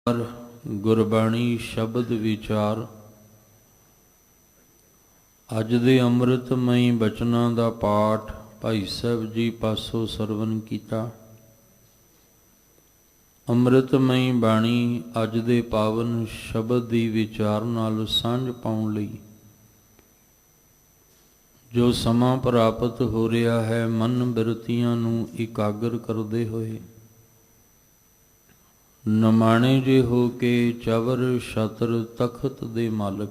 ਗੁਰਬਾਣੀ ਸ਼ਬਦ ਵਿਚਾਰ। ਅੱਜ ਦੇ ਅੰਮ੍ਰਿਤਮਈ ਬਚਨਾਂ ਦਾ ਪਾਠ ਭਾਈ ਸਾਹਿਬ ਜੀ ਪਾਸੋਂ ਸਰਵਨ ਕੀਤਾ। ਅੰਮ੍ਰਿਤਮਈ ਬਾਣੀ ਅੱਜ ਦੇ ਪਾਵਨ ਸ਼ਬਦ ਦੀ ਵਿਚਾਰ ਨਾਲ ਸਾਂਝ ਪਾਉਣ ਲਈ ਜੋ ਸਮਾਂ ਪ੍ਰਾਪਤ ਹੋ ਰਿਹਾ ਹੈ, ਮਨ ਬਿਰਤੀਆਂ ਨੂੰ ਇਕਾਗਰ ਕਰਦੇ ਹੋਏ ਨਮਾਣੇ ਜੇ ਹੋ ਕੇ ਚਵਰ ਛਤਰ ਤਖਤ ਦੇ ਮਾਲਕ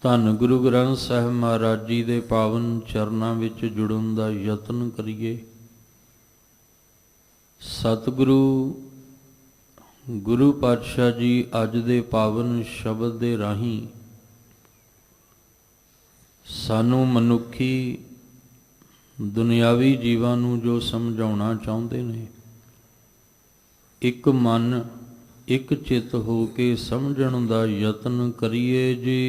ਧੰਨ ਗੁਰੂ ਗ੍ਰੰਥ ਸਾਹਿਬ ਮਹਾਰਾਜ ਜੀ ਦੇ ਪਾਵਨ ਚਰਨਾਂ ਵਿੱਚ ਜੁੜਨ ਦਾ ਯਤਨ ਕਰੀਏ। ਸਤਿਗੁਰੂ ਗੁਰੂ ਪਾਤਸ਼ਾਹ ਜੀ ਅੱਜ ਦੇ ਪਾਵਨ ਸ਼ਬਦ ਦੇ ਰਾਹੀਂ ਸਾਨੂੰ ਮਨੁੱਖੀ ਦੁਨਿਆਵੀ ਜੀਵਾਂ ਨੂੰ ਜੋ ਸਮਝਾਉਣਾ ਚਾਹੁੰਦੇ ਨੇ, ਇੱਕ ਮਨ ਇੱਕ ਚਿੱਤ ਹੋ ਕੇ ਸਮਝਣ ਦਾ ਯਤਨ ਕਰੀਏ ਜੀ।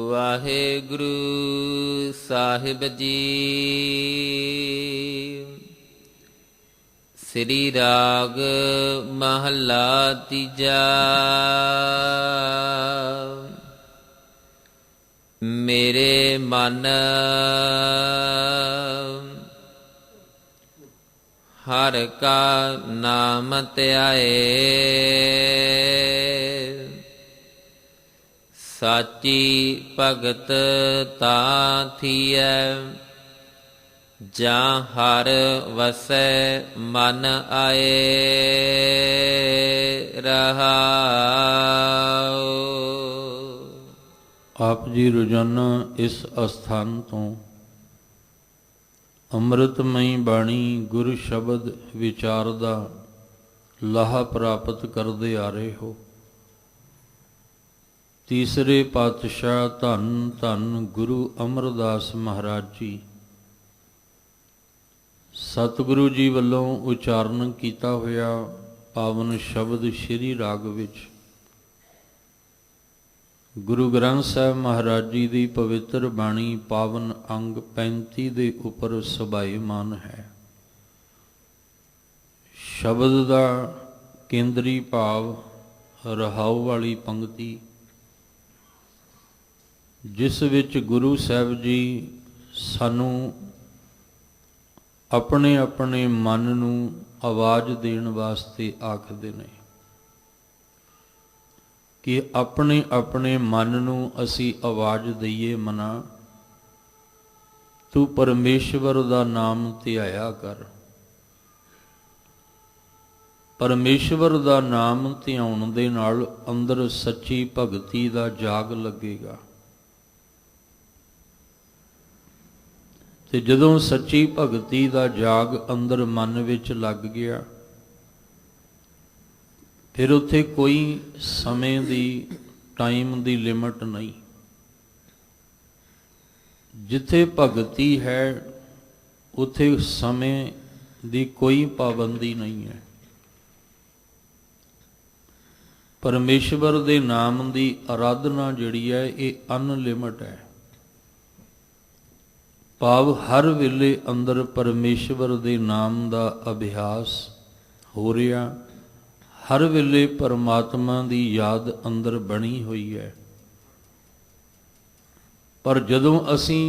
ਵਾਹਿਗੁਰੂ ਸਾਹਿਬ ਜੀ। ਸ੍ਰੀ ਰਾਗ ਮਹੱਲਾ ਤੀਜਾ। ਮੇਰੇ ਮਨ ਹਰ ਕਾ ਨਾਮ ਧਿਆਏ, ਸਾਚੀ ਭਗਤ ਤਾ ਥੀਐ, ਜਾਂ ਹਰ ਵਸੈ ਮਨ ਆਏ। ਰਹਾਉ। ਆਪ ਜੀ ਰੋਜ਼ਾਨਾ ਇਸ ਅਸਥਾਨ ਤੋਂ ਅੰਮ੍ਰਿਤਮਈ ਬਾਣੀ ਗੁਰ ਸ਼ਬਦ ਵਿਚਾਰ ਦਾ ਲਾਹਾ ਪ੍ਰਾਪਤ ਕਰਦੇ ਆ ਰਹੇ ਹੋ। ਤੀਸਰੇ ਪਾਤਸ਼ਾਹ ਧੰਨ ਧੰਨ ਗੁਰੂ ਅਮਰਦਾਸ ਮਹਾਰਾਜ ਜੀ ਸਤਿਗੁਰੂ ਜੀ ਵੱਲੋਂ ਉਚਾਰਨ ਕੀਤਾ ਹੋਇਆ ਪਾਵਨ ਸ਼ਬਦ ਸ਼੍ਰੀ ਰਾਗ ਵਿੱਚ ਗੁਰੂ ਗ੍ਰੰਥ ਸਾਹਿਬ ਮਹਾਰਾਜ ਜੀ ਦੀ ਪਵਿੱਤਰ ਬਾਣੀ ਪਾਵਨ ਅੰਗ 35 ਦੇ ਉੱਪਰ ਸਭਾਇਮਾਨ ਹੈ। ਸ਼ਬਦ ਦਾ ਕੇਂਦਰੀ ਭਾਵ ਰਹਾਉ ਵਾਲੀ ਪੰਕਤੀ, ਜਿਸ ਵਿੱਚ ਗੁਰੂ ਸਾਹਿਬ ਜੀ ਸਾਨੂੰ ਆਪਣੇ ਆਪਣੇ ਮਨ ਨੂੰ ਆਵਾਜ਼ ਦੇਣ ਵਾਸਤੇ ਆਖਦੇ ਨੇ ਕਿ ਆਪਣੇ ਆਪਣੇ ਮਨ ਨੂੰ ਅਸੀਂ ਆਵਾਜ਼ ਦਈਏ, ਮਨਾ ਤੂੰ ਪਰਮੇਸ਼ਵਰ ਦਾ ਨਾਮ ਧਿਆਇਆ ਕਰ। ਪਰਮੇਸ਼ਵਰ ਦਾ ਨਾਮ ਧਿਆਉਣ ਦੇ ਨਾਲ ਅੰਦਰ ਸੱਚੀ ਭਗਤੀ ਦਾ ਜਾਗ ਲੱਗੇਗਾ, ਤੇ ਜਦੋਂ ਸੱਚੀ ਭਗਤੀ ਦਾ ਜਾਗ ਅੰਦਰ ਮਨ ਵਿੱਚ ਲੱਗ ਗਿਆ, ਫਿਰ ਉੱਥੇ ਕੋਈ ਸਮੇਂ ਦੀ ਟਾਈਮ ਦੀ ਲਿਮਟ ਨਹੀਂ। ਜਿੱਥੇ ਭਗਤੀ ਹੈ ਉੱਥੇ ਸਮੇਂ ਦੀ ਕੋਈ ਪਾਬੰਦੀ ਨਹੀਂ ਹੈ। ਪਰਮੇਸ਼ਵਰ ਦੇ ਨਾਮ ਦੀ ਆਰਾਧਨਾ ਜਿਹੜੀ ਹੈ ਇਹ ਅਨਲਿਮਟ ਹੈ, ਭਾਵ ਹਰ ਵੇਲੇ ਅੰਦਰ ਪਰਮੇਸ਼ਵਰ ਦੇ ਨਾਮ ਦਾ ਅਭਿਆਸ ਹੋ ਰਿਹਾ, ਹਰ ਵੇਲੇ ਪਰਮਾਤਮਾ ਦੀ ਯਾਦ ਅੰਦਰ ਬਣੀ ਹੋਈ ਹੈ। ਪਰ ਜਦੋਂ ਅਸੀਂ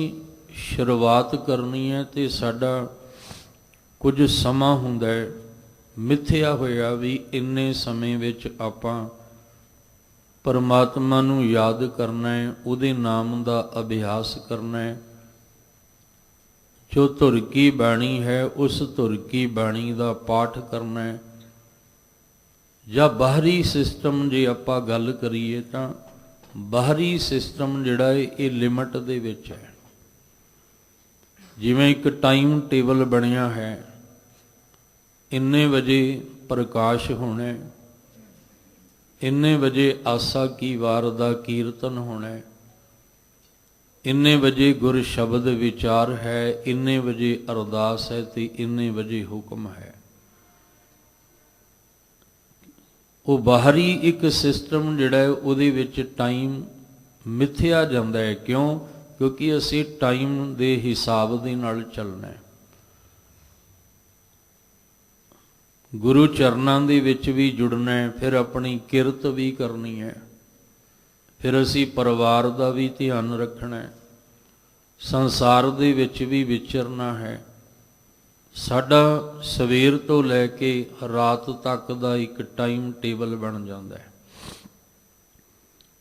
ਸ਼ੁਰੂਆਤ ਕਰਨੀ ਹੈ ਤੇ ਸਾਡਾ ਕੁਝ ਸਮਾਂ ਹੁੰਦਾ ਹੈ ਮਿੱਥਿਆ ਹੋਇਆ ਵੀ ਇੰਨੇ ਸਮੇਂ ਵਿੱਚ ਆਪਾਂ ਪਰਮਾਤਮਾ ਨੂੰ ਯਾਦ ਕਰਨਾ ਹੈ, ਉਹਦੇ ਨਾਮ ਦਾ ਅਭਿਆਸ ਕਰਨਾ ਹੈ। ਜੋ ਧੁਰ ਕੀ ਬਾਣੀ ਹੈ ਉਸ ਧੁਰ ਕੀ ਬਾਣੀ ਦਾ ਪਾਠ ਕਰਨਾ ਹੈ। ਜਾਂ ਬਾਹਰੀ ਸਿਸਟਮ ਜੇ ਆਪਾਂ ਗੱਲ ਕਰੀਏ ਤਾਂ ਬਾਹਰੀ ਸਿਸਟਮ ਜਿਹੜਾ ਹੈ ਇਹ ਲਿਮਟ ਦੇ ਵਿੱਚ ਹੈ। ਜਿਵੇਂ ਇੱਕ ਟਾਈਮ ਟੇਬਲ ਬਣਿਆ ਹੈ, ਇੰਨੇ ਵਜੇ ਪ੍ਰਕਾਸ਼ ਹੋਣਾ, ਇੰਨੇ ਵਜੇ ਆਸਾ ਕੀ ਵਾਰ ਦਾ ਕੀਰਤਨ ਹੋਣਾ, ਇੰਨੇ ਵਜੇ ਗੁਰ ਸ਼ਬਦ ਵਿਚਾਰ ਹੈ, ਇੰਨੇ ਵਜੇ ਅਰਦਾਸ ਹੈ ਤੇ ਇੰਨੇ ਵਜੇ ਹੁਕਮ ਹੈ। ਉਹ ਬਾਹਰੀ ਇੱਕ ਸਿਸਟਮ ਜਿਹੜਾ ਹੈ ਉਹਦੇ ਵਿੱਚ ਟਾਈਮ ਮਿੱਥਿਆ ਜਾਂਦਾ ਹੈ। ਕਿਉਂ? ਕਿਉਂਕਿ ਅਸੀਂ ਟਾਈਮ ਦੇ ਹਿਸਾਬ ਦੇ ਨਾਲ ਚੱਲਣਾ ਹੈ। ਗੁਰੂ ਚਰਨਾਂ ਦੇ ਵਿੱਚ ਵੀ ਜੁੜਨਾ ਹੈ, ਫਿਰ ਆਪਣੀ ਕਿਰਤ ਵੀ ਕਰਨੀ ਹੈ, ਫਿਰ ਅਸੀਂ ਪਰਿਵਾਰ ਦਾ ਵੀ ਧਿਆਨ ਰੱਖਣਾ ਹੈ, ਸੰਸਾਰ ਦੇ ਵਿੱਚ ਵੀ ਵਿਚਰਨਾ ਹੈ। ਸਾਡਾ ਸਵੇਰ ਤੋਂ ਲੈ ਕੇ ਰਾਤ ਤੱਕ ਦਾ ਇੱਕ ਟਾਈਮ ਟੇਬਲ ਬਣ ਜਾਂਦਾ ਹੈ।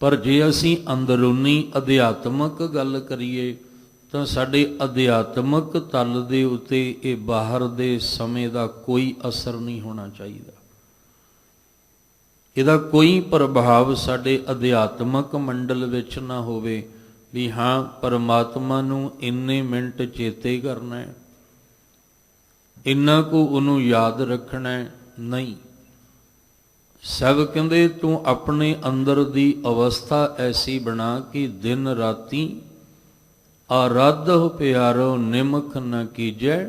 ਪਰ ਜੇ ਅਸੀਂ ਅੰਦਰੂਨੀ ਅਧਿਆਤਮਕ ਗੱਲ ਕਰੀਏ ਤਾਂ ਸਾਡੇ ਅਧਿਆਤਮਕ ਤਲ ਦੇ ਉੱਤੇ ਇਹ ਬਾਹਰ ਦੇ ਸਮੇਂ ਦਾ ਕੋਈ ਅਸਰ ਨਹੀਂ ਹੋਣਾ ਚਾਹੀਦਾ। ਇਹਦਾ ਕੋਈ ਪ੍ਰਭਾਵ ਸਾਡੇ ਅਧਿਆਤਮਕ ਮੰਡਲ ਵਿੱਚ ਨਾ ਹੋਵੇ ਵੀ ਹਾਂ ਪਰਮਾਤਮਾ ਨੂੰ ਇੰਨੇ ਮਿੰਟ ਚੇਤੇ ਕਰਨਾ ਹੈ, ਇੰਨਾ ਕੁ ਉਹਨੂੰ ਯਾਦ ਰੱਖਣਾ ਹੈ। ਨਹੀਂ, ਸਭ ਕਹਿੰਦੇ ਤੂੰ ਆਪਣੇ ਅੰਦਰ ਦੀ ਅਵਸਥਾ ਐਸੀ ਬਣਾ ਕਿ ਦਿਨ ਰਾਤੀ ਆਰਾਧੋ ਪਿਆਰੋ ਨਿਮਖ ਨ ਕੀਜੈ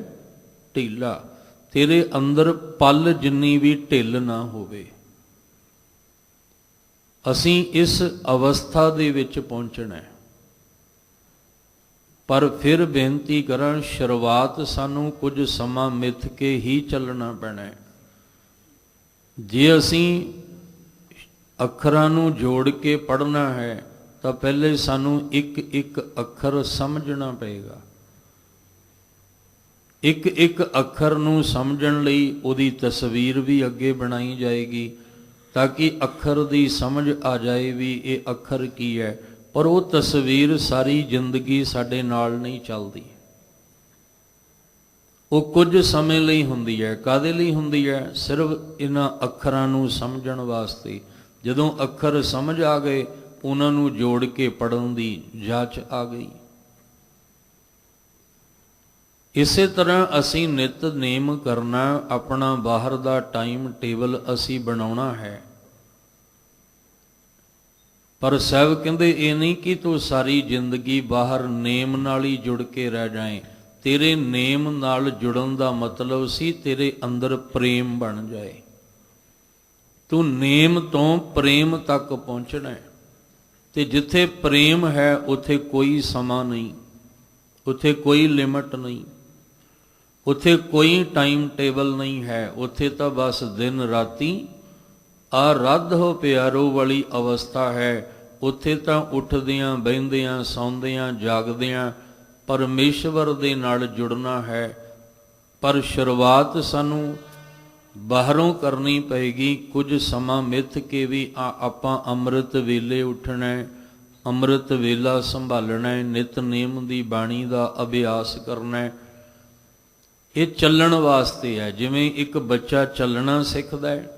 ਢੀਲਾ। ਤੇਰੇ ਅੰਦਰ ਪਲ ਜਿੰਨੀ ਵੀ ਢਿੱਲ ਨਾ ਹੋਵੇ। ਅਸੀਂ ਇਸ ਅਵਸਥਾ ਦੇ ਵਿੱਚ ਪਹੁੰਚਣਾ ਹੈ। ਪਰ ਫਿਰ ਬੇਨਤੀ ਕਰਾਂ, ਸ਼ੁਰੂਆਤ ਸਾਨੂੰ ਕੁਝ ਸਮਾਂ ਮਿੱਥ ਕੇ ਹੀ ਚੱਲਣਾ ਪੈਣਾ ਹੈ। ਜੇ ਅਸੀਂ ਅੱਖਰਾਂ ਨੂੰ ਜੋੜ ਕੇ ਪੜ੍ਹਨਾ ਹੈ ਤਾਂ ਪਹਿਲੇ ਸਾਨੂੰ ਇੱਕ ਇੱਕ ਅੱਖਰ ਸਮਝਣਾ ਪਏਗਾ। ਇੱਕ ਇੱਕ ਅੱਖਰ ਨੂੰ ਸਮਝਣ ਲਈ ਉਹਦੀ ਤਸਵੀਰ ਵੀ ਅੱਗੇ ਬਣਾਈ ਜਾਏਗੀ ਤਾਂ ਕਿ ਅੱਖਰ ਦੀ ਸਮਝ ਆ ਜਾਏ ਵੀ ਇਹ ਅੱਖਰ ਕੀ ਹੈ। ਪਰ ਉਹ ਤਸਵੀਰ ਸਾਰੀ ਜ਼ਿੰਦਗੀ ਸਾਡੇ ਨਾਲ ਨਹੀਂ ਚੱਲਦੀ। ਉਹ ਕੁਝ ਸਮੇਂ ਲਈ ਹੁੰਦੀ ਹੈ। ਕਾਹਦੇ ਲਈ ਹੁੰਦੀ ਹੈ? ਸਿਰਫ ਇਹਨਾਂ ਅੱਖਰਾਂ ਨੂੰ ਸਮਝਣ ਵਾਸਤੇ। ਜਦੋਂ ਅੱਖਰ ਸਮਝ ਆ ਗਏ, ਉਹਨਾਂ ਨੂੰ ਜੋੜ ਕੇ ਪੜ੍ਹਨ ਦੀ ਜਾਚ ਆ ਗਈ। ਇਸੇ ਤਰ੍ਹਾਂ ਅਸੀਂ ਨਿਤਨੇਮ ਕਰਨਾ, ਆਪਣਾ ਬਾਹਰ ਦਾ ਟਾਈਮ ਟੇਬਲ ਅਸੀਂ ਬਣਾਉਣਾ ਹੈ। ਪਰ ਸਾਹਿਬ ਕਹਿੰਦੇ ਇਹ ਨਹੀਂ ਕਿ ਤੂੰ ਸਾਰੀ ਜ਼ਿੰਦਗੀ ਬਾਹਰ ਨੇਮ ਨਾਲ ਹੀ ਜੁੜ ਕੇ ਰਹਿ ਜਾਏ। ਤੇਰੇ ਨੇਮ ਨਾਲ ਜੁੜਨ ਦਾ ਮਤਲਬ ਸੀ ਤੇਰੇ ਅੰਦਰ ਪ੍ਰੇਮ ਬਣ ਜਾਏ। ਤੂੰ ਨੇਮ ਤੋਂ ਪ੍ਰੇਮ ਤੱਕ ਪਹੁੰਚਣਾ ਹੈ। ਤੇ ਜਿੱਥੇ ਪ੍ਰੇਮ ਹੈ ਉੱਥੇ ਕੋਈ ਸਮਾਂ ਨਹੀਂ, ਉੱਥੇ ਕੋਈ ਲਿਮਟ ਨਹੀਂ, ਉੱਥੇ ਕੋਈ ਟਾਈਮ ਟੇਬਲ ਨਹੀਂ ਹੈ। ਉੱਥੇ ਤਾਂ ਬਸ ਦਿਨ ਰਾਤੀ ਆਰਾਧੋ ਪਿਆਰੋ ਵਾਲੀ ਅਵਸਥਾ ਹੈ। ਉੱਥੇ ਤਾਂ ਉੱਠਦਿਆਂ ਬਹਿੰਦਿਆਂ ਸੌਂਦਿਆਂ ਜਾਗਦਿਆਂ ਪਰਮੇਸ਼ਵਰ ਦੇ ਨਾਲ ਜੁੜਨਾ ਹੈ। ਪਰ ਸ਼ੁਰੂਆਤ ਸਾਨੂੰ ਬਾਹਰੋਂ ਕਰਨੀ ਪਏਗੀ। ਕੁਝ ਸਮਾਂ ਮਿੱਥ ਕੇ ਵੀ ਆਪਾਂ ਅੰਮ੍ਰਿਤ ਵੇਲੇ ਉੱਠਣਾ ਹੈ, ਅੰਮ੍ਰਿਤ ਵੇਲਾ ਸੰਭਾਲਣਾ ਹੈ, ਨਿਤਨੇਮ ਦੀ ਬਾਣੀ ਦਾ ਅਭਿਆਸ ਕਰਨਾ ਹੈ। ਇਹ ਚੱਲਣ ਵਾਸਤੇ ਹੈ। ਜਿਵੇਂ ਇੱਕ ਬੱਚਾ ਚੱਲਣਾ ਸਿੱਖਦਾ ਹੈ,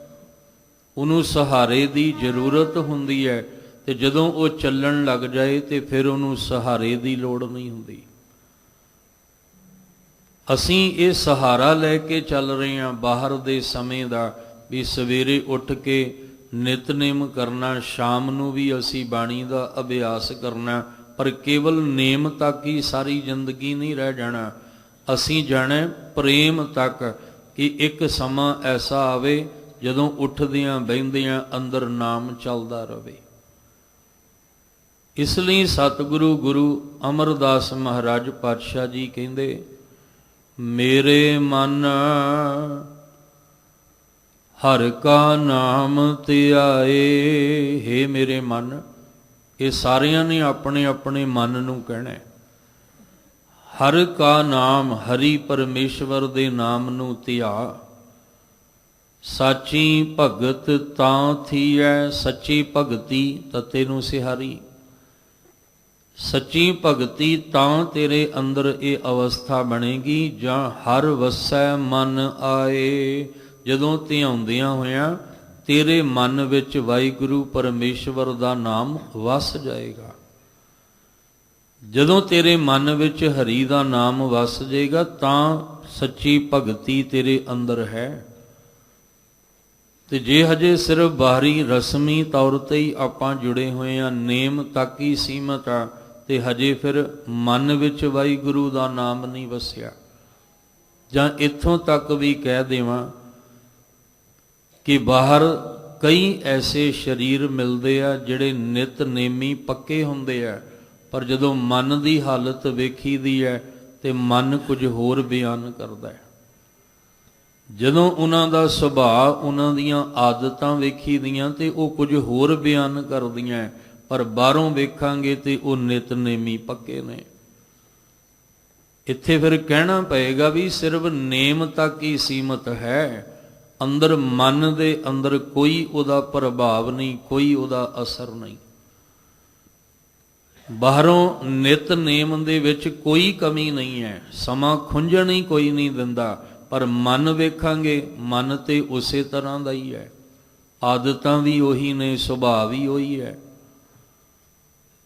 ਉਹਨੂੰ ਸਹਾਰੇ ਦੀ ਜ਼ਰੂਰਤ ਹੁੰਦੀ ਹੈ, ਤੇ ਜਦੋਂ ਉਹ ਚੱਲਣ ਲੱਗ ਜਾਏ ਤੇ ਫਿਰ ਉਹਨੂੰ ਸਹਾਰੇ ਦੀ ਲੋੜ ਨਹੀਂ ਹੁੰਦੀ। ਅਸੀਂ ਇਹ ਸਹਾਰਾ ਲੈ ਕੇ ਚੱਲ ਰਹੇ ਹਾਂ ਬਾਹਰ ਦੇ ਸਮੇਂ ਦਾ, ਵੀ ਸਵੇਰੇ ਉੱਠ ਕੇ ਨਿਤਨੇਮ ਕਰਨਾ, ਸ਼ਾਮ ਨੂੰ ਵੀ ਅਸੀਂ ਬਾਣੀ ਦਾ ਅਭਿਆਸ ਕਰਨਾ। ਪਰ ਕੇਵਲ ਨੇਮ ਤੱਕ ਹੀ ਸਾਰੀ ਜ਼ਿੰਦਗੀ ਨਹੀਂ ਰਹਿ ਜਾਣਾ। ਅਸੀਂ ਜਾਣਾ ਪ੍ਰੇਮ ਤੱਕ, ਕਿ ਇੱਕ ਸਮਾਂ ਐਸਾ ਆਵੇ ਜਦੋਂ ਉੱਠਦਿਆਂ ਬਹਿੰਦਿਆਂ ਅੰਦਰ ਨਾਮ ਚੱਲਦਾ ਰਹੇ। ਇਸ ਲਈ ਸਤਿਗੁਰੂ ਗੁਰੂ ਅਮਰਦਾਸ ਮਹਾਰਾਜ ਪਾਤਸ਼ਾਹ ਜੀ ਕਹਿੰਦੇ, ਮੇਰੇ ਮਨ ਹਰ ਕਾ ਨਾਮ ਧਿਆਏ। ਹੇ ਮੇਰੇ ਮਨ, ਇਹ ਸਾਰਿਆਂ ਨੇ ਆਪਣੇ ਆਪਣੇ ਮਨ ਨੂੰ ਕਹਿਣਾ, ਹਰ ਕਾ ਨਾਮ, ਹਰੀ ਪਰਮੇਸ਼ਵਰ ਦੇ ਨਾਮ ਨੂੰ ਧਿਆ। ਸਾਚੀ ਭਗਤ ਤਾਂ ਥੀਐ, ਸੱਚੀ ਭਗਤੀ ਤਤੇ ਨੂੰ ਸਿਹਾਰੀ। ਸੱਚੀ ਭਗਤੀ ਤਾਂ ਤੇਰੇ ਅੰਦਰ ਇਹ ਅਵਸਥਾ ਬਣੇਗੀ ਜਾਂ ਹਰ ਵਸੈ ਮਨ ਆਏ। ਜਦੋਂ ਧਿਆਉਂਦਿਆਂ ਹੋਇਆਂ ਤੇਰੇ ਮਨ ਵਿੱਚ ਵਾਹਿਗੁਰੂ ਪਰਮੇਸ਼ਵਰ ਦਾ ਨਾਮ ਵਸ ਜਾਏਗਾ। ਜਦੋਂ ਤੇਰੇ ਮਨ ਵਿੱਚ ਹਰੀ ਦਾ ਨਾਮ ਵਸ ਜਾਏਗਾ ਤਾਂ ਸੱਚੀ ਭਗਤੀ ਤੇਰੇ ਅੰਦਰ ਹੈ। ਤੇ ਜੇ ਹਜੇ ਸਿਰਫ ਬਾਹਰੀ ਰਸਮੀ ਤੌਰ ਤੇ ਹੀ ਆਪਾਂ ਜੁੜੇ ਹੋਏ ਹਾਂ, ਨੇਮ ਤੱਕ ਹੀ ਸੀਮਤ ਆ, ਤੇ ਹਜੇ ਫਿਰ ਮਨ ਵਿੱਚ ਵਾਹਿਗੁਰੂ ਦਾ ਨਾਮ ਨਹੀਂ ਵਸਿਆ। ਜਾਂ ਇੱਥੋਂ ਤੱਕ ਵੀ ਕਹਿ ਦੇਵਾਂ ਕਿ ਬਾਹਰ ਕਈ ਐਸੇ ਸਰੀਰ ਮਿਲਦੇ ਆ ਜਿਹੜੇ ਨਿਤਨੇਮੀ ਪੱਕੇ ਹੁੰਦੇ ਆ, ਪਰ ਜਦੋਂ ਮਨ ਦੀ ਹਾਲਤ ਵੇਖੀਦੀ ਹੈ ਤੇ ਮਨ ਕੁਝ ਹੋਰ ਬਿਆਨ ਕਰਦਾ ਹੈ। ਜਦੋਂ ਉਹਨਾਂ ਦਾ ਸੁਭਾਅ, ਉਹਨਾਂ ਦੀਆਂ ਆਦਤਾਂ ਵੇਖੀ ਦੀਆਂ ਤੇ ਉਹ ਕੁਝ ਹੋਰ ਬਿਆਨ ਕਰਦੀਆਂ, ਪਰ ਬਾਹਰੋਂ ਵੇਖਾਂਗੇ ਤੇ ਉਹ ਨਿਤਨੇਮੀ ਪੱਕੇ ਨੇ। ਇੱਥੇ ਫਿਰ ਕਹਿਣਾ ਪਏਗਾ ਵੀ ਸਿਰਫ ਨੇਮ ਤੱਕ ਹੀ ਸੀਮਤ ਹੈ, ਅੰਦਰ ਮਨ ਦੇ ਅੰਦਰ ਕੋਈ ਉਹਦਾ ਪ੍ਰਭਾਵ ਨਹੀਂ, ਕੋਈ ਉਹਦਾ ਅਸਰ ਨਹੀਂ। ਬਾਹਰੋਂ ਨਿਤਨੇਮ ਦੇ ਵਿੱਚ ਕੋਈ ਕਮੀ ਨਹੀਂ ਹੈ, ਸਮਾਂ ਖੁੰਝਣ ਹੀ ਕੋਈ ਨਹੀਂ ਦਿੰਦਾ, ਪਰ ਮਨ ਵੇਖਾਂਗੇ, ਮਨ ਤੇ ਉਸੇ ਤਰ੍ਹਾਂ ਦਾ ਹੀ ਹੈ, ਆਦਤਾਂ ਵੀ ਉਹੀ ਨੇ, ਸੁਭਾਅ ਵੀ ਉਹੀ ਹੈ।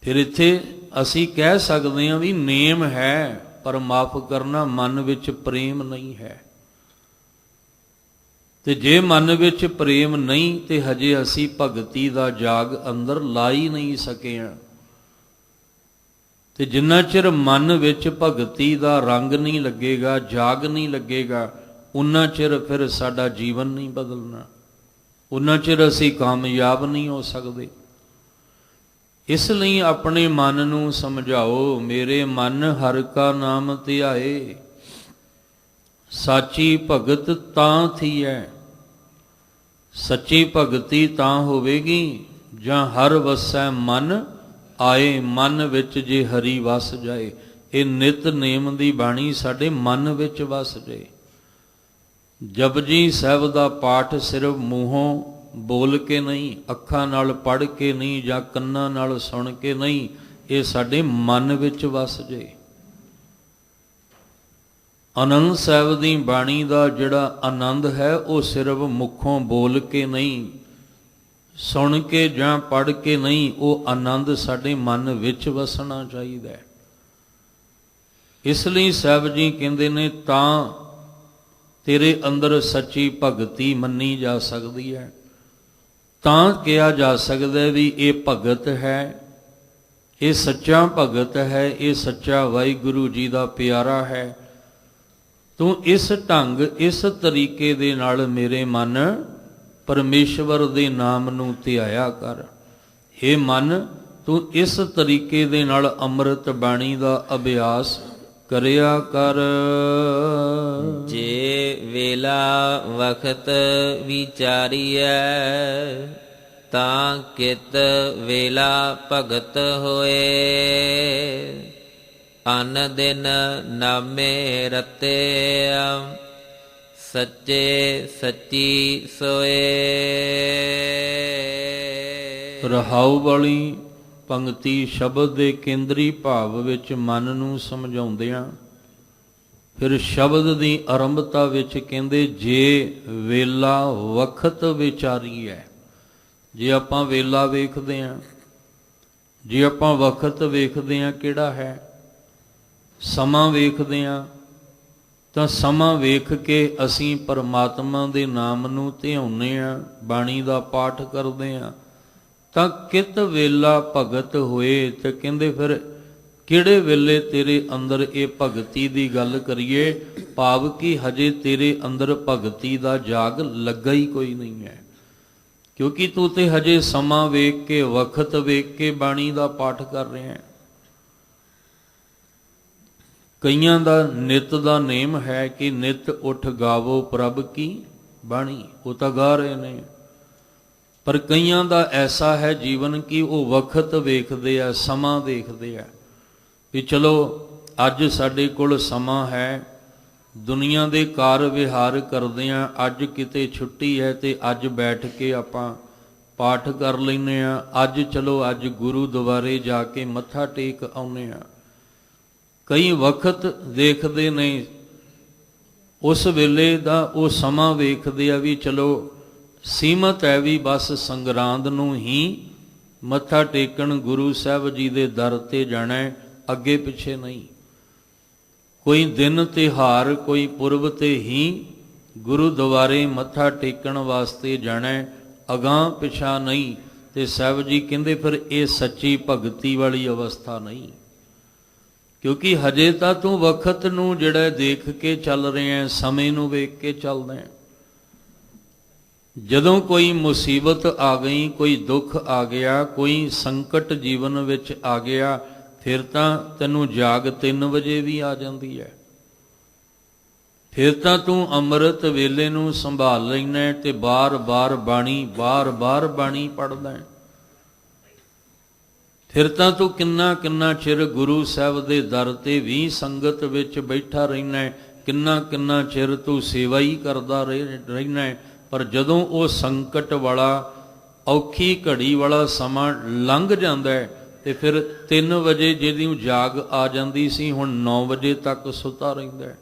ਫਿਰ ਇੱਥੇ ਅਸੀਂ ਕਹਿ ਸਕਦੇ ਹਾਂ ਵੀ ਨੇਮ ਹੈ, ਪਰ ਮਾਫ ਕਰਨਾ ਮਨ ਵਿੱਚ ਪ੍ਰੇਮ ਨਹੀਂ ਹੈ। ਤੇ ਜੇ ਮਨ ਵਿੱਚ ਪ੍ਰੇਮ ਨਹੀਂ ਤੇ ਹਜੇ ਅਸੀਂ ਭਗਤੀ ਦਾ ਜਾਗ ਅੰਦਰ ਲਾ ਹੀ ਨਹੀਂ ਸਕੇ ਹਾਂ। ਤੇ ਜਿੰਨਾ ਚਿਰ ਮਨ ਵਿੱਚ ਭਗਤੀ ਦਾ ਰੰਗ ਨਹੀਂ ਲੱਗੇਗਾ, ਜਾਗ ਨਹੀਂ ਲੱਗੇਗਾ, ਉਨਾ ਚਿਰ ਫਿਰ ਸਾਡਾ ਜੀਵਨ ਨਹੀਂ ਬਦਲਣਾ, ਉਨਾ ਚਿਰ ਅਸੀਂ ਕਾਮਯਾਬ ਨਹੀਂ ਹੋ ਸਕਦੇ। ਇਸ ਲਈ ਆਪਣੇ ਮਨ ਨੂੰ ਸਮਝਾਓ, ਮੇਰੇ ਮਨ ਹਰਿ ਕਾ ਨਾਮ ਧਿਆਏ, ਸਾਚੀ ਭਗਤ ਤਾਂ ਥੀਐ। ਸੱਚੀ ਭਗਤੀ ਤਾਂ ਹੋਵੇਗੀ ਜਾਂ ਹਰ ਵਸੈ ਮਨ ਆਏ, ਮਨ ਵਿੱਚ ਜੇ ਹਰੀ ਵਸ ਜਾਏ। ਇਹ ਨਿਤਨੇਮ ਦੀ ਬਾਣੀ ਸਾਡੇ ਮਨ ਵਿੱਚ ਵਸ ਜਾਏ। ਜਪਜੀ ਸਾਹਿਬ ਦਾ ਪਾਠ ਸਿਰਫ ਮੂੰਹੋਂ ਬੋਲ ਕੇ ਨਹੀਂ, ਅੱਖਾਂ ਨਾਲ ਪੜ੍ਹ ਕੇ ਨਹੀਂ, ਜਾਂ ਕੰਨਾਂ ਨਾਲ ਸੁਣ ਕੇ ਨਹੀਂ, ਇਹ ਸਾਡੇ ਮਨ ਵਿੱਚ ਵਸ ਜਾਏ। ਆਨੰਦ ਸਾਹਿਬ ਦੀ ਬਾਣੀ ਦਾ ਜਿਹੜਾ ਆਨੰਦ ਹੈ ਉਹ ਸਿਰਫ ਮੁਖੋਂ ਬੋਲ ਕੇ ਨਹੀਂ, ਸੁਣ ਕੇ ਜਾਂ ਪੜ੍ਹ ਕੇ ਨਹੀਂ, ਉਹ ਆਨੰਦ ਸਾਡੇ ਮਨ ਵਿੱਚ ਵਸਣਾ ਚਾਹੀਦਾ ਹੈ। ਇਸ ਲਈ ਸਾਹਿਬ ਜੀ ਕਹਿੰਦੇ ਨੇ ਤਾਂ ਤੇਰੇ ਅੰਦਰ ਸੱਚੀ ਭਗਤੀ ਮੰਨੀ ਜਾ ਸਕਦੀ ਹੈ, ਤਾਂ ਕਿਹਾ ਜਾ ਸਕਦਾ ਵੀ ਇਹ ਭਗਤ ਹੈ, ਇਹ ਸੱਚਾ ਭਗਤ ਹੈ, ਇਹ ਸੱਚਾ ਵਾਹਿਗੁਰੂ ਜੀ ਦਾ ਪਿਆਰਾ ਹੈ। ਤੂੰ ਇਸ ਢੰਗ, ਇਸ ਤਰੀਕੇ ਦੇ ਨਾਲ ਮੇਰੇ ਮਨ ਪਰਮੇਸ਼ਵਰ ਦੇ ਨਾਮ ਨੂੰ ਧਿਆਇਆ ਕਰ। ਹੇ ਮਨ, ਤੂੰ ਇਸ ਤਰੀਕੇ ਦੇ ਨਾਲ ਅੰਮ੍ਰਿਤ ਬਾਣੀ ਦਾ ਅਭਿਆਸ ਕਰਿਆ ਕਰ। ਜੇ ਵੇਲਾ ਵਖਤ ਵਿਚਾਰੀਐ, ਤਾਂ ਕਿਤ ਵੇਲਾ ਭਗਤ ਹੋਏ। ਅਨ ਦਿਨ ਨਾਮੇ ਰਤੇ, ਸੱਚੇ ਸੱਚੀ ਸੋਏ। ਰਹਾਉ ਵਾਲੀ ਪੰਕਤੀ ਸ਼ਬਦ ਦੇ ਕੇਂਦਰੀ ਭਾਵ ਵਿੱਚ ਮਨ ਨੂੰ ਸਮਝਾਉਂਦਿਆਂ ਫਿਰ ਸ਼ਬਦ ਦੀ ਆਰੰਭਤਾ ਵਿੱਚ ਕਹਿੰਦੇ ਜੇ ਵੇਲਾ ਵਖਤ ਵਿਚਾਰੀ ਹੈ। ਜੇ ਆਪਾਂ ਵੇਲਾ ਵੇਖਦੇ ਹਾਂ, ਜੇ ਆਪਾਂ ਵਕਤ ਵੇਖਦੇ ਹਾਂ ਕਿਹੜਾ ਹੈ, ਸਮਾਂ ਵੇਖਦੇ ਹਾਂ, ਤਾਂ ਸਮਾਂ ਵੇਖ ਕੇ ਅਸੀਂ ਪਰਮਾਤਮਾ ਦੇ ਨਾਮ ਨੂੰ ਧਿਆਉਂਦੇ ਹਾਂ, ਬਾਣੀ ਦਾ ਪਾਠ ਕਰਦੇ ਹਾਂ, ਤਾਂ ਕਿਤ ਵੇਲਾ ਭਗਤ ਹੋਏ। ਤੇ ਕਹਿੰਦੇ ਫਿਰ ਕਿਹੜੇ ਵੇਲੇ ਤੇਰੇ ਅੰਦਰ ਇਹ ਭਗਤੀ ਦੀ ਗੱਲ ਕਰੀਏ, ਭਾਵ ਕਿ ਹਜੇ ਤੇਰੇ ਅੰਦਰ ਭਗਤੀ ਦਾ ਜਾਗ ਲੱਗਾ ਹੀ ਕੋਈ ਨਹੀਂ ਹੈ, ਕਿਉਂਕਿ ਤੂੰ ਤੇ ਹਜੇ ਸਮਾਂ ਵੇਖ ਕੇ, ਵਕਤ ਵੇਖ ਕੇ ਬਾਣੀ ਦਾ ਪਾਠ ਕਰ ਰਿਹਾ ਹੈ। ਕਈਆਂ ਦਾ ਨਿਤ ਦਾ ਨੇਮ ਹੈ ਕਿ ਨਿਤ ਉੱਠ ਗਾਵੋ ਪ੍ਰਭ ਕੀ ਬਾਣੀ, ਉਹ ਤਾਂ ਗਾ ਰਹੇ ਨੇ, ਪਰ ਕਈਆਂ ਦਾ ਐਸਾ ਹੈ ਜੀਵਨ ਕਿ ਉਹ ਵਕਤ ਵੇਖਦੇ ਆ, ਸਮਾਂ ਦੇਖਦੇ ਆ ਵੀ ਚਲੋ ਅੱਜ ਸਾਡੇ ਕੋਲ ਸਮਾਂ ਹੈ, ਦੁਨੀਆ ਦੇ ਕਾਰ ਵਿਹਾਰ ਕਰਦੇ ਆ, ਅੱਜ ਕਿਤੇ ਛੁੱਟੀ ਹੈ ਤੇ ਅੱਜ ਬੈਠ ਕੇ ਆਪਾਂ ਪਾਠ ਕਰ ਲੈਂਦੇ ਆ, ਅੱਜ ਚਲੋ ਅੱਜ ਗੁਰੂ ਦੁਆਰੇ ਜਾ ਕੇ ਮੱਥਾ ਟੇਕ ਆਉਂਦੇ ਆ। ਕਈ ਵਕਤ ਦੇਖਦੇ ਨੇ, ਉਸ ਵੇਲੇ ਦਾ ਉਹ ਸਮਾਂ ਵੇਖਦੇ ਆ ਵੀ ਚਲੋ ਸੀਮਤ ਹੈ, ਵੀ ਬਸ ਸੰਗਰਾਂਦ ਨੂੰ ਹੀ ਮੱਥਾ ਟੇਕਣ ਗੁਰੂ ਸਾਹਿਬ ਜੀ ਦੇ ਦਰ ਤੇ ਜਾਣਾ, ਅੱਗੇ ਪਿੱਛੇ ਨਹੀਂ। ਕੋਈ ਦਿਨ ਤਿਉਹਾਰ, ਕੋਈ ਪੁਰਬ ਤੇ ਹੀ ਗੁਰੂ ਦੁਆਰੇ ਮੱਥਾ ਟੇਕਣ ਵਾਸਤੇ ਜਾਣਾ, ਅਗਾਂਹ ਪਿਛਾਂ ਨਹੀਂ। ਤੇ ਸਾਹਿਬ ਜੀ ਕਹਿੰਦੇ ਫਿਰ ਇਹ ਸੱਚੀ ਭਗਤੀ ਵਾਲੀ ਅਵਸਥਾ ਨਹੀਂ, ਕਿਉਂਕਿ ਹਜੇ ਤਾਂ ਤੂੰ ਵਕਤ ਨੂੰ ਜਿਹੜਾ ਦੇਖ ਕੇ ਚੱਲ ਰਿਹਾ, ਸਮੇਂ ਨੂੰ ਵੇਖ ਕੇ ਚੱਲਦਾ ਹੈ। ਜਦੋਂ ਕੋਈ ਮੁਸੀਬਤ ਆ ਗਈ, ਕੋਈ ਦੁੱਖ ਆ ਗਿਆ, ਕੋਈ ਸੰਕਟ ਜੀਵਨ ਵਿੱਚ ਆ ਗਿਆ, ਫਿਰ ਤਾਂ ਤੈਨੂੰ ਜਾਗ 3 ਵਜੇ ਵੀ ਆ ਜਾਂਦੀ ਹੈ, ਫਿਰ ਤਾਂ ਤੂੰ ਅੰਮ੍ਰਿਤ ਵੇਲੇ ਨੂੰ ਸੰਭਾਲ ਲੈਣਾ ਤੇ ਬਾਰ-ਬਾਰ ਬਾਣੀ ਪੜ੍ਹਦਾ ਹੈ। ਫਿਰ ਤਾਂ ਤੂੰ ਕਿੰਨਾ ਚਿਰ ਗੁਰੂ ਸਾਹਿਬ ਦੇ ਦਰ ਤੇ ਵੀ ਸੰਗਤ ਵਿੱਚ ਬੈਠਾ ਰਹਿਣਾ ਹੈ, ਕਿੰਨਾ ਚਿਰ ਤੂੰ ਸੇਵਾ ਹੀ ਕਰਦਾ ਰਹਿਣਾ ਹੈ। ਪਰ ਜਦੋਂ ਉਹ ਸੰਕਟ ਵਾਲਾ ਔਖੀ ਘੜੀ ਵਾਲਾ ਸਮਾਂ ਲੰਘ ਜਾਂਦਾ ਹੈ ਤੇ ਫਿਰ 3 ਵਜੇ ਜਿਹਦੀ ਜਾਗ ਆ ਜਾਂਦੀ ਸੀ, ਹੁਣ 9 ਵਜੇ ਤੱਕ ਸੁੱਤਾ ਰਹਿੰਦਾ ਹੈ।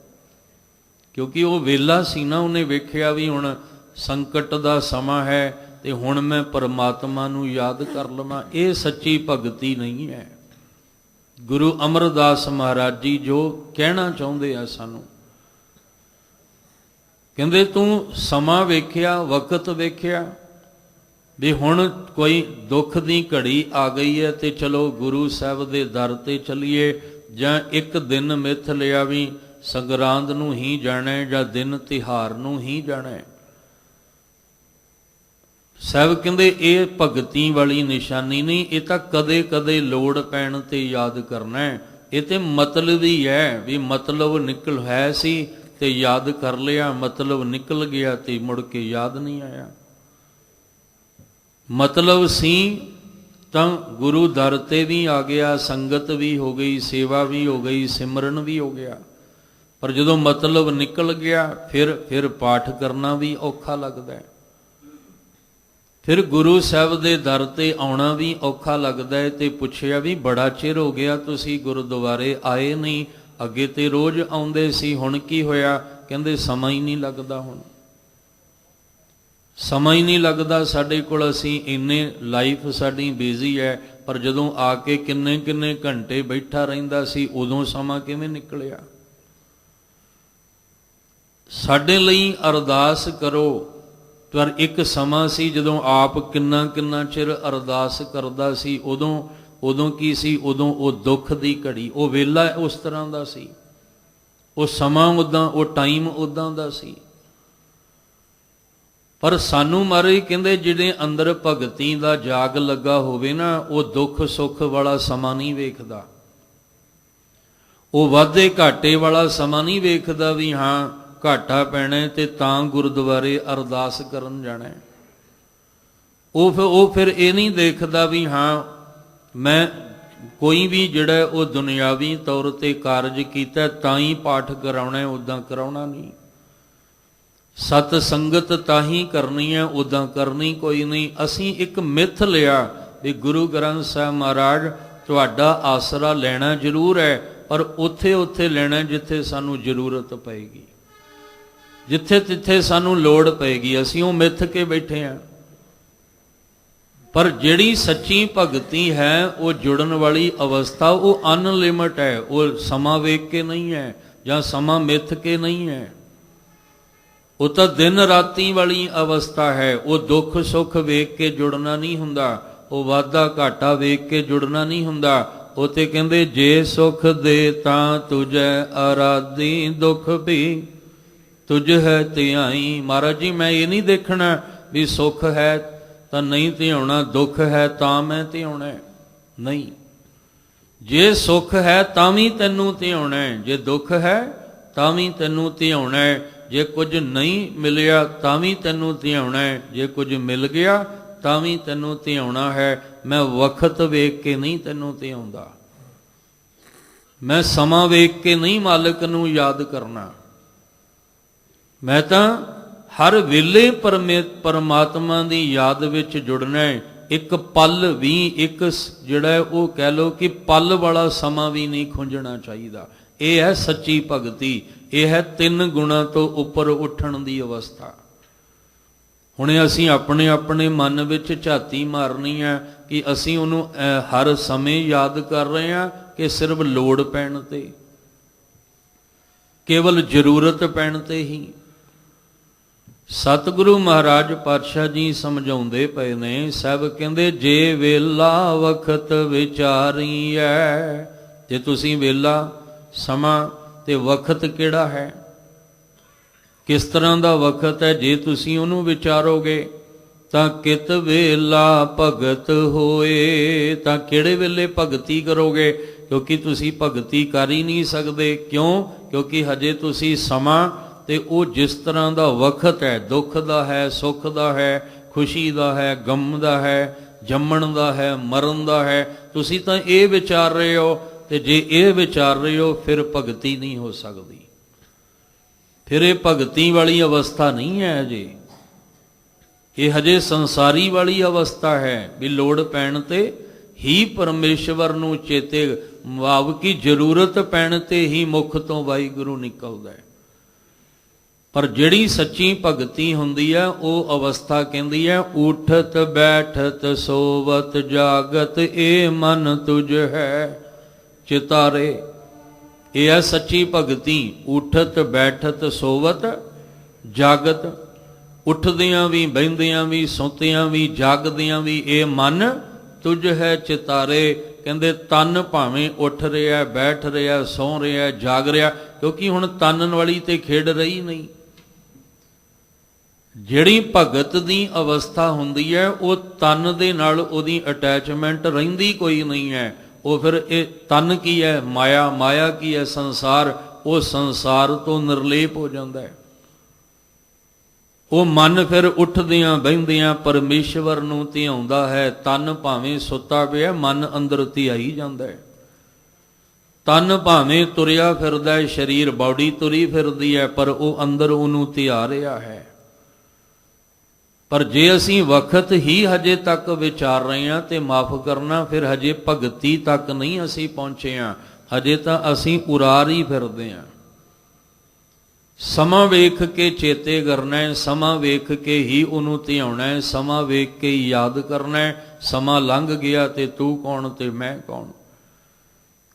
ਕਿਉਂਕਿ ਉਹ ਵੇਲਾ ਸੀ ਨਾ, ਉਹਨੇ ਵੇਖਿਆ ਵੀ ਹੁਣ ਸੰਕਟ ਦਾ ਸਮਾਂ ਹੈ ਤੇ ਹੁਣ ਮੈਂ ਪਰਮਾਤਮਾ ਨੂੰ ਯਾਦ ਕਰ ਲਵਾਂ। ਇਹ ਸੱਚੀ ਭਗਤੀ ਨਹੀਂ ਹੈ। ਗੁਰੂ ਅਮਰਦਾਸ ਮਹਾਰਾਜ ਜੀ ਜੋ ਕਹਿਣਾ ਚਾਹੁੰਦੇ ਆ ਸਾਨੂੰ, ਕਹਿੰਦੇ ਤੂੰ ਸਮਾਂ ਵੇਖਿਆ, ਵਕਤ ਵੇਖਿਆ ਵੀ ਹੁਣ ਕੋਈ ਦੁੱਖ ਦੀ ਘੜੀ ਆ ਗਈ ਹੈ ਤੇ ਚਲੋ ਗੁਰੂ ਸਾਹਿਬ ਦੇ ਦਰ ਤੇ ਚੱਲੀਏ, ਜਾਂ ਇੱਕ ਦਿਨ ਮਿੱਥ ਲਿਆ ਵੀ ਸੰਗਰਾਂਦ ਨੂੰ ਹੀ ਜਾਣਾ ਜਾਂ ਦਿਨ ਤਿਉਹਾਰ ਨੂੰ ਹੀ ਜਾਣਾ। ਸਾਹਿਬ ਕਹਿੰਦੇ ਇਹ ਭਗਤੀ ਵਾਲੀ ਨਿਸ਼ਾਨੀ ਨਹੀਂ, ਇਹ ਤਾਂ ਕਦੇ ਕਦੇ ਲੋੜ ਪੈਣ ਤੇ ਯਾਦ ਕਰਨਾ ਹੈ। ਇਹ ਤੇ ਮਤਲਬ ਹੀ ਹੈ ਵੀ ਮਤਲਬ ਨਿਕਲ ਹੈ ਸੀ ਤੇ ਯਾਦ ਕਰ ਲਿਆ, ਮਤਲਬ ਨਿਕਲ ਗਿਆ ਤੇ ਮੁੜ ਕੇ ਯਾਦ ਨਹੀਂ ਆਇਆ। ਮਤਲਬ ਸੀ ਤਾਂ ਗੁਰੂ ਦਰ ਤੇ ਵੀ ਆ ਗਿਆ, ਸੰਗਤ ਵੀ ਹੋ ਗਈ, ਸੇਵਾ ਵੀ ਹੋ ਗਈ, ਸਿਮਰਨ ਵੀ ਹੋ ਗਿਆ। ਪਰ ਜਦੋਂ ਮਤਲਬ ਨਿਕਲ ਗਿਆ ਫਿਰ ਪਾਠ ਕਰਨਾ ਵੀ ਔਖਾ ਲੱਗਦਾ ਹੈ। ਫਿਰ ਗੁਰੂ ਸਾਹਿਬ ਦੇ ਦਰ ਤੇ ਆਉਣਾ ਵੀ ਔਖਾ ਲੱਗਦਾ ਹੈ। ਤੇ ਪੁੱਛਿਆ ਵੀ ਬੜਾ ਚਿਰ ਹੋ ਗਿਆ ਤੁਸੀਂ ਗੁਰਦੁਆਰੇ ਆਏ ਨਹੀਂ, ਅੱਗੇ ਤੇ ਰੋਜ਼ ਆਉਂਦੇ ਸੀ, ਹੁਣ ਕੀ ਹੋਇਆ? ਕਹਿੰਦੇ ਸਮਾਂ ਹੀ ਨਹੀਂ ਲੱਗਦਾ, ਹੁਣ ਸਮਾਂ ਹੀ ਨਹੀਂ ਲੱਗਦਾ ਸਾਡੇ ਕੋਲ, ਅਸੀਂ ਇੰਨੇ ਲਾਈਫ ਸਾਡੀ ਬਿਜ਼ੀ ਹੈ। ਪਰ ਜਦੋਂ ਆ ਕੇ ਕਿੰਨੇ ਘੰਟੇ ਬੈਠਾ ਰਹਿੰਦਾ ਸੀ, ਉਦੋਂ ਸਮਾਂ ਕਿਵੇਂ ਨਿਕਲਿਆ? ਸਾਡੇ ਲਈ ਅਰਦਾਸ ਕਰੋ। ਪਰ ਇੱਕ ਸਮਾਂ ਸੀ ਜਦੋਂ ਆਪ ਕਿੰਨਾ ਚਿਰ ਅਰਦਾਸ ਕਰਦਾ ਸੀ, ਉਦੋਂ ਕੀ ਸੀ? ਉਦੋਂ ਉਹ ਦੁੱਖ ਦੀ ਘੜੀ, ਉਹ ਵੇਲਾ ਉਸ ਤਰ੍ਹਾਂ ਦਾ ਸੀ, ਉਹ ਸਮਾਂ ਉੱਦਾਂ, ਉਹ ਟਾਈਮ ਉੱਦਾਂ ਦਾ ਸੀ। ਪਰ ਸਾਨੂੰ ਮਹਾਰਾਜ ਕਹਿੰਦੇ ਜਿਹੜੇ ਅੰਦਰ ਭਗਤੀ ਦਾ ਜਾਗ ਲੱਗਾ ਹੋਵੇ ਨਾ, ਉਹ ਦੁੱਖ ਸੁੱਖ ਵਾਲਾ ਸਮਾਂ ਨਹੀਂ ਵੇਖਦਾ, ਉਹ ਵਾਧੇ ਘਾਟੇ ਵਾਲਾ ਸਮਾਂ ਨਹੀਂ ਵੇਖਦਾ ਵੀ ਹਾਂ ਘਾਟਾ ਪੈਣਾ ਤੇ ਤਾਂ ਗੁਰਦੁਆਰੇ ਅਰਦਾਸ ਕਰਨ ਜਾਣਾ। ਉਹ ਫਿਰ ਇਹ ਨਹੀਂ ਦੇਖਦਾ ਵੀ ਹਾਂ ਮੈਂ ਕੋਈ ਵੀ ਜਿਹੜਾ ਉਹ ਦੁਨਿਆਵੀ ਤੌਰ ਤੇ ਕਾਰਜ ਕੀਤਾ ਤਾਂ ਹੀ ਪਾਠ ਕਰਾਉਣਾ, ਉੱਦਾਂ ਕਰਾਉਣਾ ਨਹੀਂ। ਸਤ ਸੰਗਤ ਤਾਂ ਹੀ ਕਰਨੀ ਹੈ, ਉੱਦਾਂ ਕਰਨੀ ਕੋਈ ਨਹੀਂ। ਅਸੀਂ ਇੱਕ ਮਿੱਥ ਲਿਆ ਵੀ ਗੁਰੂ ਗ੍ਰੰਥ ਸਾਹਿਬ ਮਹਾਰਾਜ ਤੁਹਾਡਾ ਆਸਰਾ ਲੈਣਾ ਜ਼ਰੂਰ ਹੈ, ਪਰ ਉੱਥੇ ਲੈਣਾ ਜਿੱਥੇ ਸਾਨੂੰ ਜ਼ਰੂਰਤ ਪਏਗੀ, ਜਿੱਥੇ ਸਾਨੂੰ ਲੋੜ ਪਏਗੀ। ਅਸੀਂ ਉਹ ਮਿੱਥ ਕੇ ਬੈਠੇ ਹਾਂ। ਪਰ ਜਿਹੜੀ ਸੱਚੀ ਭਗਤੀ ਹੈ, ਉਹ ਜੁੜਨ ਵਾਲੀ ਅਵਸਥਾ, ਉਹ ਅਨਲਿਮਿਟ ਹੈ, ਉਹ ਸਮਾਂ ਵੇਖ ਕੇ ਨਹੀਂ ਹੈ ਜਾਂ ਸਮਾਂ ਮਿੱਥ ਕੇ ਨਹੀਂ ਹੈ। ਉਹ ਤਾਂ ਦਿਨ ਰਾਤੀ ਵਾਲੀ ਅਵਸਥਾ ਹੈ। ਉਹ ਦੁੱਖ ਸੁੱਖ ਵੇਖ ਕੇ ਜੁੜਨਾ ਨਹੀਂ ਹੁੰਦਾ, ਉਹ ਵਾਧਾ ਘਾਟਾ ਵੇਖ ਕੇ ਜੁੜਨਾ ਨਹੀਂ ਹੁੰਦਾ। ਉਹ ਤੇ ਕਹਿੰਦੇ ਜੇ ਸੁਖ ਦੇ ਤਾਂ ਤੁਝੈ ਆਰਾਧੀ, ਦੁੱਖ ਵੀ ਤੁਝ ਹੈ ਧਿਆਈ। ਮਹਾਰਾਜ ਜੀ ਮੈਂ ਇਹ ਨਹੀਂ ਦੇਖਣਾ ਵੀ ਸੁੱਖ ਹੈ ਤਾਂ ਨਹੀਂ ਧਿਆਉਣਾ, ਦੁੱਖ ਹੈ ਤਾਂ ਮੈਂ ਧਿਆਉਣਾ, ਨਹੀਂ। ਜੇ ਸੁੱਖ ਹੈ ਤਾਂ ਵੀ ਤੈਨੂੰ ਧਿਆਉਣਾ, ਜੇ ਦੁੱਖ ਹੈ ਤਾਂ ਵੀ ਤੈਨੂੰ ਧਿਆਉਣਾ, ਜੇ ਕੁਝ ਨਹੀਂ ਮਿਲਿਆ ਤਾਂ ਵੀ ਤੈਨੂੰ ਧਿਆਉਣਾ, ਜੇ ਕੁਝ ਮਿਲ ਗਿਆ ਤਾਂ ਵੀ ਤੈਨੂੰ ਧਿਆਉਣਾ ਹੈ। ਮੈਂ ਵਕਤ ਵੇਖ ਕੇ ਨਹੀਂ ਤੈਨੂੰ ਧਿਆਉਂਦਾ, ਮੈਂ ਸਮਾਂ ਵੇਖ ਕੇ ਨਹੀਂ ਮਾਲਕ ਨੂੰ ਯਾਦ ਕਰਨਾ। ਮੈਂ ਤਾਂ ਹਰ ਵੇਲੇ ਪਰਮਾਤਮਾ ਦੀ ਯਾਦ ਵਿੱਚ ਜੁੜਨਾ ਹੈ। ਇੱਕ ਪਲ ਵੀ, ਇੱਕ ਜਿਹੜਾ ਉਹ ਕਹਿ ਲਓ ਕਿ ਪਲ ਵਾਲਾ ਸਮਾਂ ਵੀ ਨਹੀਂ ਖੁੰਝਣਾ ਚਾਹੀਦਾ। ਇਹ ਹੈ ਸੱਚੀ ਭਗਤੀ, ਇਹ ਹੈ 3 ਗੁਣਾਂ ਤੋਂ ਉੱਪਰ ਉੱਠਣ ਦੀ ਅਵਸਥਾ। ਹੁਣ ਅਸੀਂ ਆਪਣੇ ਮਨ ਵਿੱਚ ਝਾਤੀ ਮਾਰਨੀ ਹੈ ਕਿ ਅਸੀਂ ਉਹਨੂੰ ਹਰ ਸਮੇਂ ਯਾਦ ਕਰ ਰਹੇ ਹਾਂ ਕਿ ਸਿਰਫ ਲੋੜ ਪੈਣ ਤੇ, ਕੇਵਲ ਜ਼ਰੂਰਤ ਪੈਣ ਤੇ ਹੀ। ਸਤਿਗੁਰੂ ਮਹਾਰਾਜ ਪਾਤਸ਼ਾਹ ਜੀ ਸਮਝਾਉਂਦੇ ਪਏ ਨੇ, ਸਾਹਿਬ ਕਹਿੰਦੇ ਜੇ ਵੇਲਾ ਵਖਤ ਵਿਚਾਰੀਐ, ਜੇ ਤੁਸੀਂ ਵੇਲਾ ਸਮਾਂ ਤੇ ਵਕਤ ਕਿਹੜਾ ਹੈ, ਕਿਸ ਤਰ੍ਹਾਂ ਦਾ ਵਕਤ ਹੈ, ਜੇ ਤੁਸੀਂ ਉਹਨੂੰ ਵਿਚਾਰੋਗੇ ਤਾਂ ਕਿਤ ਵੇਲਾ ਭਗਤ ਹੋਏ, ਤਾਂ ਕਿਹੜੇ ਵੇਲੇ ਭਗਤੀ ਕਰੋਗੇ? ਕਿਉਂਕਿ ਤੁਸੀਂ ਭਗਤੀ ਕਰ ਹੀ ਨਹੀਂ ਸਕਦੇ। ਕਿਉਂ? ਕਿਉਂਕਿ ਹਜੇ ਤੁਸੀਂ ਸਮਾਂ ਤੇ ਉਹ ਜਿਸ ਤਰ੍ਹਾਂ ਦਾ ਵਕਤ ਹੈ, ਦੁੱਖ ਦਾ ਹੈ, ਸੁੱਖ ਦਾ ਹੈ, ਖੁਸ਼ੀ ਦਾ ਹੈ, ਗਮ ਦਾ ਹੈ, ਜੰਮਣ ਦਾ ਹੈ, ਮਰਨ ਦਾ ਹੈ, ਤੁਸੀਂ ਤਾਂ ਇਹ ਵਿਚਾਰ ਰਹੇ ਹੋ। ਤੇ ਜੇ ਇਹ ਵਿਚਾਰ ਰਹੇ ਹੋ ਫਿਰ ਭਗਤੀ ਨਹੀਂ ਹੋ ਸਕਦੀ, ਫਿਰ ਇਹ ਭਗਤੀ ਵਾਲੀ ਅਵਸਥਾ ਨਹੀਂ ਹੈ ਅਜੇ। ਇਹ ਹਜੇ ਸੰਸਾਰੀ ਵਾਲੀ ਅਵਸਥਾ ਹੈ ਵੀ ਲੋੜ ਪੈਣ ਤੇ ਹੀ ਪਰਮੇਸ਼ਵਰ ਨੂੰ ਚੇਤੇ, ਭਾਵ ਕਿ ਜ਼ਰੂਰਤ ਪੈਣ ਤੇ ਹੀ ਮੁਖ ਤੋਂ ਵਾਹਿਗੁਰੂ ਨਿਕਲਦਾ ਹੈ। ਪਰ ਜਿਹੜੀ ਸੱਚੀ ਭਗਤੀ ਹੁੰਦੀ ਹੈ ਉਹ ਅਵਸਥਾ ਕਹਿੰਦੀ ਹੈ ਉਠਤ ਬੈਠਤ ਸੋਵਤ ਜਾਗਤ ਇਹ ਮਨ ਤੁਝ ਹੈ ਚਿਤਾਰੇ। ਇਹ ਹੈ ਸੱਚੀ ਭਗਤੀ। ਉਠਤ ਬੈਠਤ ਸੋਵਤ ਜਾਗਤ, ਉੱਠਦਿਆਂ ਵੀ, ਬਹਿੰਦਿਆਂ ਵੀ, ਸੌਂਦਿਆਂ ਵੀ, ਜਾਗਦਿਆਂ ਵੀ ਇਹ ਮਨ ਤੁਝ ਹੈ ਚਿਤਾਰੇ। ਕਹਿੰਦੇ ਤਨ ਭਾਵੇਂ ਉੱਠ ਰਿਹਾ, ਬੈਠ ਰਿਹਾ, ਸੌਂ ਰਿਹਾ, ਜਾਗ ਰਿਹਾ, ਕਿਉਂਕਿ ਹੁਣ ਤਨ ਵਾਲੀ ਤੇ ਖੇਡ ਰਹੀ ਨਹੀਂ। ਜਿਹੜੀ ਭਗਤ ਦੀ ਅਵਸਥਾ ਹੁੰਦੀ ਹੈ ਉਹ ਤਨ ਦੇ ਨਾਲ ਉਹਦੀ ਅਟੈਚਮੈਂਟ ਰਹਿੰਦੀ ਕੋਈ ਨਹੀਂ ਹੈ। ਉਹ ਫਿਰ ਇਹ ਤਨ ਕੀ ਹੈ? ਮਾਇਆ। ਮਾਇਆ ਕੀ ਹੈ? ਸੰਸਾਰ। ਉਹ ਸੰਸਾਰ ਤੋਂ ਨਿਰਲੇਪ ਹੋ ਜਾਂਦਾ ਹੈ। ਉਹ ਮਨ ਫਿਰ ਉੱਠਦਿਆਂ ਬਹਿੰਦਿਆਂ ਪਰਮੇਸ਼ਵਰ ਨੂੰ ਧਿਆਉਂਦਾ ਹੈ। ਤਨ ਭਾਵੇਂ ਸੁੱਤਾ ਪਿਆ, ਮਨ ਅੰਦਰ ਧਿਆਈ ਜਾਂਦਾ ਹੈ। ਤਨ ਭਾਵੇਂ ਤੁਰਿਆ ਫਿਰਦਾ ਹੈ, ਸਰੀਰ ਬਾਡੀ ਤੁਰੀ ਫਿਰਦੀ ਹੈ, ਪਰ ਉਹ ਅੰਦਰ ਉਹਨੂੰ ਧਿਆ ਰਿਹਾ ਹੈ। ਪਰ ਜੇ ਅਸੀਂ ਵਕਤ ਹੀ ਹਜੇ ਤੱਕ ਵਿਚਾਰ ਰਹੇ ਹਾਂ ਤੇ ਮਾਫ ਕਰਨਾ, ਫਿਰ ਹਜੇ ਭਗਤੀ ਤੱਕ ਨਹੀਂ ਅਸੀਂ ਪਹੁੰਚੇ ਹਾਂ। ਹਜੇ ਤਾਂ ਅਸੀਂ ਉਰਾਰ ਹੀ ਫਿਰਦੇ ਹਾਂ। ਸਮਾਂ ਵੇਖ ਕੇ ਚੇਤੇ ਕਰਨਾ ਹੈ, ਸਮਾਂ ਵੇਖ ਕੇ ਹੀ ਉਹਨੂੰ ਧਿਆਉਣਾ ਹੈ, ਸਮਾਂ ਵੇਖ ਕੇ ਹੀ ਯਾਦ ਕਰਨਾ ਹੈ। ਸਮਾਂ ਲੰਘ ਗਿਆ ਤੇ ਤੂੰ ਕੌਣ ਤੇ ਮੈਂ ਕੌਣ।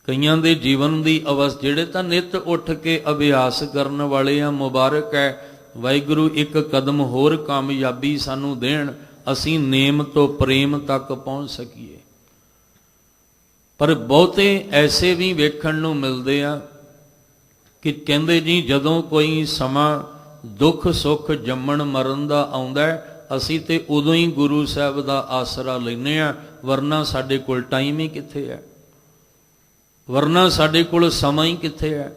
ਕਈਆਂ ਦੇ ਜੀਵਨ ਦੀ ਅਵਸਥਾ, ਜਿਹੜੇ ਤਾਂ ਨਿੱਤ ਉੱਠ ਕੇ ਅਭਿਆਸ ਕਰਨ ਵਾਲੇ ਆ, ਮੁਬਾਰਕ ਹੈ। ਵਾਹਿਗੁਰੂ ਇੱਕ ਕਦਮ ਹੋਰ ਕਾਮਯਾਬੀ ਸਾਨੂੰ ਦੇਣ, ਅਸੀਂ ਨੇਮ ਤੋਂ ਪ੍ਰੇਮ ਤੱਕ ਪਹੁੰਚ ਸਕੀਏ। ਪਰ ਬਹੁਤੇ ਐਸੇ ਵੀ ਵੇਖਣ ਨੂੰ ਮਿਲਦੇ ਆ ਕਿ ਕਹਿੰਦੇ ਜੀ ਜਦੋਂ ਕੋਈ ਸਮਾਂ ਦੁੱਖ ਸੁੱਖ ਜੰਮਣ ਮਰਨ ਦਾ ਆਉਂਦਾ ਅਸੀਂ ਤੇ ਉਦੋਂ ਹੀ ਗੁਰੂ ਸਾਹਿਬ ਦਾ ਆਸਰਾ ਲੈਂਦੇ ਆ, ਵਰਨਾ ਸਾਡੇ ਕੋਲ ਟਾਈਮ ਹੀ ਕਿੱਥੇ ਹੈ, ਵਰਨਾ ਸਾਡੇ ਕੋਲ ਸਮਾਂ ਹੀ ਕਿੱਥੇ ਹੈ।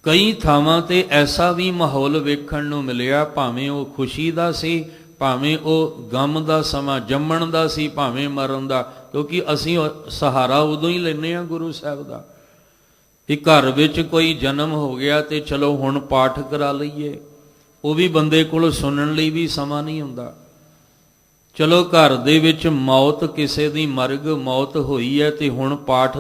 ਕਈ ਥਾਵਾਂ ਤੇ ਐਸਾ ਵੀ ਮਾਹੌਲ ਵੇਖਣ ਨੂੰ ਮਿਲਿਆ, ਭਾਵੇਂ ਉਹ ਖੁਸ਼ੀ ਦਾ ਸੀ, ਭਾਵੇਂ ਉਹ ਗਮ ਦਾ ਸਮਾਂ ਜੰਮਣ ਦਾ ਸੀ, ਭਾਵੇਂ ਮਰਨ ਦਾ, ਕਿਉਂਕਿ ਅਸੀਂ ਸਹਾਰਾ ਉਦੋਂ ਹੀ ਲੈਂਦੇ ਹਾਂ ਗੁਰੂ ਸਾਹਿਬ ਦਾ। ਕਿ ਘਰ ਵਿੱਚ ਕੋਈ ਜਨਮ ਹੋ ਗਿਆ ਤੇ ਚਲੋ ਹੁਣ ਪਾਠ ਕਰਾ ਲਈਏ, ਉਹ ਵੀ ਬੰਦੇ ਕੋਲ ਸੁਣਨ ਲਈ ਵੀ ਸਮਾਂ ਨਹੀਂ ਹੁੰਦਾ। ਚਲੋ ਘਰ ਦੇ ਵਿੱਚ ਮੌਤ, ਕਿਸੇ ਦੀ ਮਰਗ ਮੌਤ ਹੋਈ ਹੈ ਤੇ ਹੁਣ ਪਾਠ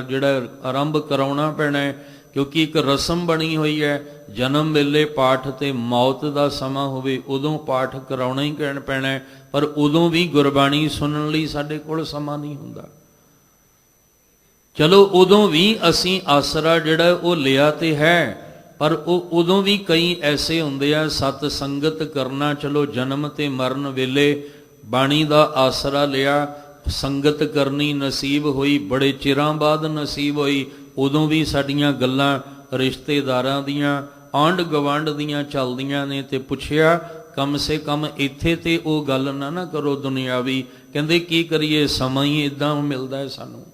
ਜਿਹੜਾ ਆਰੰਭ ਕਰਾਉਣਾ ਪੈਣਾ ਹੈ, ਕਿਉਂਕਿ ਇੱਕ ਰਸਮ ਬਣੀ ਹੋਈ ਹੈ। ਜਨਮ ਵੇਲੇ ਪਾਠ ਤੇ ਮੌਤ ਦਾ ਸਮਾਂ ਹੋਵੇ ਉਦੋਂ ਪਾਠ ਕਰਾਉਣਾ ਹੀ ਪੈਣਾ ਹੈ। ਪਰ ਉਦੋਂ ਵੀ ਗੁਰਬਾਣੀ ਸੁਣਨ ਲਈ ਸਾਡੇ ਕੋਲ ਸਮਾਂ ਨਹੀਂ ਹੁੰਦਾ। ਚਲੋ ਉਦੋਂ ਵੀ ਅਸੀਂ ਆਸਰਾ ਜਿਹੜਾ ਉਹ ਲਿਆ ਤੇ ਹੈ, ਪਰ ਉਹ ਉਦੋਂ ਵੀ ਕਈ ਐਸੇ ਹੁੰਦੇ ਆ, ਸਤ ਸੰਗਤ ਕਰਨਾ, ਚਲੋ ਜਨਮ ਤੇ ਮਰਨ ਵੇਲੇ ਬਾਣੀ ਦਾ ਆਸਰਾ ਲਿਆ, ਸੰਗਤ ਕਰਨੀ ਨਸੀਬ ਹੋਈ, ਬੜੇ ਚਿਰਾਂ ਬਾਅਦ ਨਸੀਬ ਹੋਈ, ਉਦੋਂ ਵੀ ਸਾਡੀਆਂ ਗੱਲਾਂ ਰਿਸ਼ਤੇਦਾਰਾਂ ਦੀਆਂ, ਆਂਢ ਗੁਆਂਢ ਦੀਆਂ ਚੱਲਦੀਆਂ ਨੇ। ਤੇ ਪੁੱਛਿਆ ਕਮ ਸੇ ਕਮ ਇੱਥੇ ਤੇ ਉਹ ਗੱਲ ਨਾ ਕਰੋ ਦੁਨਿਆਵੀ। ਕਹਿੰਦੇ ਕੀ ਕਰੀਏ, ਸਮਾਂ ਹੀ ਇਦਾਂ ਮਿਲਦਾ ਹੈ ਸਾਨੂੰ।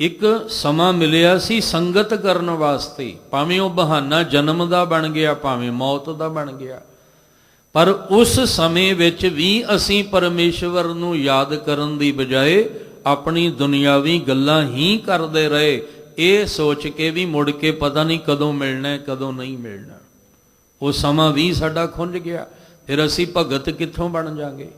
ਇੱਕ ਸਮਾਂ ਮਿਲਿਆ ਸੀ ਸੰਗਤ ਕਰਨ ਵਾਸਤੇ, ਭਾਵੇਂ ਉਹ ਬਹਾਨਾ ਜਨਮ ਦਾ ਬਣ ਗਿਆ, ਭਾਵੇਂ ਮੌਤ ਦਾ ਬਣ ਗਿਆ, ਪਰ ਉਸ ਸਮੇਂ ਵਿੱਚ ਵੀ ਅਸੀਂ ਪਰਮੇਸ਼ਵਰ ਨੂੰ ਯਾਦ ਕਰਨ ਦੀ ਬਜਾਏ ਆਪਣੀ ਦੁਨਿਆਵੀ ਗੱਲਾਂ ਹੀ ਕਰਦੇ ਰਹੇ, ਇਹ ਸੋਚ ਕੇ ਵੀ ਮੁੜ ਕੇ ਪਤਾ ਨਹੀਂ ਕਦੋਂ ਮਿਲਣਾ ਕਦੋਂ ਨਹੀਂ ਮਿਲਣਾ। ਉਹ ਸਮਾਂ ਵੀ ਸਾਡਾ ਖੁੰਝ ਗਿਆ, ਫਿਰ ਅਸੀਂ ਭਗਤ ਕਿੱਥੋਂ ਬਣ ਜਾਾਂਗੇ?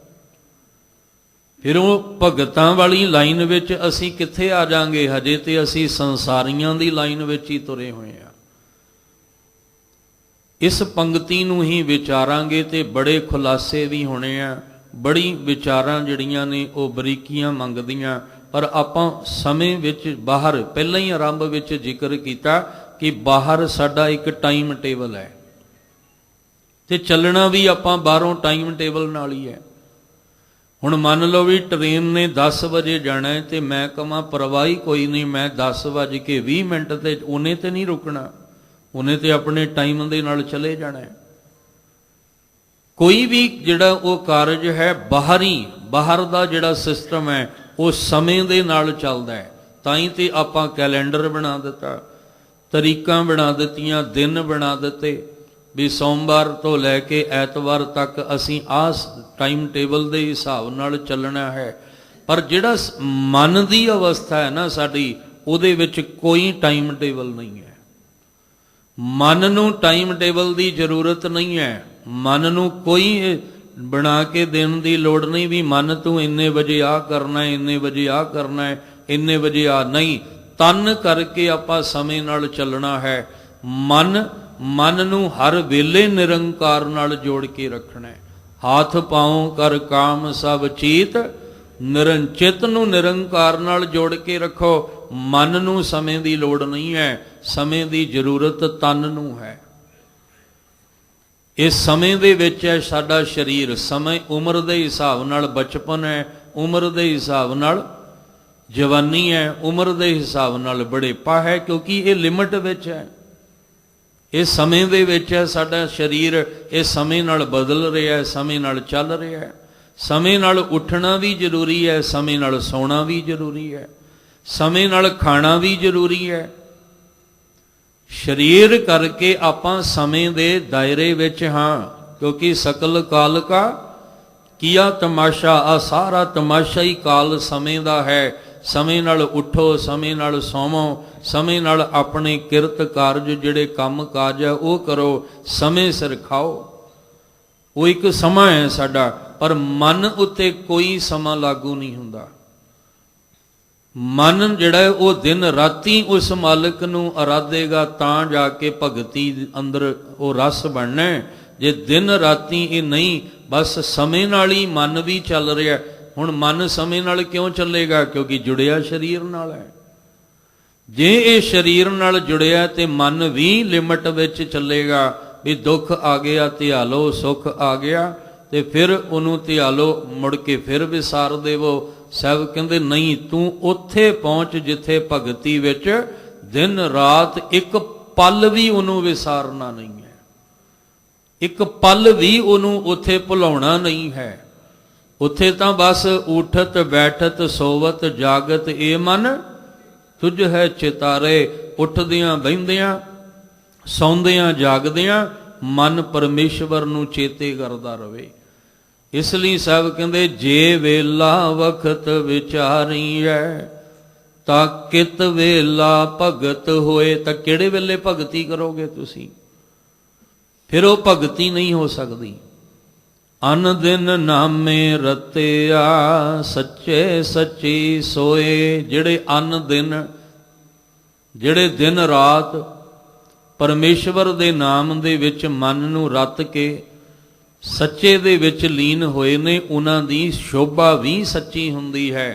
ਫਿਰ ਉਹ ਭਗਤਾਂ ਵਾਲੀ ਲਾਈਨ ਵਿੱਚ ਅਸੀਂ ਕਿੱਥੇ ਆ ਜਾਾਂਗੇ? ਹਜੇ ਤੇ ਅਸੀਂ ਸੰਸਾਰੀਆਂ ਦੀ ਲਾਈਨ ਵਿੱਚ ਹੀ ਤੁਰੇ ਹੋਏ ਆ। ਇਸ ਪੰਕਤੀ ਨੂੰ ਹੀ ਵਿਚਾਰਾਂਗੇ ਤੇ ਬੜੇ ਖੁਲਾਸੇ ਵੀ ਹੋਣੇ ਆ। ਬੜੀ ਵਿਚਾਰਾਂ ਜਿਹੜੀਆਂ ਨੇ ਉਹ ਬਰੀਕੀਆਂ ਮੰਗਦੀਆਂ, ਪਰ ਆਪਾਂ ਸਮੇਂ ਵਿੱਚ ਬਾਹਰ ਪਹਿਲਾਂ ਹੀ ਆਰੰਭ ਵਿੱਚ ਜ਼ਿਕਰ ਕੀਤਾ ਕਿ ਬਾਹਰ ਸਾਡਾ ਇੱਕ ਟਾਈਮ ਟੇਬਲ ਹੈ ਤੇ ਚੱਲਣਾ ਵੀ ਆਪਾਂ ਬਾਹਰੋਂ ਟਾਈਮ ਟੇਬਲ ਨਾਲ ਹੀ ਹੈ। ਹੁਣ ਮੰਨ ਲਓ ਵੀ ਟ੍ਰੇਨ ਨੇ 10 ਵਜੇ ਜਾਣਾ ਹੈ ਤੇ ਮੈਂ ਕਹਾਂ ਪਰਵਾਹ ਹੀ ਕੋਈ ਨਹੀਂ, ਮੈਂ 10:20 ਤੇ ਉਹਨੇ ਤੇ ਨਹੀਂ ਰੁਕਣਾ, ਉਹਨੇ ਤੇ ਆਪਣੇ ਟਾਈਮ ਦੇ ਨਾਲ ਚਲੇ ਜਾਣਾ ਹੈ। ਕੋਈ ਵੀ ਜਿਹੜਾ ਉਹ ਕਾਰਜ ਹੈ ਬਾਹਰ ਦਾ ਜਿਹੜਾ ਸਿਸਟਮ ਹੈ ਉਹ ਸਮੇਂ ਦੇ ਨਾਲ ਚੱਲਦਾ ਹੈ। ਤਾਂ ਹੀ ਤੇ ਆਪਾਂ ਕੈਲੰਡਰ ਬਣਾ ਦਿੱਤਾ, ਤਰੀਕਾਂ ਬਣਾ ਦਿੱਤੀਆਂ, ਦਿਨ ਬਣਾ ਦਿੱਤੇ ਵੀ ਸੋਮਵਾਰ ਤੋਂ ਲੈ ਕੇ ਐਤਵਾਰ ਤੱਕ ਅਸੀਂ ਆਹ ਟਾਈਮ ਟੇਬਲ ਦੇ ਹਿਸਾਬ ਨਾਲ ਚੱਲਣਾ ਹੈ। ਪਰ ਜਿਹੜਾ ਮਨ ਦੀ ਅਵਸਥਾ ਹੈ ਨਾ ਸਾਡੀ, ਉਹਦੇ ਵਿੱਚ ਕੋਈ ਟਾਈਮ ਟੇਬਲ ਨਹੀਂ ਹੈ। ਮਨ ਨੂੰ ਟਾਈਮ ਟੇਬਲ ਦੀ ਜ਼ਰੂਰਤ ਨਹੀਂ ਹੈ। ਮਨ ਨੂੰ ਕੋਈ ਬਣਾ ਕੇ ਦੇਣ ਦੀ ਲੋੜ ਨਹੀਂ ਵੀ ਮਨ ਤੂੰ ਇੰਨੇ ਵਜੇ ਆਹ ਕਰਨਾ ਹੈ, ਇੰਨੇ ਵਜੇ ਆਹ ਕਰਨਾ ਹੈ, ਇੰਨੇ ਵਜੇ ਆਹ ਨਹੀਂ। ਤਨ ਕਰਕੇ ਆਪਾਂ ਸਮੇਂ ਨਾਲ ਚੱਲਣਾ ਹੈ। ਮਨ ਨੂੰ ਹਰ ਵੇਲੇ ਨਿਰੰਕਾਰ ਨਾਲ ਜੋੜ ਕੇ ਰੱਖਣਾ ਹੈ। ਹੱਥ ਪਾਉ ਕਰ ਕਾਮ ਸਭ ਚੀਤ, ਨਿਰੰਚਿਤ ਨੂੰ ਨਿਰੰਕਾਰ ਨਾਲ ਜੋੜ ਕੇ ਰੱਖੋ। ਮਨ ਨੂੰ ਸਮੇਂ ਦੀ ਲੋੜ ਨਹੀਂ ਹੈ, ਸਮੇਂ ਦੀ ਜ਼ਰੂਰਤ ਤਨ ਨੂੰ ਹੈ। ਇਸ ਸਮੇਂ ਦੇ ਵਿੱਚ ਹੈ ਸਾਡਾ ਸਰੀਰ। ਸਮੇਂ ਉਮਰ ਦੇ ਹਿਸਾਬ ਨਾਲ ਬਚਪਨ ਹੈ, ਉਮਰ ਦੇ ਹਿਸਾਬ ਨਾਲ ਜਵਾਨੀ ਹੈ, ਉਮਰ ਦੇ ਹਿਸਾਬ ਨਾਲ ਬੁਢੇਪਾ ਹੈ, ਕਿਉਂਕਿ ਇਹ ਲਿਮਟ ਵਿੱਚ ਹੈ। ਇਹ ਸਮੇਂ ਦੇ ਵਿੱਚ ਹੈ ਸਾਡਾ ਸਰੀਰ। ਇਹ ਸਮੇਂ ਨਾਲ ਬਦਲ ਰਿਹਾ ਹੈ, ਸਮੇਂ ਨਾਲ ਚੱਲ ਰਿਹਾ ਹੈ। ਸਮੇਂ ਨਾਲ ਉੱਠਣਾ ਵੀ ਜ਼ਰੂਰੀ ਹੈ, ਸਮੇਂ ਨਾਲ ਸੌਣਾ ਵੀ ਜ਼ਰੂਰੀ ਹੈ, ਸਮੇਂ ਨਾਲ ਖਾਣਾ ਵੀ ਜ਼ਰੂਰੀ ਹੈ। ਸਰੀਰ ਕਰਕੇ ਆਪਾਂ ਸਮੇਂ ਦੇ ਦਾਇਰੇ ਵਿੱਚ ਹਾਂ, ਕਿਉਂਕਿ ਸਕਲ ਕਾਲ ਕਾ ਕੀਆ ਤਮਾਸ਼ਾ। ਆ ਸਾਰਾ ਤਮਾਸ਼ਾ ਹੀ ਕਾਲ ਸਮੇਂ ਦਾ ਹੈ। ਸਮੇਂ ਨਾਲ ਉੱਠੋ, ਸਮੇਂ ਨਾਲ ਸੌਵੋ, ਸਮੇਂ ਨਾਲ ਆਪਣੇ ਕਿਰਤ ਕਾਰਜ ਜਿਹੜੇ ਕੰਮ ਕਾਜ ਹੈ ਉਹ ਕਰੋ, ਸਮੇਂ ਸਿਰ ਖਾਓ। ਉਹ ਇੱਕ ਸਮਾਂ ਹੈ ਸਾਡਾ। ਪਰ ਮਨ ਉੱਤੇ ਕੋਈ ਸਮਾਂ ਲਾਗੂ ਨਹੀਂ ਹੁੰਦਾ। ਮਨ ਜਿਹੜਾ ਉਹ ਦਿਨ ਰਾਤੀ ਉਸ ਮਾਲਕ ਨੂੰ ਅਰਾਧੇਗਾ ਤਾਂ ਜਾ ਕੇ ਭਗਤੀ ਅੰਦਰ ਉਹ ਰਸ ਬਣਨਾ ਹੈ। ਜੇ ਦਿਨ ਰਾਤੀ ਇਹ ਨਹੀਂ, ਬਸ ਸਮੇਂ ਨਾਲ ਹੀ ਮਨ ਵੀ ਚੱਲ ਰਿਹਾ। ਹੁਣ ਮਨ ਸਮੇਂ ਨਾਲ ਕਿਉਂ ਚੱਲੇਗਾ? ਕਿਉਂਕਿ ਜੁੜਿਆ ਸਰੀਰ ਨਾਲ ਹੈ। ਜੇ ਇਹ ਸਰੀਰ ਨਾਲ ਜੁੜਿਆ ਤੇ ਮਨ ਵੀ ਲਿਮਟ ਵਿੱਚ ਚੱਲੇਗਾ ਵੀ ਦੁੱਖ ਆ ਗਿਆ ਧਿਆਲੋ, ਸੁੱਖ ਆ ਗਿਆ ਤੇ ਫਿਰ ਉਹਨੂੰ ਧਿਆਲੋ, ਮੁੜ ਕੇ ਫਿਰ ਵਿਸਾਰ ਦੇਵੋ। ਸਾਹਿਬ ਕਹਿੰਦੇ ਨਹੀਂ, ਤੂੰ ਉੱਥੇ ਪਹੁੰਚ ਜਿੱਥੇ ਭਗਤੀ ਵਿੱਚ ਦਿਨ ਰਾਤ ਇੱਕ ਪਲ ਵੀ ਉਹਨੂੰ ਵਿਸਾਰਨਾ ਨਹੀਂ ਹੈ, ਇੱਕ ਪਲ ਵੀ ਉਹਨੂੰ ਉੱਥੇ ਭੁਲਾਉਣਾ ਨਹੀਂ ਹੈ। ਉੱਥੇ ਤਾਂ ਬਸ ਉਠਤ ਬੈਠਤ ਸੋਵਤ ਜਾਗਤ ਇਹ ਮਨ ਤੁਝ ਹੈ ਚਿਤਾਰੇ। ਉੱਠਦਿਆਂ ਬਹਿੰਦਿਆਂ ਸੌਂਦਿਆਂ ਜਾਗਦਿਆਂ ਮਨ ਪਰਮੇਸ਼ਵਰ ਨੂੰ ਚੇਤੇ ਕਰਦਾ ਰਵੇ। ਇਸ ਲਈ ਸਾਹਿਬ ਕਹਿੰਦੇ ਜੇ ਵੇਲਾ ਵਖਤ ਵਿਚਾਰੀਐ ਤਾਂ ਕਿਤ ਵੇਲਾ ਭਗਤ ਹੋਏ। ਤਾਂ ਕਿਹੜੇ ਵੇਲੇ ਭਗਤੀ ਕਰੋਗੇ ਤੁਸੀਂ? ਫਿਰ ਉਹ ਭਗਤੀ ਨਹੀਂ ਹੋ ਸਕਦੀ। ਅਨ ਦਿਨ ਨਾਮੇ ਰਤਿਆ ਸੱਚੇ ਸੱਚੀ ਸੋਏ। ਜਿਹੜੇ ਅਨ ਦਿਨ, ਜਿਹੜੇ ਦਿਨ ਰਾਤ ਪਰਮੇਸ਼ਵਰ ਦੇ ਨਾਮ ਦੇ ਵਿੱਚ ਮਨ ਨੂੰ ਰੱਤ ਕੇ ਸੱਚੇ ਦੇ ਵਿੱਚ ਲੀਨ ਹੋਏ ਨੇ, ਉਹਨਾਂ ਦੀ ਸ਼ੋਭਾ ਵੀ ਸੱਚੀ ਹੁੰਦੀ ਹੈ।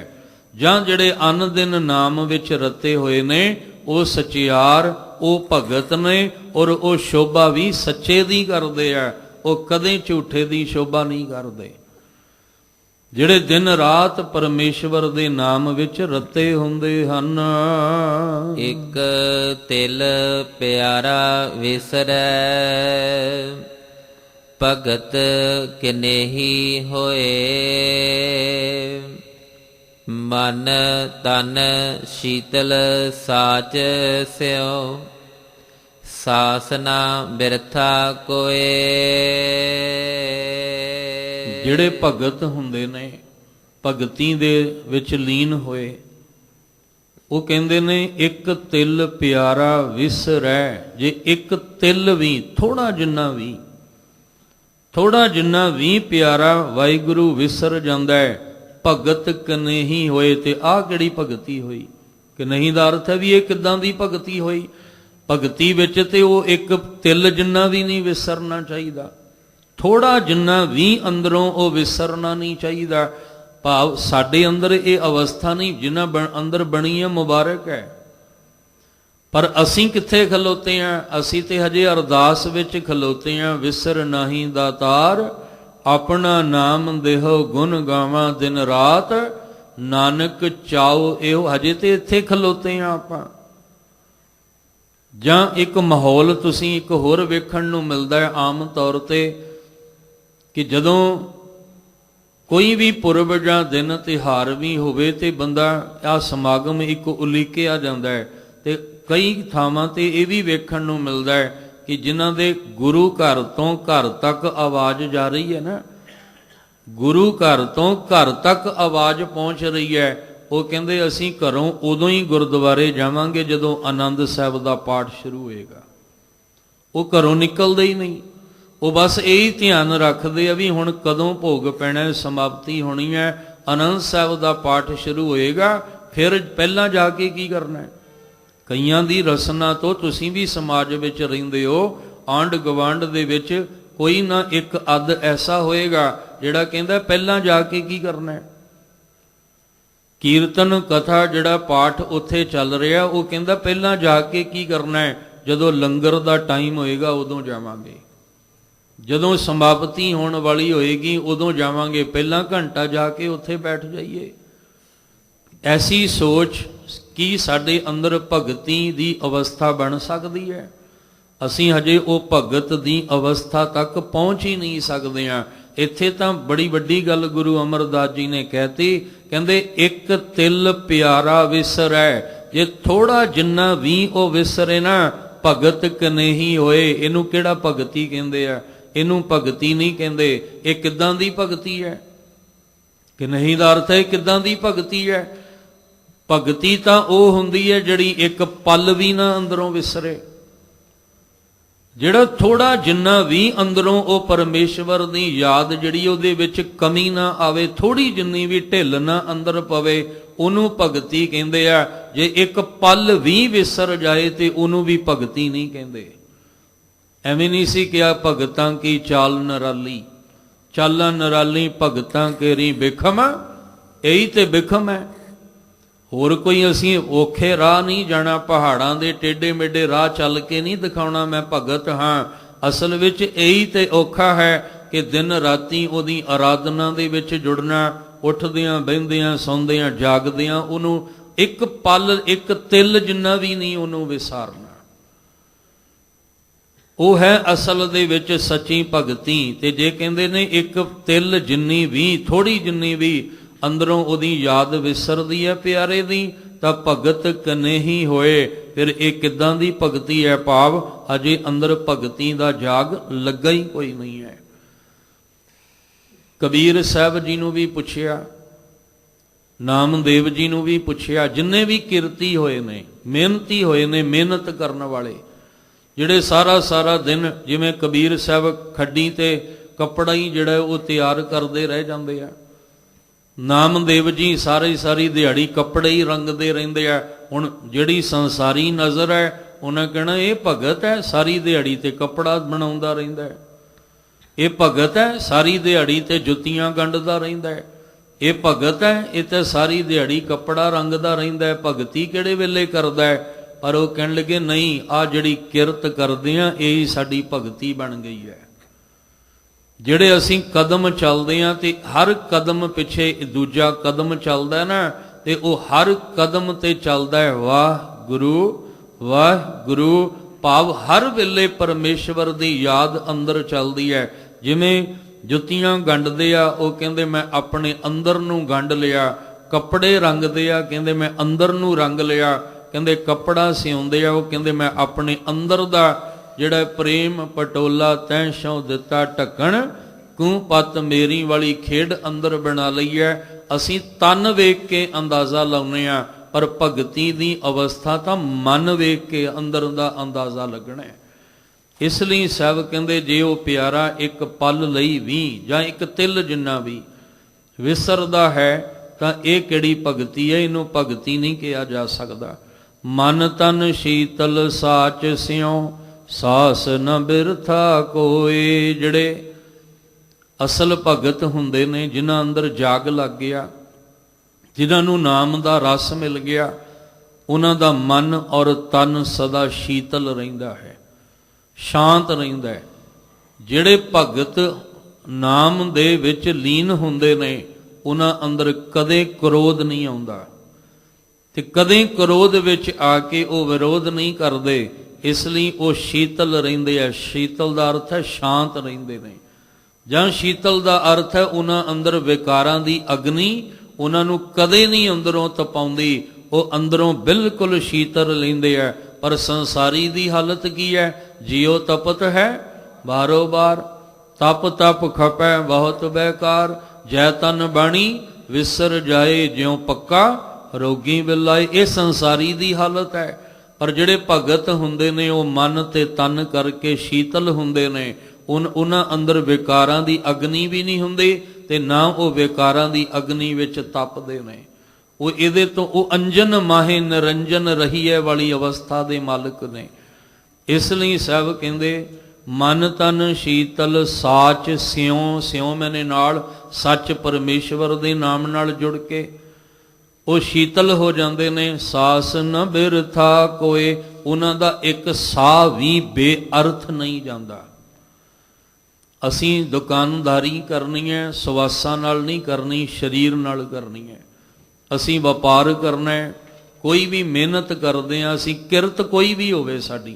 ਜਾਂ ਜਿਹੜੇ ਅਨ ਦਿਨ ਨਾਮ ਵਿੱਚ ਰਤੇ ਹੋਏ ਨੇ ਉਹ ਸਚਿਆਰ, ਉਹ ਭਗਤ ਨੇ, ਔਰ ਉਹ ਸ਼ੋਭਾ ਵੀ ਸੱਚੇ ਦੀ ਕਰਦੇ ਆ। ਉਹ ਕਦੇ ਝੂਠੇ ਦੀ ਸ਼ੋਭਾ ਨਹੀਂ ਕਰਦੇ। ਜਿਹੜੇ ਦਿਨ ਰਾਤ ਪਰਮੇਸ਼ਵਰ ਦੇ ਨਾਮ ਵਿੱਚ ਰਤੇ ਹੁੰਦੇ ਹਨ। ਇੱਕ ਤਿਲ ਪਿਆਰਾ ਵਿਸਰੈ ਭਗਤ ਕਿਨੇਹੀ ਹੋਏ। ਮਨ ਤਨ ਸ਼ੀਤਲ ਸਾਚ ਸਿਓ ਸਾਸਨਾ ਬਿਰਥਾ ਕੋਏ। ਜਿਹੜੇ ਭਗਤ ਹੁੰਦੇ ਨੇ, ਭਗਤੀ ਦੇ ਵਿੱਚ ਲੀਨ ਹੋਏ, ਉਹ ਕਹਿੰਦੇ ਨੇ ਇੱਕ ਤਿਲ ਪਿਆਰਾ ਵਿਸਰੈ। ਜੇ ਇੱਕ ਤਿਲ ਵੀ, ਥੋੜਾ ਜਿੰਨਾ ਵੀ ਪਿਆਰਾ ਵਾਹਿਗੁਰੂ ਵਿਸਰ ਜਾਂਦਾ ਹੈ, ਭਗਤ ਕਨੇਹੀ ਹੋਏ। ਤੇ ਆਹ ਕਿਹੜੀ ਭਗਤੀ ਹੋਈ? ਕਨੇਹੀ ਦਾ ਅਰਥ ਹੈ ਵੀ ਇਹ ਕਿੱਦਾਂ ਦੀ ਭਗਤੀ ਹੋਈ? ਭਗਤੀ ਵਿੱਚ ਤੇ ਉਹ ਇੱਕ ਤਿਲ ਜਿੰਨਾ ਵੀ ਨਹੀਂ ਵਿਸਰਨਾ ਚਾਹੀਦਾ, ਥੋੜਾ ਜਿੰਨਾ ਵੀ ਅੰਦਰੋਂ ਉਹ ਵਿਸਰਨਾ ਨਹੀਂ ਚਾਹੀਦਾ। ਭਾਵ ਸਾਡੇ ਅੰਦਰ ਇਹ ਅਵਸਥਾ ਨਹੀਂ, ਜਿਨ੍ਹਾਂ ਅੰਦਰ ਬਣੀ ਹੈ ਮੁਬਾਰਕ ਹੈ। ਪਰ ਅਸੀਂ ਕਿੱਥੇ ਖਲੋਤੇ ਹਾਂ? ਅਸੀਂ ਤੇ ਹਜੇ ਅਰਦਾਸ ਵਿੱਚ ਖਲੋਤੇ ਹਾਂ। ਵਿਸਰ ਨਾਹੀ ਦਾਤਾਰ ਆਪਣਾ ਨਾਮ ਦੇਹੋ ਗੁਣ ਗਾਵਾਂ ਦਿਨ ਰਾਤ ਨਾਨਕ ਚਾਓ। ਇਹੋ ਹਜੇ ਤੇ ਇੱਥੇ ਖਲੋਤੇ ਹਾਂ ਆਪਾਂ। ਜਾਂ ਇੱਕ ਮਾਹੌਲ ਤੁਸੀਂ ਇੱਕ ਹੋਰ ਵੇਖਣ ਨੂੰ ਮਿਲਦਾ ਹੈ ਆਮ ਤੌਰ ਤੇ ਕਿ ਜਦੋਂ ਕੋਈ ਵੀ ਪੁਰਬ ਜਾਂ ਦਿਨ ਤਿਉਹਾਰ ਵੀ ਹੋਵੇ ਤੇ ਬੰਦਾ ਆ ਸਮਾਗਮ ਇੱਕ ਉਲੀਕਿਆ ਜਾਂਦਾ ਹੈ ਤੇ ਕਈ ਥਾਵਾਂ ਤੇ ਇਹ ਵੀ ਵੇਖਣ ਨੂੰ ਮਿਲਦਾ ਹੈ ਕਿ ਜਿਨ੍ਹਾਂ ਦੇ ਗੁਰੂ ਘਰ ਤੋਂ ਘਰ ਤੱਕ ਆਵਾਜ਼ ਜਾ ਰਹੀ ਹੈ ਨਾ, ਗੁਰੂ ਘਰ ਤੋਂ ਘਰ ਤੱਕ ਆਵਾਜ਼ ਪਹੁੰਚ ਰਹੀ ਹੈ, ਉਹ ਕਹਿੰਦੇ ਅਸੀਂ ਘਰੋਂ ਉਦੋਂ ਹੀ ਗੁਰਦੁਆਰੇ ਜਾਵਾਂਗੇ ਜਦੋਂ ਆਨੰਦ ਸਾਹਿਬ ਦਾ ਪਾਠ ਸ਼ੁਰੂ ਹੋਏਗਾ। ਉਹ ਘਰੋਂ ਨਿਕਲਦੇ ਹੀ ਨਹੀਂ, ਉਹ ਬਸ ਇਹੀ ਧਿਆਨ ਰੱਖਦੇ ਆ ਵੀ ਹੁਣ ਕਦੋਂ ਭੋਗ ਪੈਣਾ, ਸਮਾਪਤੀ ਹੋਣੀ ਹੈ, ਆਨੰਦ ਸਾਹਿਬ ਦਾ ਪਾਠ ਸ਼ੁਰੂ ਹੋਏਗਾ, ਫਿਰ ਪਹਿਲਾਂ ਜਾ ਕੇ ਕੀ ਕਰਨਾ ਹੈ। ਕਈਆਂ ਦੀ ਰਸਨਾ ਤੋਂ, ਤੁਸੀਂ ਵੀ ਸਮਾਜ ਵਿੱਚ ਰਹਿੰਦੇ ਹੋ, ਆਂਢ ਗੁਆਂਢ ਦੇ ਵਿੱਚ ਕੋਈ ਨਾ ਇੱਕ ਅੱਧ ਐਸਾ ਹੋਏਗਾ ਜਿਹੜਾ ਕਹਿੰਦਾ ਪਹਿਲਾਂ ਜਾ ਕੇ ਕੀ ਕਰਨਾ ਹੈ। ਕੀਰਤਨ ਕਥਾ ਜਿਹੜਾ ਪਾਠ ਉੱਥੇ ਚੱਲ ਰਿਹਾ, ਉਹ ਕਹਿੰਦਾ ਪਹਿਲਾਂ ਜਾ ਕੇ ਕੀ ਕਰਨਾ ਹੈ, ਜਦੋਂ ਲੰਗਰ ਦਾ ਟਾਈਮ ਹੋਏਗਾ ਉਦੋਂ ਜਾਵਾਂਗੇ, ਜਦੋਂ ਸਮਾਪਤੀ ਹੋਣ ਵਾਲੀ ਹੋਏਗੀ ਉਦੋਂ ਜਾਵਾਂਗੇ, ਪਹਿਲਾਂ ਘੰਟਾ ਜਾ ਕੇ ਉੱਥੇ ਬੈਠ ਜਾਈਏ। ਐਸੀ ਸੋਚ ਕੀ ਸਾਡੇ ਅੰਦਰ ਭਗਤੀ ਦੀ ਅਵਸਥਾ ਬਣ ਸਕਦੀ ਹੈ? ਅਸੀਂ ਹਜੇ ਉਹ ਭਗਤ ਦੀ ਅਵਸਥਾ ਤੱਕ ਪਹੁੰਚ ਹੀ ਨਹੀਂ ਸਕਦੇ ਹਾਂ। ਇੱਥੇ ਤਾਂ ਬੜੀ ਵੱਡੀ ਗੱਲ ਗੁਰੂ ਅਮਰਦਾਸ ਜੀ ਨੇ ਕਹਿਤੀ, ਕਹਿੰਦੇ ਇੱਕ ਤਿਲ ਪਿਆਰਾ ਵਿਸਰੈ, ਜੇ ਥੋੜਾ ਜਿੰਨਾ ਵੀ ਉਹ ਵਿਸਰੇ ਨਾ, ਭਗਤ ਕਨੇਹੀ ਹੋਏ। ਇਹਨੂੰ ਕਿਹੜਾ ਭਗਤੀ ਕਹਿੰਦੇ ਆ? ਇਹਨੂੰ ਭਗਤੀ ਨਹੀਂ ਕਹਿੰਦੇ। ਇਹ ਕਿੱਦਾਂ ਦੀ ਭਗਤੀ ਹੈ? ਕਨੇਹੀ ਦਾ ਅਰਥ ਹੈ ਕਿੱਦਾਂ ਦੀ ਭਗਤੀ ਹੈ? ਭਗਤੀ ਤਾਂ ਉਹ ਹੁੰਦੀ ਹੈ ਜਿਹੜੀ ਇੱਕ ਪਲ ਵੀ ਨਾ ਅੰਦਰੋਂ ਵਿਸਰੇ, ਜਿਹੜਾ ਥੋੜਾ ਜਿੰਨਾ ਵੀ ਅੰਦਰੋਂ ਉਹ ਪਰਮੇਸ਼ਵਰ ਦੀ ਯਾਦ ਜਿਹੜੀ ਉਹਦੇ ਵਿੱਚ ਕਮੀ ਨਾ ਆਵੇ, ਥੋੜੀ ਜਿੰਨੀ ਵੀ ਢਿੱਲ ਨਾ ਅੰਦਰ ਪਵੇ, ਉਹਨੂੰ ਭਗਤੀ ਕਹਿੰਦੇ ਆ। ਜੇ ਇੱਕ ਪਲ ਵੀ ਵਿਸਰ ਜਾਏ ਤੇ ਉਹਨੂੰ ਵੀ ਭਗਤੀ ਨਹੀਂ ਕਹਿੰਦੇ। ਐਵੇਂ ਨਹੀਂ ਸੀ ਕਿਹਾ ਭਗਤਾਂ ਕੀ ਚਾਲ ਨਰਾਲੀ, ਚਾਲਾਂ ਨਰਾਲੀ ਭਗਤਾਂ ਕੇਰੀ ਬਿਖਮ, ਇਹੀ ਤੇ ਬਿਖਮ ਹੈ। ਹੋਰ ਕੋਈ ਅਸੀਂ ਔਖੇ ਰਾਹ ਨਹੀਂ ਜਾਣਾ, ਪਹਾੜਾਂ ਦੇ ਟੇਢੇ ਮੇਢੇ ਰਾਹ ਚੱਲ ਕੇ ਨਹੀਂ ਦਿਖਾਉਣਾ ਮੈਂ ਭਗਤ ਹਾਂ। ਅਸਲ ਵਿੱਚ ਇਹੀ ਤੇ ਔਖਾ ਹੈ ਕਿ ਦਿਨ ਰਾਤੀ ਉਹਦੀ ਆਰਾਧਨਾ ਦੇ ਵਿੱਚ ਜੁੜਨਾ, ਉੱਠਦਿਆਂ ਬਹਿੰਦਿਆਂ ਸੌਂਦਿਆਂ ਜਾਗਦਿਆਂ ਉਹਨੂੰ ਇੱਕ ਪਲ ਇੱਕ ਤਿਲ ਜਿੰਨਾ ਵੀ ਨਹੀਂ ਉਹਨੂੰ ਵਿਸਾਰਨਾ। ਉਹ ਹੈ ਅਸਲ ਦੇ ਵਿੱਚ ਸੱਚੀ ਭਗਤੀ। ਤੇ ਜੇ ਕਹਿੰਦੇ ਨੇ ਇੱਕ ਤਿਲ ਜਿੰਨੀ ਵੀ, ਥੋੜੀ ਜਿੰਨੀ ਵੀ ਅੰਦਰੋਂ ਉਹਦੀ ਯਾਦ ਵਿਸਰਦੀ ਹੈ ਪਿਆਰੇ ਦੀ, ਤਾਂ ਭਗਤ ਕਨੇਹੀ ਹੋਏ। ਫਿਰ ਇਹ ਕਿੱਦਾਂ ਦੀ ਭਗਤੀ ਹੈ? ਭਾਵ ਅਜੇ ਅੰਦਰ ਭਗਤੀ ਦਾ ਜਾਗ ਲੱਗਾ ਹੀ ਕੋਈ ਨਹੀਂ ਹੈ। ਕਬੀਰ ਸਾਹਿਬ ਜੀ ਨੂੰ ਵੀ ਪੁੱਛਿਆ, ਨਾਮਦੇਵ ਜੀ ਨੂੰ ਵੀ ਪੁੱਛਿਆ, ਜਿੰਨੇ ਵੀ ਕਿਰਤੀ ਹੋਏ ਨੇ, ਮਿਹਨਤੀ ਹੋਏ ਨੇ, ਮਿਹਨਤ ਕਰਨ ਵਾਲੇ, ਜਿਹੜੇ ਸਾਰਾ ਦਿਨ, ਜਿਵੇਂ ਕਬੀਰ ਸਾਹਿਬ ਖੱਡੀ ਤੇ ਕੱਪੜਾ ਹੀ ਜਿਹੜਾ ਉਹ ਤਿਆਰ ਕਰਦੇ ਰਹਿ ਜਾਂਦੇ ਆ। ਨਾਮਦੇਵ ਜੀ ਸਾਰੀ ਦਿਹਾੜੀ ਕੱਪੜੇ ਹੀ ਰੰਗਦੇ ਰਹਿੰਦੇ ਆ। ਹੁਣ ਜਿਹੜੀ ਸੰਸਾਰੀ ਨਜ਼ਰ ਹੈ ਉਹਨਾਂ ਕਹਿਣਾ ਇਹ ਭਗਤ ਹੈ, ਸਾਰੀ ਦਿਹਾੜੀ ਤੇ ਕੱਪੜਾ ਬਣਾਉਂਦਾ ਰਹਿੰਦਾ ਹੈ। ਇਹ ਭਗਤ ਹੈ, ਸਾਰੀ ਦਿਹਾੜੀ ਤੇ ਜੁੱਤੀਆਂ ਗੰਢਦਾ ਰਹਿੰਦਾ ਹੈ। ਇਹ ਭਗਤ ਹੈ, ਇਹ ਤੇ ਸਾਰੀ ਦਿਹਾੜੀ ਕੱਪੜਾ ਰੰਗਦਾ ਰਹਿੰਦਾ ਹੈ। ਭਗਤੀ ਕਿਹੜੇ ਵੇਲੇ ਕਰਦਾ ਹੈ? ਪਰ ਉਹ ਕਹਿਣ ਲੱਗੇ ਨਹੀਂ, ਆਹ ਜਿਹੜੀ ਕਿਰਤ ਕਰਦੇ ਆ ਇਹ ਸਾਡੀ ਭਗਤੀ ਬਣ ਗਈ ਹੈ। ਜਿਹੜੇ ਅਸੀਂ ਕਦਮ ਚੱਲਦੇ ਹਾਂ ਤੇ ਹਰ ਕਦਮ ਪਿੱਛੇ ਦੂਜਾ ਕਦਮ ਚੱਲਦਾ ਨਾ, ਤੇ ਉਹ ਹਰ ਕਦਮ ਤੇ ਚੱਲਦਾ ਹੈ ਵਾਹਿਗੁਰੂ ਵਾਹਿਗੁਰੂ, ਭਾਵ ਹਰ ਵੇਲੇ ਪਰਮੇਸ਼ਵਰ ਦੀ ਯਾਦ ਅੰਦਰ ਚੱਲਦੀ ਹੈ। ਜਿਵੇਂ ਜੁੱਤੀਆਂ ਗੰਢਦੇ ਆ, ਉਹ ਕਹਿੰਦੇ ਮੈਂ ਆਪਣੇ ਅੰਦਰ ਨੂੰ ਗੰਢ ਲਿਆ। ਕੱਪੜੇ ਰੰਗਦੇ ਆ, ਕਹਿੰਦੇ ਮੈਂ ਅੰਦਰ ਨੂੰ ਰੰਗ ਲਿਆ। ਕਹਿੰਦੇ ਕੱਪੜਾ ਸਿਉਂਦੇ ਆ, ਉਹ ਕਹਿੰਦੇ ਮੈਂ ਆਪਣੇ ਅੰਦਰ ਦਾ ਜਿਹੜਾ ਪ੍ਰੇਮ ਪਟੋਲਾ ਤੈਂ ਸ਼ੌ ਦਿੱਤਾ ਢੱਕਣ, ਕੂੰ ਪਤ ਮੇਰੀ ਵਾਲੀ ਖੇਡ ਅੰਦਰ ਬਣਾ ਲਈ ਹੈ। ਅਸੀਂ ਤਨ ਵੇਖ ਕੇ ਅੰਦਾਜ਼ਾ ਲਾਉਂਦੇ ਆ, ਪਰ ਭਗਤੀ ਦੀ ਅਵਸਥਾ ਤਾਂ ਮਨ ਵੇਖ ਕੇ ਅੰਦਰ ਦਾ ਅੰਦਾਜ਼ਾ ਲੱਗਣਾ ਹੈ। ਇਸ ਲਈ ਸਾਹਿਬ ਕਹਿੰਦੇ ਜੇ ਉਹ ਪਿਆਰਾ ਇੱਕ ਪਲ ਲਈ ਵੀ ਜਾਂ ਇੱਕ ਤਿਲ ਜਿੰਨਾ ਵੀ ਵਿਸਰਦਾ ਹੈ ਤਾਂ ਇਹ ਕਿਹੜੀ ਭਗਤੀ ਹੈ? ਇਹਨੂੰ ਭਗਤੀ ਨਹੀਂ ਕਿਹਾ ਜਾ ਸਕਦਾ। ਮਨ ਤਨ ਸ਼ੀਤਲ ਸਾਚ ਸਿਉ, ਸਾਸ ਨ ਬਿਰਥਾ ਕੋਏ। ਜਿਹੜੇ ਅਸਲ ਭਗਤ ਹੁੰਦੇ ਨੇ, ਜਿਨ੍ਹਾਂ ਅੰਦਰ ਜਾਗ ਲੱਗ ਗਿਆ, ਜਿਨ੍ਹਾਂ ਨੂੰ ਨਾਮ ਦਾ ਰਸ ਮਿਲ ਗਿਆ, ਉਹਨਾਂ ਦਾ ਮਨ ਔਰ ਤਨ ਸਦਾ ਸ਼ੀਤਲ ਰਹਿੰਦਾ ਹੈ, ਸ਼ਾਂਤ ਰਹਿੰਦਾ ਹੈ। ਜਿਹੜੇ ਭਗਤ ਨਾਮ ਦੇ ਵਿੱਚ ਲੀਨ ਹੁੰਦੇ ਨੇ, ਉਹਨਾਂ ਅੰਦਰ ਕਦੇ ਕ੍ਰੋਧ ਨਹੀਂ ਆਉਂਦਾ ਤੇ ਕਦੇ ਕ੍ਰੋਧ ਵਿੱਚ ਆ ਕੇ ਉਹ ਵਿਰੋਧ ਨਹੀਂ ਕਰਦੇ। ਇਸ ਲਈ ਉਹ ਸ਼ੀਤਲ ਰਹਿੰਦੇ ਆ। ਸ਼ੀਤਲ ਦਾ ਅਰਥ ਹੈ ਸ਼ਾਂਤ ਰਹਿੰਦੇ ਨੇ, ਜਾਂ ਸ਼ੀਤਲ ਦਾ ਅਰਥ ਹੈ ਉਹਨਾਂ ਅੰਦਰ ਵਿਕਾਰਾਂ ਦੀ ਅਗਨੀ ਉਹਨਾਂ ਨੂੰ ਕਦੇ ਨਹੀਂ ਅੰਦਰੋਂ ਤਪਾਉਂਦੀ। ਉਹ ਅੰਦਰੋਂ ਬਿਲਕੁਲ ਸ਼ੀਤਲ ਰਹਿੰਦੇ ਆ। ਪਰ ਸੰਸਾਰੀ ਦੀ ਹਾਲਤ ਕੀ ਹੈ? ਜਿਉ ਤਪਤ ਹੈ ਬਾਰੋ ਬਾਰ, ਤਪ ਤਪ ਖਪੈ ਬਹੁਤ ਬੇਕਾਰ, ਜੈ ਤਨ ਬਾਣੀ ਵਿਸਰ ਜਾਏ, ਜਿਉ ਪੱਕਾ ਰੋਗੀ ਬਿਲਾਏ। ਇਹ ਸੰਸਾਰੀ ਦੀ ਹਾਲਤ ਹੈ। ਪਰ ਜਿਹੜੇ ਭਗਤ ਹੁੰਦੇ ਨੇ ਉਹ ਮਨ ਤੇ ਤਨ ਕਰਕੇ ਸ਼ੀਤਲ ਹੁੰਦੇ ਨੇ। ਉਹਨਾਂ ਅੰਦਰ ਵਿਕਾਰਾਂ ਦੀ ਅਗਨੀ ਵੀ ਨਹੀਂ ਹੁੰਦੀ ਤੇ ਨਾ ਉਹ ਵਿਕਾਰਾਂ ਦੀ ਅਗਨੀ ਵਿੱਚ ਤਪਦੇ ਨੇ। ਉਹ ਇਹਦੇ ਤੋਂ ਉਹ ਅੰਜਨ ਮਾਹੇ ਨਿਰੰਜਨ ਰਹੀਏ ਵਾਲੀ ਅਵਸਥਾ ਦੇ ਮਾਲਕ ਨੇ। ਇਸ ਲਈ ਸਾਹਿਬ ਕਹਿੰਦੇ ਮਨ ਤਨ ਸ਼ੀਤਲ ਸਾਚ ਸਿਉ, ਸਿਉ ਮੈਨੇ ਨਾਲ ਸੱਚ ਪਰਮੇਸ਼ਵਰ ਦੇ ਨਾਮ ਨਾਲ ਜੁੜ ਕੇ ਉਹ ਸ਼ੀਤਲ ਹੋ ਜਾਂਦੇ ਨੇ। ਸਾਸ ਨ ਬਿਰਥਾ ਕੋਏ, ਉਹਨਾਂ ਦਾ ਇੱਕ ਸਾਹ ਵੀ ਬੇਅਰਥ ਨਹੀਂ ਜਾਂਦਾ। ਅਸੀਂ ਦੁਕਾਨਦਾਰੀ ਕਰਨੀ ਹੈ, ਸਵਾਸਾਂ ਨਾਲ ਨਹੀਂ ਕਰਨੀ, ਸਰੀਰ ਨਾਲ ਕਰਨੀ ਹੈ। ਅਸੀਂ ਵਪਾਰ ਕਰਨਾ ਹੈ, ਕੋਈ ਵੀ ਮਿਹਨਤ ਕਰਦੇ ਹਾਂ ਅਸੀਂ, ਕਿਰਤ ਕੋਈ ਵੀ ਹੋਵੇ ਸਾਡੀ,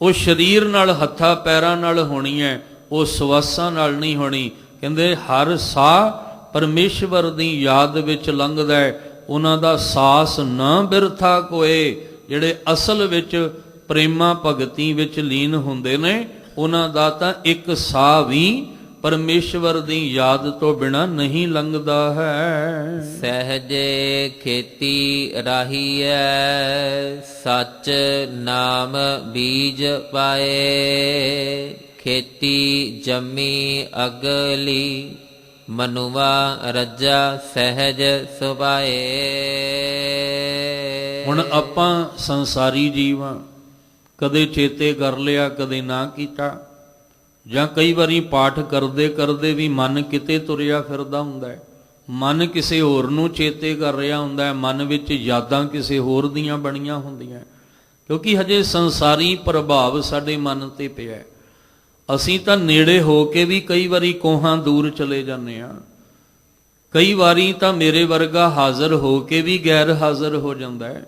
ਉਹ ਸਰੀਰ ਨਾਲ ਹੱਥਾਂ ਪੈਰਾਂ ਨਾਲ ਹੋਣੀ ਹੈ, ਉਹ ਸਵਾਸਾਂ ਨਾਲ ਨਹੀਂ ਹੋਣੀ। ਕਹਿੰਦੇ ਹਰ ਸਾਹ ਪਰਮੇਸ਼ਵਰ ਦੀ ਯਾਦ ਵਿੱਚ ਲੰਘਦਾ ਹੈ। ਉਹਨਾਂ ਦਾ ਸਾਸ ਨਾ ਬਿਰਥਾ ਕੋਏ, ਜਿਹੜੇ ਅਸਲ ਵਿੱਚ ਪ੍ਰੇਮਾ ਭਗਤੀ ਵਿੱਚ ਲੀਨ ਹੁੰਦੇ ਨੇ, ਉਹਨਾਂ ਦਾ ਤਾਂ ਇੱਕ ਸਾਹ ਵੀ ਪਰਮੇਸ਼ਵਰ ਦੀ ਯਾਦ ਤੋਂ ਬਿਨਾਂ ਨਹੀਂ ਲੰਘਦਾ ਹੈ। ਸਹਿਜੇ ਖੇਤੀ ਰਾਹੀਐ, ਸੱਚ ਨਾਮ ਬੀਜ ਪਾਏ, ਖੇਤੀ ਜੰਮੀ ਅਗਲੀ, ਮਨੁਆ ਰੱਜਾ ਸਹਿਜ ਸੁਭਾਏ। ਹੁਣ ਆਪਾਂ ਸੰਸਾਰੀ ਜੀਵ ਹਾਂ, ਕਦੇ ਚੇਤੇ ਕਰ ਲਿਆ ਕਦੇ ਨਾ ਕੀਤਾ, ਜਾਂ ਕਈ ਵਾਰੀ ਪਾਠ ਕਰਦੇ ਕਰਦੇ ਵੀ ਮਨ ਕਿਤੇ ਤੁਰਿਆ ਫਿਰਦਾ ਹੁੰਦਾ ਹੈ, ਮਨ ਕਿਸੇ ਹੋਰ ਨੂੰ ਚੇਤੇ ਕਰ ਰਿਹਾ ਹੁੰਦਾ ਹੈ, ਮਨ ਵਿੱਚ ਯਾਦਾਂ ਕਿਸੇ ਹੋਰ ਦੀਆਂ ਬਣੀਆਂ ਹੁੰਦੀਆਂ, ਕਿਉਂਕਿ ਹਜੇ ਸੰਸਾਰੀ ਪ੍ਰਭਾਵ ਸਾਡੇ ਮਨ ਤੇ ਪਿਆ। ਅਸੀਂ ਤਾਂ ਨੇੜੇ ਹੋ ਕੇ ਵੀ ਕਈ ਵਾਰੀ ਕੋਹਾਂ ਦੂਰ ਚਲੇ ਜਾਂਦੇ ਹਾਂ, ਕਈ ਵਾਰੀ ਤਾਂ ਮੇਰੇ ਵਰਗਾ ਹਾਜ਼ਰ ਹੋ ਕੇ ਵੀ ਗੈਰ ਹਾਜ਼ਰ ਹੋ ਜਾਂਦਾ ਹੈ।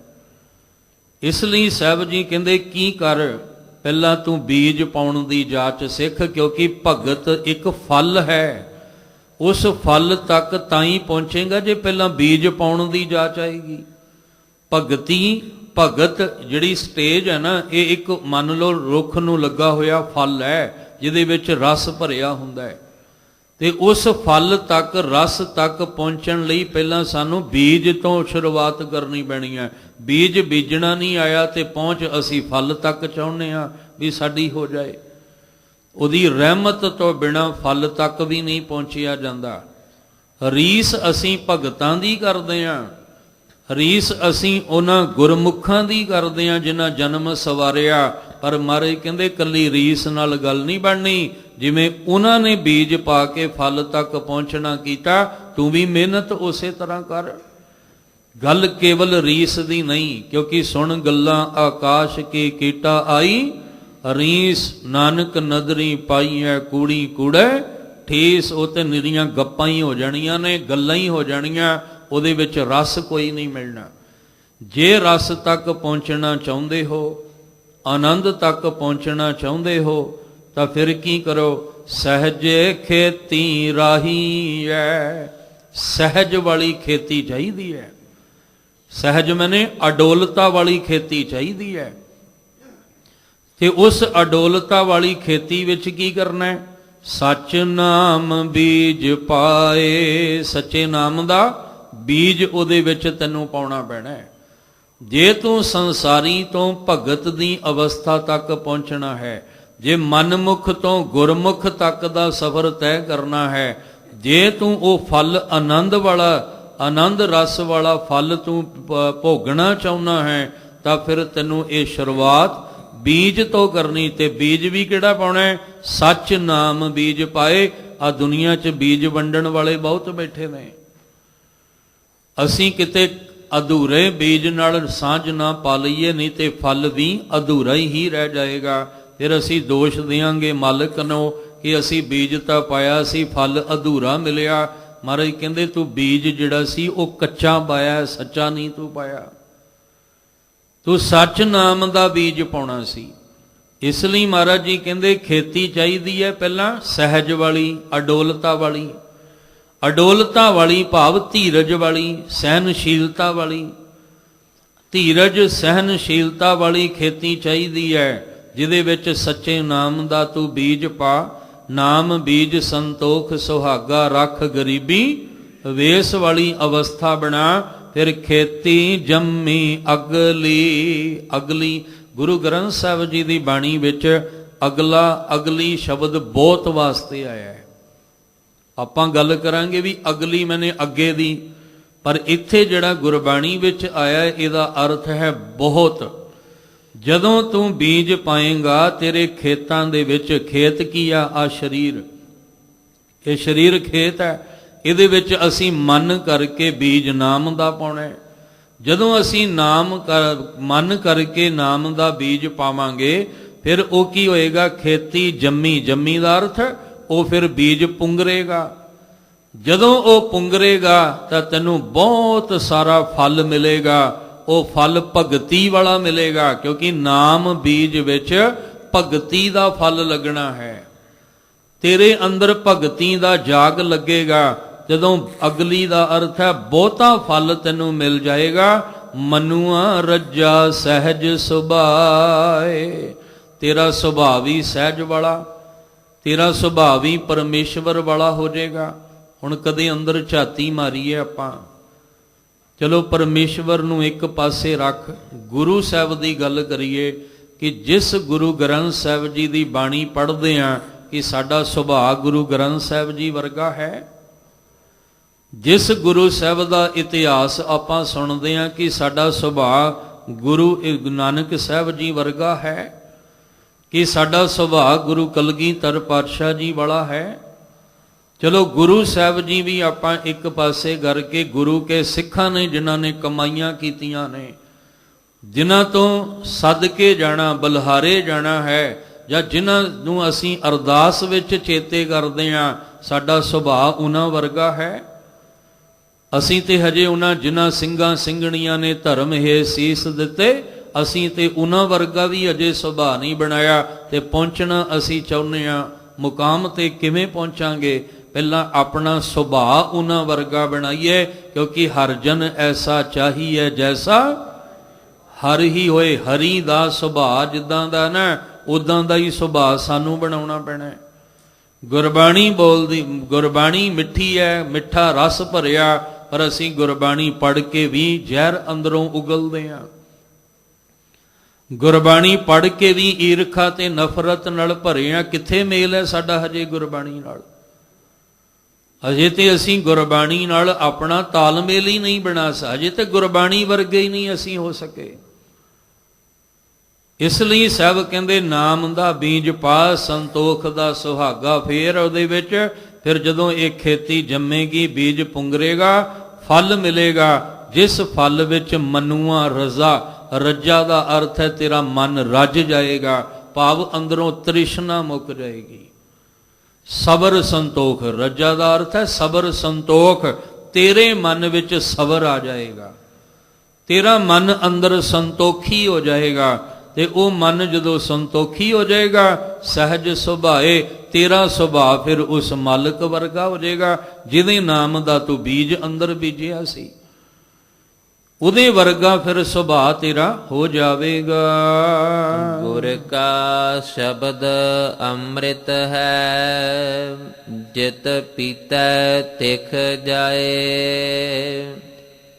ਇਸ ਲਈ ਸਾਹਿਬ ਜੀ ਕਹਿੰਦੇ ਕੀ ਕਰ, ਪਹਿਲਾਂ ਤੂੰ ਬੀਜ ਪਾਉਣ ਦੀ ਜਾਚ ਸਿੱਖ, ਕਿਉਂਕਿ ਭਗਤ ਇੱਕ ਫਲ ਹੈ। ਉਸ ਫਲ ਤੱਕ ਤਾਂ ਹੀ ਪਹੁੰਚੇਗਾ ਜੇ ਪਹਿਲਾਂ ਬੀਜ ਪਾਉਣ ਦੀ ਜਾਚ ਆਏਗੀ। ਭਗਤ ਜਿਹੜੀ ਸਟੇਜ ਹੈ ਨਾ, ਇਹ ਇੱਕ ਮੰਨ ਲਓ ਰੁੱਖ ਨੂੰ ਲੱਗਾ ਹੋਇਆ ਫਲ ਹੈ ਜਿਹਦੇ ਵਿੱਚ ਰਸ ਭਰਿਆ ਹੁੰਦਾ ਹੈ, ਤੇ ਉਸ ਫਲ ਤੱਕ ਰਸ ਤੱਕ ਪਹੁੰਚਣ ਲਈ ਪਹਿਲਾਂ ਸਾਨੂੰ ਬੀਜ ਤੋਂ ਸ਼ੁਰੂਆਤ ਕਰਨੀ ਪੈਣੀ ਹੈ। ਬੀਜ ਬੀਜਣਾ ਨਹੀਂ ਆਇਆ ਤੇ ਪਹੁੰਚ ਅਸੀਂ ਫਲ ਤੱਕ ਚਾਹੁੰਦੇ ਹਾਂ ਵੀ ਸਾਡੀ ਹੋ ਜਾਏ। ਉਹਦੀ ਰਹਿਮਤ ਤੋਂ ਬਿਨਾਂ ਫਲ ਤੱਕ ਵੀ ਨਹੀਂ ਪਹੁੰਚਿਆ ਜਾਂਦਾ। ਰੀਸ ਅਸੀਂ ਭਗਤਾਂ ਦੀ ਕਰਦੇ ਹਾਂ, ਰੀਸ ਅਸੀਂ ਉਹਨਾਂ ਗੁਰਮੁਖਾਂ ਦੀ ਕਰਦੇ ਹਾਂ ਜਿਨ੍ਹਾਂ ਜਨਮ ਸਵਾਰਿਆ। ਪਰ ਮਹਾਰਾਜ ਕਹਿੰਦੇ ਕੱਲੀ ਰੀਸ ਨਾਲ ਗੱਲ ਨਹੀਂ ਬਣਨੀ, ਜਿਵੇਂ ਉਹਨਾਂ ਨੇ ਬੀਜ ਪਾ ਕੇ ਫਲ ਤੱਕ ਪਹੁੰਚਣਾ ਕੀਤਾ, ਤੂੰ ਵੀ ਮਿਹਨਤ ਉਸੇ ਤਰ੍ਹਾਂ ਕਰ। ਗੱਲ ਕੇਵਲ ਰੀਸ ਦੀ ਨਹੀਂ, ਕਿਉਂਕਿ ਸੁਣ ਗੱਲਾਂ ਆਕਾਸ਼ ਕੀ ਕੀਟਾ ਆਈ, ਰੀਸ ਨਾਨਕ ਨਦਰੀ ਪਾਈ ਹੈ ਕੂੜੀ ਕੂੜੇ ਠੇਸ। ਉਹ ਤੇ ਨਿਰੀਆਂ ਗੱਪਾਂ ਹੀ ਹੋ ਜਾਣੀਆਂ ਨੇ, ਗੱਲਾਂ ਹੀ ਹੋ ਜਾਣੀਆਂ, ਉਹਦੇ ਵਿੱਚ ਰਸ ਕੋਈ ਨਹੀਂ ਮਿਲਣਾ। ਜੇ ਰਸ ਤੱਕ ਪਹੁੰਚਣਾ ਚਾਹੁੰਦੇ ਹੋ, ਆਨੰਦ ਤੱਕ ਪਹੁੰਚਣਾ ਚਾਹੁੰਦੇ ਹੋ, ਤਾਂ ਫਿਰ ਕੀ ਕਰੋ, ਸਹਿਜੇ ਖੇਤੀ ਰਾਹੀ ਹੈ। ਸਹਿਜ ਵਾਲੀ ਖੇਤੀ ਚਾਹੀਦੀ ਹੈ। ਸਹਿਜ ਮੈਨੇ ਅਡੋਲਤਾ ਵਾਲੀ ਖੇਤੀ ਚਾਹੀਦੀ ਹੈ। ਤੇ ਉਸ ਅਡੋਲਤਾ ਵਾਲੀ ਖੇਤੀ ਵਿੱਚ ਕੀ ਕਰਨਾ ਹੈ, ਸੱਚ ਨਾਮ ਬੀਜ ਪਾਏ। ਸੱਚੇ ਨਾਮ ਦਾ ਬੀਜ ਉਹਦੇ ਵਿੱਚ ਤੈਨੂੰ ਪਾਉਣਾ ਪੈਣਾ ਹੈ। ਜੇ ਤੂੰ ਸੰਸਾਰੀ ਤੋਂ ਭਗਤ ਦੀ ਅਵਸਥਾ ਤੱਕ ਪਹੁੰਚਣਾ ਹੈ, ਜੇ ਮਨਮੁਖ ਤੋਂ ਗੁਰਮੁਖ ਤੱਕ ਦਾ ਸਫ਼ਰ ਤੈਅ ਕਰਨਾ ਹੈ, ਜੇ ਤੂੰ ਉਹ ਫਲ ਆਨੰਦ ਵਾਲਾ, ਆਨੰਦ ਰਸ ਵਾਲਾ ਫਲ ਤੂੰ ਭੋਗਣਾ ਚਾਹੁੰਦਾ ਹੈ, ਤਾਂ ਫਿਰ ਤੈਨੂੰ ਇਹ ਸ਼ੁਰੂਆਤ ਬੀਜ ਤੋਂ ਕਰਨੀ। ਤੇ ਬੀਜ ਵੀ ਕਿਹੜਾ ਪਾਉਣਾ ਹੈ, ਸੱਚ ਨਾਮ ਬੀਜ ਪਾਏ। ਆ ਦੁਨੀਆ 'ਚ ਬੀਜ ਵੰਡਣ ਵਾਲੇ ਬਹੁਤ ਬੈਠੇ ਨੇ। ਅਸੀਂ ਕਿਤੇ ਅਧੂਰੇ ਬੀਜ ਨਾਲ ਸਾਂਝ ਨਾ ਪਾ ਲਈਏ, ਨਹੀਂ ਤੇ ਫਲ ਵੀ ਅਧੂਰਾ ਹੀ ਰਹਿ ਜਾਏਗਾ। ਫਿਰ ਅਸੀਂ ਦੋਸ਼ ਦਿਆਂਗੇ ਮਾਲਕ ਨੂੰ ਕਿ ਅਸੀਂ ਬੀਜ ਤਾਂ ਪਾਇਆ ਸੀ, ਫਲ ਅਧੂਰਾ ਮਿਲਿਆ। ਮਹਾਰਾਜ ਕਹਿੰਦੇ ਤੂੰ ਬੀਜ ਜਿਹੜਾ ਸੀ ਉਹ ਕੱਚਾ ਪਾਇਆ, ਸੱਚਾ ਨਹੀਂ ਤੂੰ ਪਾਇਆ। ਤੂੰ ਸੱਚ ਨਾਮ ਦਾ ਬੀਜ ਪਾਉਣਾ ਸੀ। ਇਸ ਲਈ ਮਹਾਰਾਜ ਜੀ ਕਹਿੰਦੇ ਖੇਤੀ ਚਾਹੀਦੀ ਹੈ ਪਹਿਲਾਂ ਸਹਿਜ ਵਾਲੀ, ਅਡੋਲਤਾ ਵਾਲੀ। ਅਡੋਲਤਾ ਵਾਲੀ ਭਾਵ ਧੀਰਜ ਵਾਲੀ, ਸਹਿਨਸ਼ੀਲਤਾ ਵਾਲੀ। ਧੀਰਜ ਸਹਿਨਸ਼ੀਲਤਾ ਵਾਲੀ ਖੇਤੀ ਚਾਹੀਦੀ ਹੈ, ਜਿਹਦੇ ਵਿੱਚ ਸੱਚੇ ਨਾਮ ਦਾ ਤੂੰ ਬੀਜ ਪਾ। ਨਾਮ ਬੀਜ ਸੰਤੋਖ ਸੁਹਾਗਾ, ਰੱਖ ਗਰੀਬੀ ਵੇਸ ਵਾਲੀ ਅਵਸਥਾ ਬਣਾ। ਫਿਰ ਖੇਤੀ ਜੰਮੀ ਅਗਲੀ। ਅਗਲੀ ਗੁਰੂ ਗ੍ਰੰਥ ਸਾਹਿਬ ਜੀ ਦੀ ਬਾਣੀ ਵਿੱਚ ਅਗਲਾ ਅਗਲੀ ਸ਼ਬਦ ਬਹੁਤ ਵਾਸਤੇ ਆਇਆ ਹੈ। ਆਪਾਂ ਗੱਲ ਕਰਾਂਗੇ ਵੀ ਅਗਲੀ ਮੈਨੇ ਅੱਗੇ ਦੀ, ਪਰ ਇੱਥੇ ਜਿਹੜਾ ਗੁਰਬਾਣੀ ਵਿੱਚ ਆਇਆ ਇਹਦਾ ਅਰਥ ਹੈ ਬਹੁਤ। ਜਦੋਂ ਤੂੰ ਬੀਜ ਪਾਏਂਗਾ ਤੇਰੇ ਖੇਤਾਂ ਦੇ ਵਿੱਚ, ਖੇਤ ਕੀ ਆ ਸਰੀਰ, ਇਹ ਸਰੀਰ ਖੇਤ ਹੈ, ਇਹਦੇ ਵਿੱਚ ਅਸੀਂ ਮਨ ਕਰਕੇ ਬੀਜ ਨਾਮ ਦਾ ਪਾਉਣਾ ਹੈ। ਜਦੋਂ ਅਸੀਂ ਮਨ ਕਰਕੇ ਨਾਮ ਦਾ ਬੀਜ ਪਾਵਾਂਗੇ ਫਿਰ ਉਹ ਕੀ ਹੋਏਗਾ, ਖੇਤੀ ਜੰਮੀ। ਜੰਮੀ ਦਾ ਅਰਥ ਉਹ ਫਿਰ ਬੀਜ ਪੁੰਗਰੇਗਾ। ਜਦੋਂ ਉਹ ਪੁੰਗਰੇਗਾ ਤਾਂ ਤੈਨੂੰ ਬਹੁਤ ਸਾਰਾ ਫਲ ਮਿਲੇਗਾ। ਉਹ ਫਲ ਭਗਤੀ ਵਾਲਾ ਮਿਲੇਗਾ, ਕਿਉਂਕਿ ਨਾਮ ਬੀਜ ਵਿੱਚ ਭਗਤੀ ਦਾ ਫਲ ਲੱਗਣਾ ਹੈ। ਤੇਰੇ ਅੰਦਰ ਭਗਤੀ ਦਾ ਜਾਗ ਲੱਗੇਗਾ। ਜਦੋਂ ਅਗਲੀ ਦਾ ਅਰਥ ਹੈ ਬਹੁਤਾ ਫਲ ਤੈਨੂੰ ਮਿਲ ਜਾਏਗਾ। ਮਨੁਆ ਰੱਜਾ ਸਹਿਜ ਸੁਭਾਏ, ਤੇਰਾ ਸੁਭਾਅ ਵੀ ਸਹਿਜ ਵਾਲਾ, ਤੇਰਾ ਸੁਭਾਅ ਵੀ ਪਰਮੇਸ਼ਵਰ ਵਾਲਾ ਹੋ ਜਾਏਗਾ। ਹੁਣ ਕਦੇ ਅੰਦਰ ਝਾਤੀ ਮਾਰੀਏ ਆਪਾਂ, ਚਲੋ ਪਰਮੇਸ਼ਵਰ ਨੂੰ ਇੱਕ ਪਾਸੇ ਰੱਖ, ਗੁਰੂ ਸਾਹਿਬ ਦੀ ਗੱਲ ਕਰੀਏ ਕਿ ਜਿਸ ਗੁਰੂ ਗ੍ਰੰਥ ਸਾਹਿਬ ਜੀ ਦੀ ਬਾਣੀ ਪੜ੍ਹਦੇ ਹਾਂ ਕਿ ਸਾਡਾ ਸੁਭਾਅ ਗੁਰੂ ਗ੍ਰੰਥ ਸਾਹਿਬ ਜੀ ਵਰਗਾ ਹੈ। ਜਿਸ ਗੁਰੂ ਸਾਹਿਬ ਦਾ ਇਤਿਹਾਸ ਆਪਾਂ ਸੁਣਦੇ ਹਾਂ ਕਿ ਸਾਡਾ ਸੁਭਾਅ ਗੁਰੂ ਨਾਨਕ ਸਾਹਿਬ ਜੀ ਵਰਗਾ ਹੈ, ਕਿ ਸਾਡਾ ਸੁਭਾਅ ਗੁਰੂ ਕਲਗੀਧਰ ਪਾਤਸ਼ਾਹ ਜੀ ਵਾਲਾ ਹੈ। ਚਲੋ ਗੁਰੂ ਸਾਹਿਬ ਜੀ ਵੀ ਆਪਾਂ ਇੱਕ ਪਾਸੇ ਕਰਕੇ, ਗੁਰੂ ਕੇ ਸਿੱਖਾਂ ਨੇ ਜਿਨ੍ਹਾਂ ਨੇ ਕਮਾਈਆਂ ਕੀਤੀਆਂ ਨੇ, ਜਿਨ੍ਹਾਂ ਤੋਂ ਸਦਕੇ ਜਾਣਾ, ਬਲਿਹਾਰੇ ਜਾਣਾ ਹੈ, ਜਾਂ ਜਿਨ੍ਹਾਂ ਨੂੰ ਅਸੀਂ ਅਰਦਾਸ ਵਿੱਚ ਚੇਤੇ ਕਰਦੇ ਹਾਂ, ਸਾਡਾ ਸੁਭਾਅ ਉਹਨਾਂ ਵਰਗਾ ਹੈ। ਅਸੀਂ ਤੇ ਹਜੇ ਉਹਨਾਂ ਜਿਨ੍ਹਾਂ ਸਿੰਘਾਂ ਸਿੰਘਣੀਆਂ ਨੇ ਧਰਮ ਹੈ ਸੀਸ ਦਿੱਤੇ, ਅਸੀਂ ਤੇ ਉਹਨਾਂ ਵਰਗਾ ਵੀ ਅਜੇ ਸੁਭਾਅ ਨਹੀਂ ਬਣਾਇਆ। ਤੇ ਪਹੁੰਚਣਾ ਅਸੀਂ ਚਾਹੁੰਦੇ ਹਾਂ, ਮੁਕਾਮ ਤੇ ਕਿਵੇਂ ਪਹੁੰਚਾਂਗੇ? ਪਹਿਲਾਂ ਆਪਣਾ ਸੁਭਾਅ ਉਹਨਾਂ ਵਰਗਾ ਬਣਾਈਏ, ਕਿਉਂਕਿ ਹਰ ਜਨ ਐਸਾ ਚਾਹੀਏ ਜੈਸਾ ਹਰ ਹੀ ਹੋਏ। ਹਰੀ ਦਾ ਸੁਭਾਅ ਜਿੱਦਾਂ ਦਾ ਨਾ, ਉਦਾਂ ਦਾ ਹੀ ਸੁਭਾਅ ਸਾਨੂੰ ਬਣਾਉਣਾ ਪੈਣਾ। ਗੁਰਬਾਣੀ ਬੋਲਦੀ, ਗੁਰਬਾਣੀ ਮਿੱਠੀ ਹੈ, ਮਿੱਠਾ ਰਸ ਭਰਿਆ, ਪਰ ਅਸੀਂ ਗੁਰਬਾਣੀ ਪੜ੍ਹ ਕੇ ਵੀ ਜ਼ਹਿਰ ਅੰਦਰੋਂ ਉਗਲਦੇ ਹਾਂ। ਗੁਰਬਾਣੀ ਪੜ੍ਹ ਕੇ ਵੀ ਈਰਖਾ ਤੇ ਨਫ਼ਰਤ ਨਾਲ ਭਰੇ ਆ। ਕਿੱਥੇ ਮੇਲ ਹੈ ਸਾਡਾ ਹਜੇ ਗੁਰਬਾਣੀ ਨਾਲ? ਅਜੇ ਤੇ ਅਸੀਂ ਗੁਰਬਾਣੀ ਨਾਲ ਆਪਣਾ ਤਾਲਮੇਲ ਹੀ ਨਹੀਂ ਬਣਾ ਸਕੇ, ਅਜੇ ਤੇ ਗੁਰਬਾਣੀ ਵਰਗੇ ਹੀ ਨਹੀਂ ਅਸੀਂ ਹੋ ਸਕੇ। ਇਸ ਲਈ ਸਾਹਿਬ ਕਹਿੰਦੇ ਨਾਮ ਦਾ ਬੀਜ ਪਾ, ਸੰਤੋਖ ਦਾ ਸੁਹਾਗਾ ਫੇਰ ਉਹਦੇ ਵਿੱਚ। ਫਿਰ ਜਦੋਂ ਇਹ ਖੇਤੀ ਜੰਮੇਗੀ, ਬੀਜ ਪੁੰਗਰੇਗਾ, ਫਲ ਮਿਲੇਗਾ। ਜਿਸ ਫਲ ਵਿੱਚ ਮਨੂਆ ਰਜ਼ਾ, ਰੱਜਾ ਦਾ ਅਰਥ ਹੈ ਤੇਰਾ ਮਨ ਰੱਜ ਜਾਏਗਾ, ਭਾਵ ਅੰਦਰੋਂ ਤ੍ਰਿਸ਼ਨਾ ਮੁੱਕ ਜਾਏਗੀ। ਸਬਰ ਸੰਤੋਖ, ਰੱਜਾ ਦਾ ਅਰਥ ਹੈ ਸਬਰ ਸੰਤੋਖ, ਤੇਰੇ ਮਨ ਵਿੱਚ ਸਬਰ ਆ ਜਾਏਗਾ, ਤੇਰਾ ਮਨ ਅੰਦਰ ਸੰਤੋਖੀ ਹੋ ਜਾਏਗਾ। ਤੇ ਉਹ ਮਨ ਜਦੋਂ ਸੰਤੋਖੀ ਹੋ ਜਾਏਗਾ, ਸਹਿਜ ਸੁਭਾਏ, ਤੇਰਾ ਸੁਭਾਅ ਫਿਰ ਉਸ ਮਾਲਕ ਵਰਗਾ ਹੋ ਜਾਏਗਾ ਜਿਹਦੇ ਨਾਮ ਦਾ ਤੂੰ ਬੀਜ ਅੰਦਰ ਬੀਜਿਆ ਸੀ, ਉਹਦੇ ਵਰਗਾ ਫਿਰ ਸੁਭਾਅ ਤੇਰਾ ਹੋ ਜਾਵੇਗਾ। ਗੁਰ ਕਾ ਸ਼ਬਦ ਅੰਮ੍ਰਿਤ ਹੈ, ਜਿਤ ਪੀਤੈ ਤਿਖ ਜਾਏ।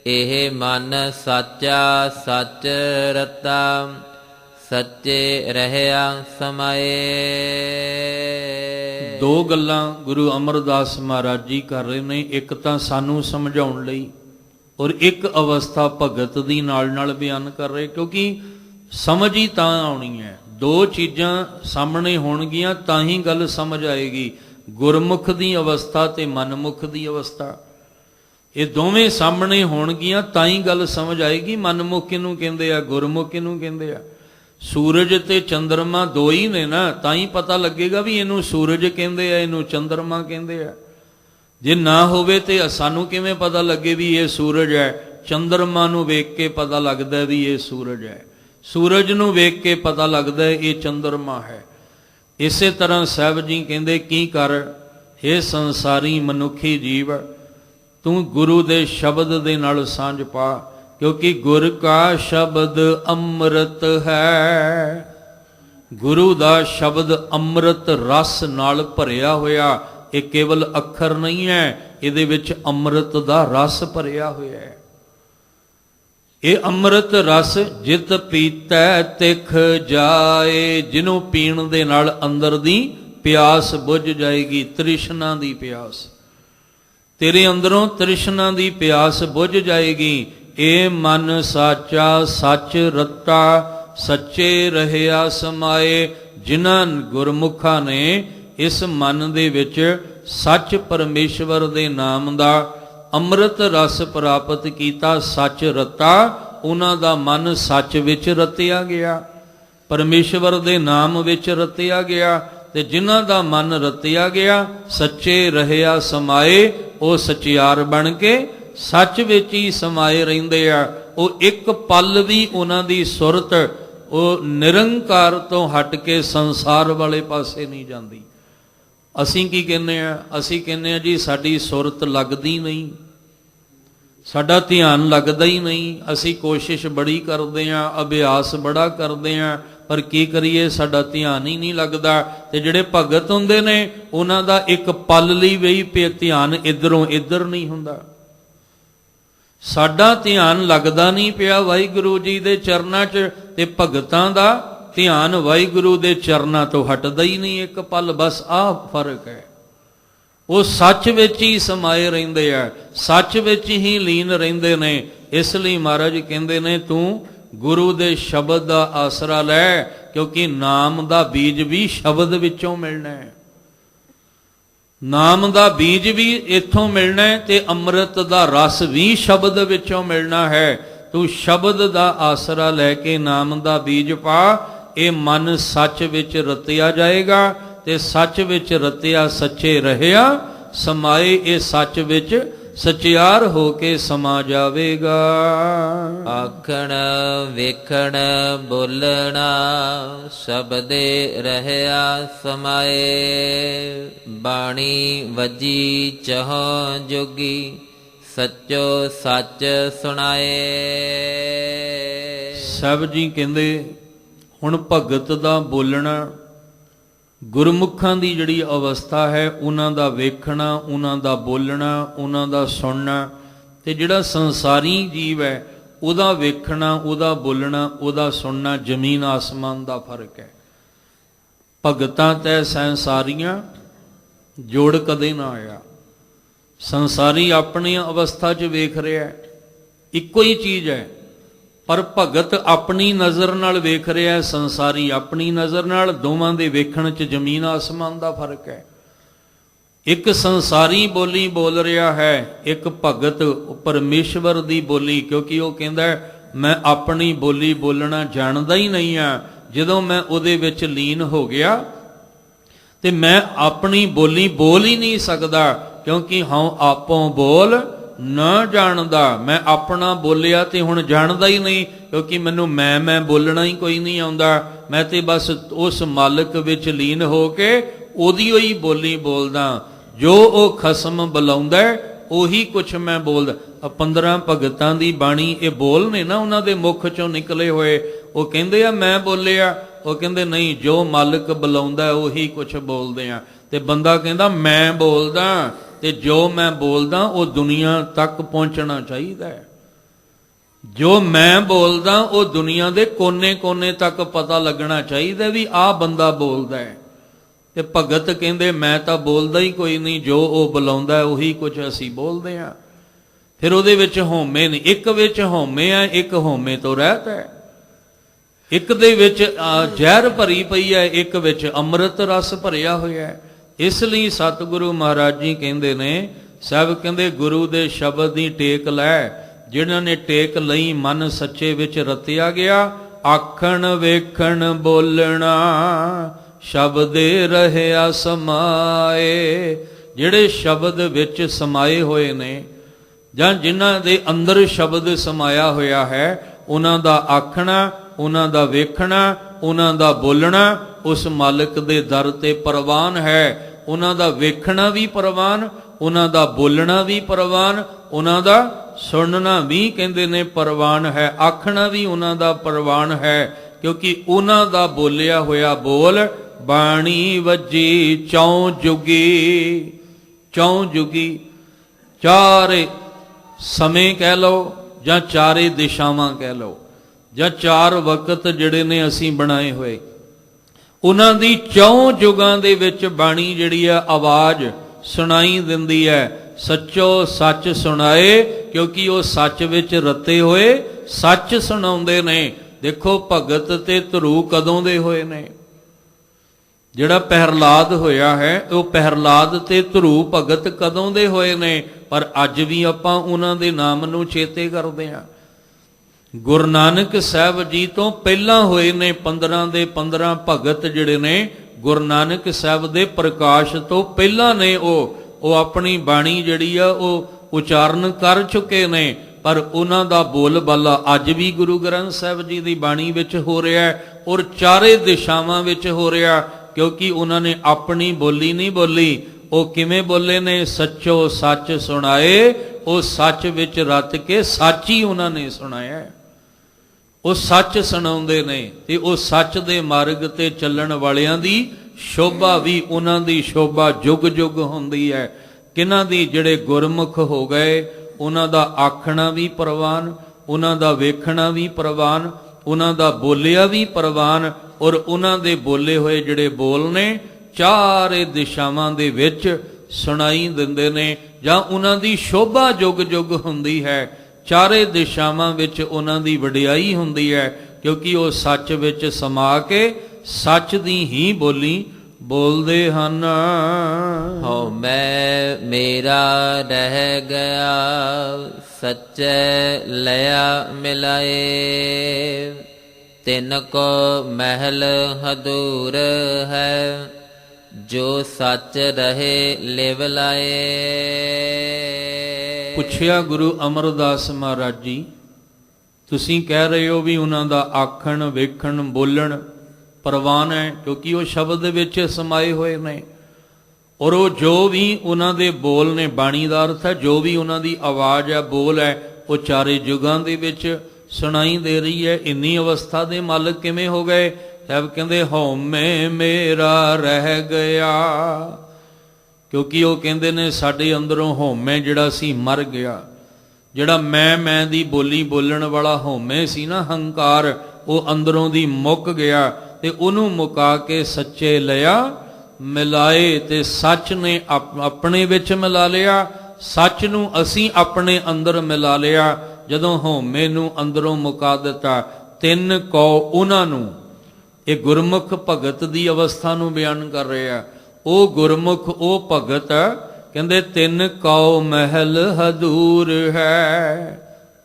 ਇਹ ਮਨ ਸਾਚਾ ਸੱਚ ਰਤਾ, ਸੱਚੇ ਰਹਿਆ ਸਮਾਏ। ਦੋ ਗੱਲਾਂ ਗੁਰੂ ਅਮਰਦਾਸ ਮਹਾਰਾਜ ਜੀ ਕਰ ਰਹੇ ਨੇ, ਇੱਕ ਤਾਂ ਸਾਨੂੰ ਸਮਝਾਉਣ ਲਈ, ਔਰ ਇੱਕ ਅਵਸਥਾ ਭਗਤ ਦੀ ਨਾਲ ਬਿਆਨ ਕਰ ਰਹੇ, ਕਿਉਂਕਿ ਸਮਝ ਹੀ ਤਾਂ ਆਉਣੀ ਹੈ। ਦੋ ਚੀਜ਼ਾਂ ਸਾਹਮਣੇ ਹੋਣਗੀਆਂ ਤਾਂ ਹੀ ਗੱਲ ਸਮਝ ਆਏਗੀ, ਗੁਰਮੁਖ ਦੀ ਅਵਸਥਾ ਤੇ ਮਨਮੁਖ ਦੀ ਅਵਸਥਾ। ਇਹ ਦੋਵੇਂ ਸਾਹਮਣੇ ਹੋਣਗੀਆਂ ਤਾਂ ਹੀ ਗੱਲ ਸਮਝ ਆਏਗੀ। ਮਨਮੁਖ ਕਿਹਨੂੰ ਕਹਿੰਦੇ ਆ, ਗੁਰਮੁਖ ਕਿਹਨੂੰ ਕਹਿੰਦੇ ਆ। ਸੂਰਜ ਤੇ ਚੰਦਰਮਾ ਦੋ ਹੀ ਨੇ ਨਾ, ਤਾਂ ਹੀ ਪਤਾ ਲੱਗੇਗਾ ਵੀ ਇਹਨੂੰ ਸੂਰਜ ਕਹਿੰਦੇ ਆ, ਇਹਨੂੰ ਚੰਦਰਮਾ ਕਹਿੰਦੇ ਆ। ਜੇ ਨਾ ਹੋਵੇ ਤੇ ਸਾਨੂੰ ਕਿਵੇਂ ਪਤਾ ਲੱਗੇ ਵੀ ਇਹ ਸੂਰਜ ਹੈ? ਚੰਦਰਮਾ ਨੂੰ ਵੇਖ ਕੇ ਪਤਾ ਲੱਗਦਾ ਵੀ ਇਹ ਸੂਰਜ ਹੈ, ਸੂਰਜ ਨੂੰ ਵੇਖ ਕੇ ਪਤਾ ਲੱਗਦਾ ਇਹ ਚੰਦਰਮਾ ਹੈ। ਇਸੇ ਤਰ੍ਹਾਂ ਸਾਹਿਬ ਜੀ ਕਹਿੰਦੇ ਕੀ ਕਰ, ਇਹ ਸੰਸਾਰੀ ਮਨੁੱਖੀ ਜੀਵ, ਤੂੰ ਗੁਰੂ ਦੇ ਸ਼ਬਦ ਦੇ ਨਾਲ ਸਾਂਝ ਪਾ, क्योंकि गुर का शब्द अमृत है। गुरु दा शब्द अमृत रस नाल भरिया होया। ये केवल अखर नहीं है, इहदे विच अमृत दा रस भरिया होया है। ये अमृत रस जित पीतै तिख जाए, जिन्हों पीण दे नाल अंदर दी प्यास बुझ जाएगी, तृष्णा दी प्यास। तेरे अंदरों तृष्णा दी प्यास बुझ जाएगी। ए मन साचा सच रता, सच्चे रहया समाए। जिन्हां गुरमुखा ने इस मन दे विच सच परमेश्वर दे नाम दा अमृत रस प्राप्त कीता, सच रता, उन्हां दा मन सच विच रतिया गया, परमेश्वर दे नाम विच रतिया गया। ते जिन्हां दा मन रतिया गया, सच्चे रहया समाए, वो सचियार बन के सच विच ही समाए रहिंदे आ। वो एक पल भी उन्हां दी सुरत वो निरंकार तो हट के संसार वाले पासे नहीं जाती। असीं की कहने आ? असीं कहने आ जी साडी सुरत लगदी नहीं, साडा ध्यान लगदा ही नहीं। असीं कोशिश बड़ी करते हैं, अभ्यास बड़ा करते हैं, पर की करिए साडा ध्यान ही नहीं लगता। ते जिहड़े भगत हुंदे ने उन्हां दा एक पल लई भी ध्यान इधरों इधर नहीं हुंदा। साडा ध्यान लगदा नहीं पिया वाहिगुरू जी दे चरनां 'च, ते भगतां दा ध्यान वाहिगुरू दे चरनां तो हटदा ही नहीं एक पल। बस आ फर्क है। वो सच विच ही समाए रहिंदे आ, सच विच ही लीन रहिंदे ने। इसलिए महाराज कहंदे ने तू गुरु दे शब्द दा आसरा लै, क्योंकि नाम दा बीज भी शब्द विचों मिलना है। नाम दा बीज भी इथों मिलना है, ते अमृत दा रस भी शब्द विचों मिलना है। तू शब्द दा आसरा लैके नाम दा बीज पा, ये मन सच विच रतिया जाएगा, ते सच विच रतिया सच्चे रहया समाए। ये सच विच सचियार होके समा जावेगा। आखण वेखण बोलना, शब्दे रहया समाए। बाणी वजी चहों जोगी, सच्चो सच सुनाए। सब जी कहंदे हुण भगत दा बोलना, गुरमुखां दी जिहड़ी अवस्था है उन्हां दा वेखना, उन्हां दा बोलना, उन्हां दा सुनना, ते जिहड़ा संसारी जीव है उहदा वेखना, उहदा बोलना, उहदा सुनना जमीन आसमान दा फर्क है। भगतां ते संसारियां जोड़ कदे ना आया। संसारी अपनी अवस्था च वेख रहा है, इक्को ही चीज़ है, पर भगत अपनी नज़र नाल वेख रहा है, संसारी अपनी नज़र नाल। दोवां दे वेखण च जमीन आसमान दा फर्क है। एक संसारी बोली बोल रहा है, एक भगत परमेश्वर दी बोली, क्योंकि वो कहंदा है मैं अपनी बोली बोलना जानदा ही नहीं आ। जदों मैं उहदे विच लीन हो गया ते मैं अपनी बोली बोल ही नहीं सकदा, क्योंकि हाँ आपों बोल ना जानदा। मैं अपना बोलिया ते हुण जानदा ही नहीं, क्योंकि मैनू मैं बोलना ही कोई नहीं आउंदा। मैं ते बस उस मालिक विच लीन हो के ओदी ही बोली बोलदा। जो वो खसम बुलाउंदा उही कुछ मैं बोलदा। 15 भगतां दी बाणी ये बोल ने ना उन्हां दे मुख चों निकले होए। वो कहंदे आ मैं बोलिया, वो कहंदे नहीं, जो मालिक बुलाउंदा उही कुछ बोलदे आ। ते बंदा कहंदा मैं बोलदा, ते जो मैं बोलदा वो दुनिया तक पहुंचना चाहिए। जो मैं बोलदा वो दुनिया दे कोने कोने तक पता लगना चाहिए भी आ बंदा बोलदा है। ते भगत कहंदे मैं तो बोलदा ही कोई नहीं, जो वो बुलाउंदा है उही कुछ असी बोलदे आ। फिर उहदे विच होमे नहीं, एक विच होमे है, एक होमे तो रहत है। एक दे विच जहर भरी पई है, एक विच अमृत रस भरिया होया है। इसलिए सतगुरु महाराज जी कहते ने, सब कहते गुरु दे शब्द की टेक लै। जिन्हां ने टेक लई मन सच्चे विच रतिया गया। आखण वेखण बोलना, शब्दे रहया समाए। जिहड़े शब्द विच समाए होए ने, जां जिन्हां दे अंदर शब्द समाया होया है, उन्हां दा आखना, उन्हां दा वेखना, उन्हां दा बोलना उस मालिक दे दर ते प्रवान है। उन्हां दा वेखना भी प्रवान, उन्हां दा बोलना भी प्रवान, ਉਹਨਾਂ ਦਾ ਸੁਣਨਾ ਵੀ ਕਹਿੰਦੇ ਨੇ ਪ੍ਰਵਾਨ ਹੈ, ਆਖਣਾ ਵੀ ਉਹਨਾਂ ਦਾ ਪ੍ਰਵਾਨ ਹੈ, ਕਿਉਂਕਿ ਉਹਨਾਂ ਦਾ ਬੋਲਿਆ ਹੋਇਆ ਬੋਲ ਬਾਣੀ ਵੱਜੀ ਚੌਂ ਜੁਗੀ। ਚੌਂ ਜੁਗੀ ਚਾਰੇ ਸਮੇਂ ਕਹਿ ਲਓ ਜਾਂ ਚਾਰੇ ਦਿਸ਼ਾਵਾਂ ਕਹਿ ਲਓ, ਜਾਂ ਚਾਰ ਵਕਤ ਜਿਹੜੇ ਨੇ ਅਸੀਂ ਬਣਾਏ ਹੋਏ, ਉਹਨਾਂ ਦੀ ਚੌਂ ਜੁਗਾਂ ਦੇ ਵਿੱਚ ਬਾਣੀ ਜਿਹੜੀ ਆ ਆਵਾਜ਼ ਸੁਣਾਈ ਦਿੰਦੀ ਹੈ। ਸੱਚੋ ਸੱਚ ਸੁਣਾਏ, ਕਿਉਂਕਿ ਉਹ ਸੱਚ ਵਿੱਚ ਰਤੇ ਹੋਏ ਸੱਚ ਸੁਣਾਉਂਦੇ ਨੇ। ਦੇਖੋ ਭਗਤ ਤੇ ਧਰੂ ਕਦੋਂ ਦੇ ਹੋਏ ਨੇ? ਜਿਹੜਾ ਪਹਿਰਲਾਦ ਹੋਇਆ ਹੈ, ਉਹ ਪਹਿਰਲਾਦ ਤੇ ਧਰੂ ਭਗਤ ਕਦੋਂ ਦੇ ਹੋਏ ਨੇ? ਪਰ ਅੱਜ ਵੀ ਆਪਾਂ ਉਹਨਾਂ ਦੇ ਨਾਮ ਨੂੰ ਚੇਤੇ ਕਰਦੇ ਹਾਂ। ਗੁਰੂ ਨਾਨਕ ਸਾਹਿਬ ਜੀ ਤੋਂ ਪਹਿਲਾਂ ਹੋਏ ਨੇ 15 ਦੇ 15 ਭਗਤ ਜਿਹੜੇ ਨੇ ਗੁਰੂ ਨਾਨਕ ਸਾਹਿਬ ਦੇ ਪ੍ਰਕਾਸ਼ ਤੋਂ ਪਹਿਲਾਂ ਨੇ। ਉਹ ਆਪਣੀ ਬਾਣੀ ਜਿਹੜੀ ਆ ਉਹ ਉਚਾਰਨ ਕਰ ਚੁੱਕੇ ਨੇ, ਪਰ ਉਹਨਾਂ ਦਾ ਬੋਲ ਬਾਲਾ ਅੱਜ ਵੀ ਗੁਰੂ ਗ੍ਰੰਥ ਸਾਹਿਬ ਜੀ ਦੀ ਬਾਣੀ ਵਿੱਚ ਹੋ ਰਿਹਾ ਹੈ, ਔਰ ਚਾਰੇ ਦਿਸ਼ਾਵਾਂ ਵਿੱਚ ਹੋ ਰਿਹਾ, ਕਿਉਂਕਿ ਉਹਨਾਂ ਨੇ ਆਪਣੀ ਬੋਲੀ ਨਹੀਂ ਬੋਲੀ। ਉਹ ਕਿਵੇਂ ਬੋਲੇ ਨੇ? ਸੱਚੋ ਸੱਚ ਸੁਣਾਏ, ਉਹ ਸੱਚ ਵਿੱਚ ਰਤ ਕੇ ਸੱਚ ਹੀ ਉਹਨਾਂ ਨੇ ਸੁਣਾਇਆ। ਉਹ ਸੱਚ ਸੁਣਾਉਂਦੇ ਨੇ, ਤੇ ਉਹ ਸੱਚ ਦੇ ਮਾਰਗ ਤੇ ਚੱਲਣ ਵਾਲਿਆਂ ਦੀ ਸ਼ੋਭਾ ਵੀ ਉਹਨਾਂ ਦੀ ਸ਼ੋਭਾ ਜੁਗ ਜੁਗ ਹੁੰਦੀ ਹੈ। ਕਿਹਨਾਂ ਦੀ? ਜਿਹੜੇ ਗੁਰਮੁਖ ਹੋ ਗਏ, ਉਹਨਾਂ ਦਾ ਆਖਣਾ ਵੀ ਪ੍ਰਵਾਨ, ਉਹਨਾਂ ਦਾ ਵੇਖਣਾ ਵੀ ਪ੍ਰਵਾਨ, ਉਹਨਾਂ ਦਾ ਬੋਲਿਆ ਵੀ ਪ੍ਰਵਾਨ, ਔਰ ਉਹਨਾਂ ਦੇ ਬੋਲੇ ਹੋਏ ਜਿਹੜੇ ਬੋਲ ਨੇ ਚਾਰੇ ਦਿਸ਼ਾਵਾਂ ਦੇ ਵਿੱਚ ਸੁਣਾਈ ਦਿੰਦੇ ਨੇ, ਜਾਂ ਉਹਨਾਂ ਦੀ ਸ਼ੋਭਾ ਜੁਗ ਜੁਗ ਹੁੰਦੀ ਹੈ। ਚਾਰੇ ਦਿਸ਼ਾਵਾਂ ਵਿੱਚ ਉਹਨਾਂ ਦੀ ਵਡਿਆਈ ਹੁੰਦੀ ਹੈ, ਕਿਉਂਕਿ ਉਹ ਸੱਚ ਵਿੱਚ ਸਮਾ ਕੇ ਸੱਚ ਦੀ ਹੀ ਬੋਲੀ ਬੋਲਦੇ ਹਨ। ਹਉ ਮੈਂ ਮੇਰਾ ਰਹਿ ਗਿਆ, ਸੱਚੇ ਲਿਆ ਮਿਲਾਏ, ਤਿਨ ਕੋ ਮਹਿਲ ਹਦੂਰ ਹੈ, ਜੋ ਸੱਚ ਰਹੇ ਲਿਵ ਲਾਏ। ਪੁੱਛਿਆ ਗੁਰੂ ਅਮਰਦਾਸ ਮਹਾਰਾਜ ਜੀ, ਤੁਸੀਂ ਕਹਿ ਰਹੇ ਹੋ ਵੀ ਉਹਨਾਂ ਦਾ ਆਖਣ ਵੇਖਣ ਬੋਲਣ ਪ੍ਰਵਾਨ ਹੈ, ਕਿਉਂਕਿ ਉਹ ਸ਼ਬਦ ਵਿੱਚ ਸਮਾਏ ਹੋਏ ਨੇ, ਔਰ ਉਹ ਜੋ ਵੀ ਉਹਨਾਂ ਦੇ ਬੋਲ ਨੇ, ਬਾਣੀ ਦਾ ਅਰਥ ਹੈ ਜੋ ਵੀ ਉਹਨਾਂ ਦੀ ਆਵਾਜ਼ ਹੈ, ਬੋਲ ਹੈ, ਉਹ ਚਾਰੇ ਯੁਗਾਂ ਦੇ ਵਿੱਚ ਸੁਣਾਈ ਦੇ ਰਹੀ ਹੈ। ਇੰਨੀ ਅਵਸਥਾ ਦੇ ਮਾਲਕ ਕਿਵੇਂ ਹੋ ਗਏ? ਸਾਹਿਬ ਕਹਿੰਦੇ ਹਉਮੈ ਮੇਰਾ ਰਹਿ ਗਿਆ, ਕਿਉਂਕਿ ਉਹ ਕਹਿੰਦੇ ਨੇ ਸਾਡੇ ਅੰਦਰੋਂ ਹਉਮੈ ਜਿਹੜਾ ਸੀ ਮਰ ਗਿਆ। ਜਿਹੜਾ ਮੈਂ ਦੀ ਬੋਲੀ ਬੋਲਣ ਵਾਲਾ ਹਉਮੈ ਸੀ ਨਾ, ਹੰਕਾਰ, ਉਹ ਅੰਦਰੋਂ ਦੀ ਮੁੱਕ ਗਿਆ, ਤੇ ਉਹਨੂੰ ਮੁਕਾ ਕੇ ਸੱਚੇ ਲਿਆ ਮਿਲਾਏ, ਤੇ ਸੱਚ ਨੇ ਆਪਣੇ ਵਿੱਚ ਮਿਲਾ ਲਿਆ, ਸੱਚ ਨੂੰ ਅਸੀਂ ਆਪਣੇ ਅੰਦਰ ਮਿਲਾ ਲਿਆ। ਜਦੋਂ ਹਉਮੈ ਨੂੰ ਅੰਦਰੋਂ ਮੁਕਾ ਦਿੱਤਾ, ਤਿੰਨ ਕੋ ਉਹਨਾਂ ਨੂੰ, ਇਹ ਗੁਰਮੁਖ ਭਗਤ ਦੀ ਅਵਸਥਾ ਨੂੰ ਬਿਆਨ ਕਰ ਰਿਹਾ। ਉਹ ਗੁਰਮੁਖ, ਉਹ ਭਗਤ ਕਹਿੰਦੇ ਤਿੰਨ ਕਉ ਮਹਿਲ ਹਦੂਰ ਹੈ।